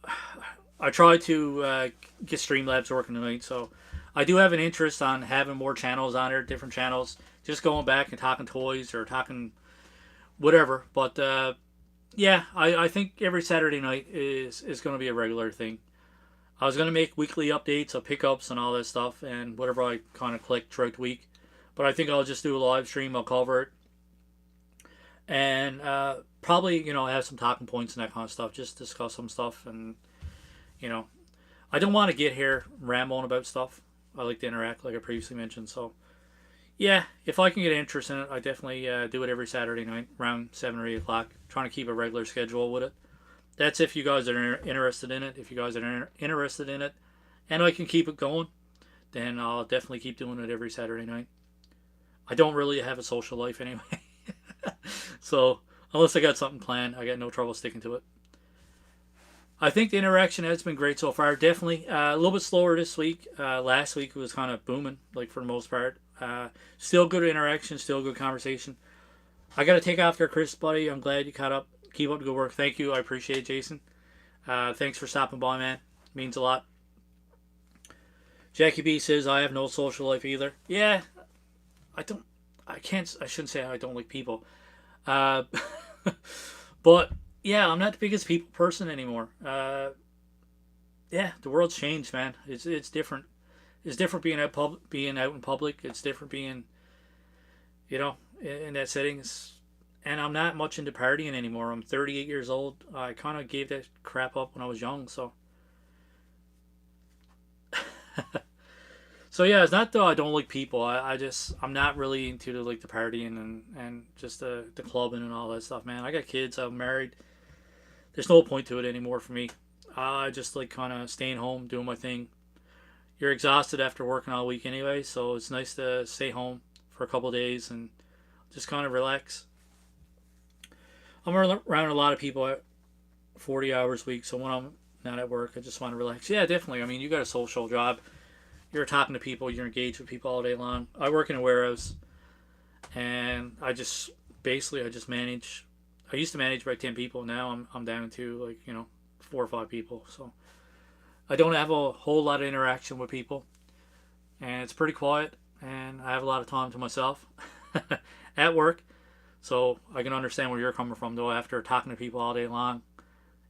I try to get Streamlabs working tonight, so I do have an interest on having more channels on there, different channels, just going back and talking toys or talking whatever. But yeah, I think every Saturday night is going to be a regular thing. I was going to make weekly updates of pickups and all that stuff and whatever I kind of click throughout the week. But I think I'll just do a live stream. I'll cover it. And probably, have some talking points and that kind of stuff. Just discuss some stuff. And, I don't want to get here rambling about stuff. I like to interact, like I previously mentioned. So, yeah, if I can get interest in it, I definitely do it every Saturday night around 7 or 8 o'clock. Trying to keep a regular schedule with it. That's if you guys are interested in it. If you guys are interested in it and I can keep it going, then I'll definitely keep doing it every Saturday night. I don't really have a social life anyway. So, unless I got something planned, I got no trouble sticking to it. I think the interaction has been great so far. Definitely a little bit slower this week. Last week it was kind of booming, like for the most part. Still good interaction, still good conversation. I got to take off there, Chris, buddy. I'm glad you caught up. Keep up the good work. Thank you. I appreciate it, Jason. Thanks for stopping by, man. Means a lot. Jackie B says, I have no social life either. Yeah, I shouldn't say I don't like people. But, yeah, I'm not the biggest people person anymore. Yeah, the world's changed, man. It's different. It's different being out in public. It's different being, in that setting. And I'm not much into partying anymore. I'm 38 years old. I kind of gave that crap up when I was young, so. So yeah, it's not that I don't like people. I'm not really into the partying and just the clubbing and all that stuff, man. I got kids. I'm married. There's no point to it anymore for me. I just like kind of staying home, doing my thing. You're exhausted after working all week anyway, so it's nice to stay home for a couple of days and just kind of relax. I'm around a lot of people at 40 hours a week, so when I'm not at work, I just want to relax. Yeah, definitely. I mean, you got a social job. You're talking to people. You're engaged with people all day long. I work in a warehouse, and I just manage. I used to manage about 10 people. Now I'm down to 4 or 5 people. So I don't have a whole lot of interaction with people, and it's pretty quiet. And I have a lot of time to myself at work. So I can understand where you're coming from, though. After talking to people all day long,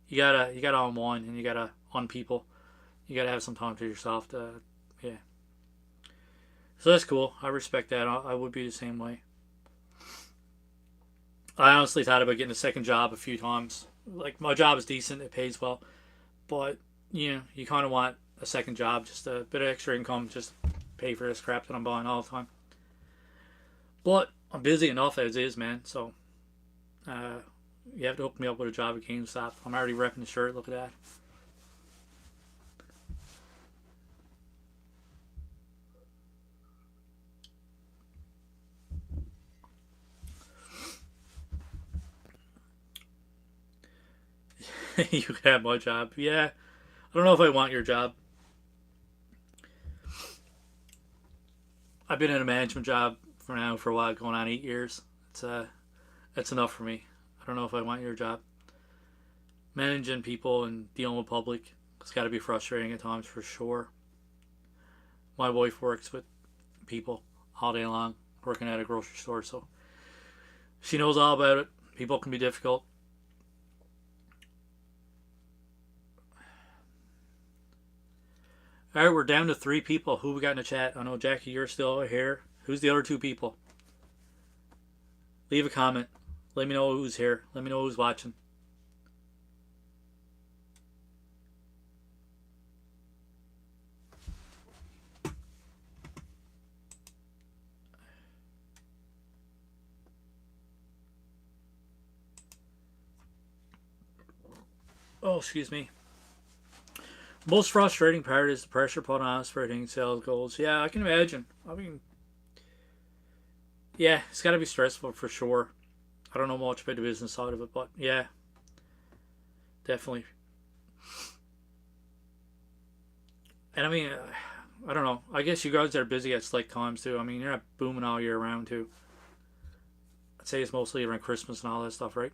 you gotta unwind and you gotta people. You gotta have some time to yourself. Yeah. So that's cool. I respect that. I would be the same way. I honestly thought about getting a second job a few times. Like my job is decent, it pays well, but you kind of want a second job, just a bit of extra income, just pay for this crap that I'm buying all the time. But I'm busy enough as is, man. So you have to hook me up with a job at GameStop. I'm already repping the shirt. Look at that. You can have my job. Yeah, I don't know if I want your job. I've been in a management job for a while, going on 8 years. That's enough for me. I don't know if I want your job. Managing people and dealing with public, it's got to be frustrating at times for sure. My wife works with people all day long, working at a grocery store, so she knows all about it. People can be difficult. All right, we're down to 3 people. Who we got in the chat? I know, Jackie, you're still here. Who's the other 2 people? Leave a comment. Let me know who's here. Let me know who's watching. Oh, excuse me. Most frustrating part is the pressure put on us for hitting sales goals. Yeah, I can imagine. I mean, yeah, it's got to be stressful for sure. I don't know much about the business side of it, but yeah, definitely. And I mean, I don't know. I guess you guys are busy at slick times too. I mean, you're not booming all year round too. I'd say it's mostly around Christmas and all that stuff, right?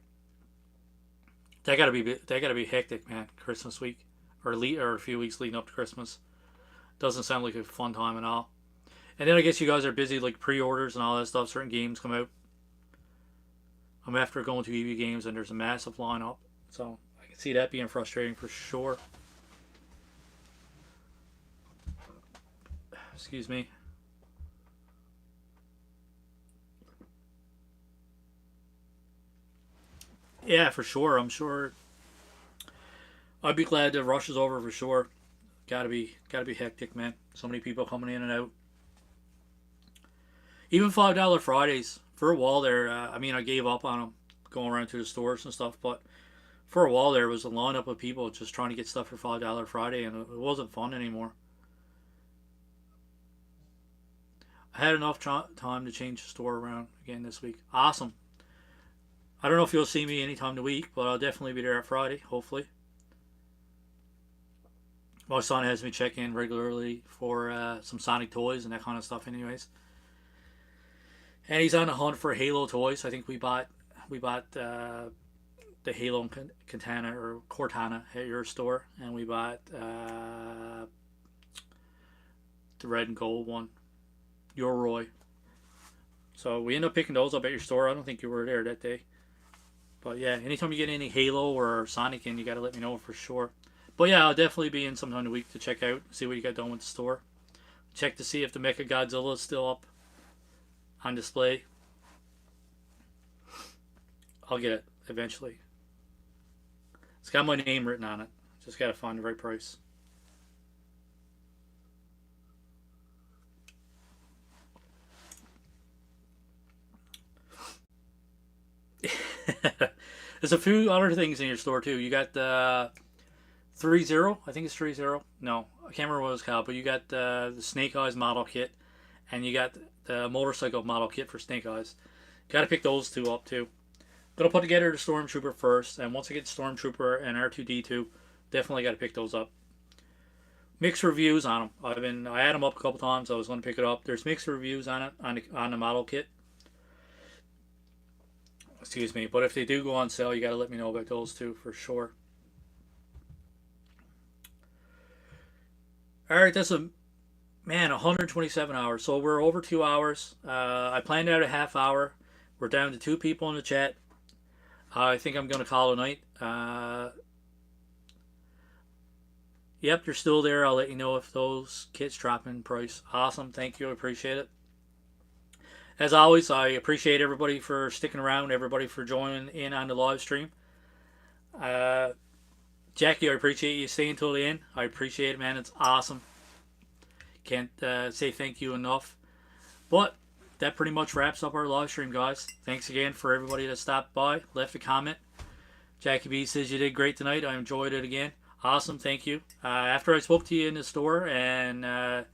They gotta be hectic, man. Christmas week or a few weeks leading up to Christmas doesn't sound like a fun time at all. And then I guess you guys are busy like pre-orders and all that stuff. Certain games come out. I'm after going to EV games and there's a massive lineup, so I can see that being frustrating for sure. Excuse me. Yeah, for sure. I'm sure. I'd be glad the rush is over for sure. Gotta be hectic, man. So many people coming in and out. Even $5 Fridays for a while there. I mean, I gave up on them going around to the stores and stuff, but for a while there was a lineup of people just trying to get stuff for $5 Friday, and it wasn't fun anymore. I had enough time to change the store around again this week. Awesome. I don't know if you'll see me anytime the week, but I'll definitely be there at Friday, hopefully. My son has me check in regularly for some Sonic toys and that kind of stuff, anyways. And he's on the hunt for Halo toys. I think we bought the Halo and Katana or Cortana at your store, and we bought the red and gold one, your Roy. So we ended up picking those up at your store. I don't think you were there that day, but yeah, anytime you get any Halo or Sonic in, you gotta let me know for sure. But yeah, I'll definitely be in sometime a week to check out, see what you got done with the store. Check to see if the Mecha Godzilla is still up on display. I'll get it eventually. It's got my name written on it. Just gotta find the right price. There's a few other things in your store too. You got the 3-0, I think it's 3-0. No, I can't remember what it's called, but you got the Snake Eyes model kit, and you got the motorcycle model kit for Snake Eyes. Got to pick those two up too. Gonna put together the Stormtrooper first, and once I get Stormtrooper and R2D2, definitely got to pick those up. Mixed reviews on them. I had them up a couple times. I was gonna pick it up. There's mixed reviews on it on the model kit. Excuse me, but if they do go on sale, you got to let me know about those two for sure. All right, that's a man 127 hours. So we're over 2 hours. I planned out a half hour. We're down to two people in the chat. I think I'm gonna call it a night. Yep, you're still there. I'll let you know if those kits drop in price. Awesome, thank you. I appreciate it. As always, I appreciate everybody for sticking around, everybody for joining in on the live stream. Uh, Jackie, I appreciate you staying till the end. I appreciate it, man. It's awesome. Can't say thank you enough. But that pretty much wraps up our live stream, guys. Thanks again for everybody that stopped by, left a comment. Jackie B says you did great tonight. I enjoyed it again. Awesome, thank you. After I spoke to you in the store and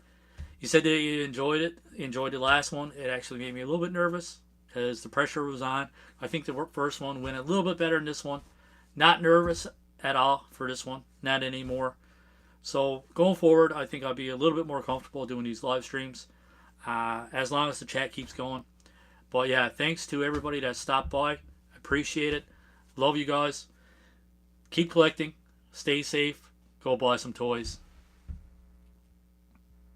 you said that you enjoyed the last one, it actually made me a little bit nervous because the pressure was on. I think the first one went a little bit better than this one. Not nervous at all for this one, not anymore. So going forward, I think I'll be a little bit more comfortable doing these live streams as long as the chat keeps going. But yeah, thanks to everybody that stopped by. Appreciate it. Love you guys. Keep collecting. Stay safe. Go buy some toys.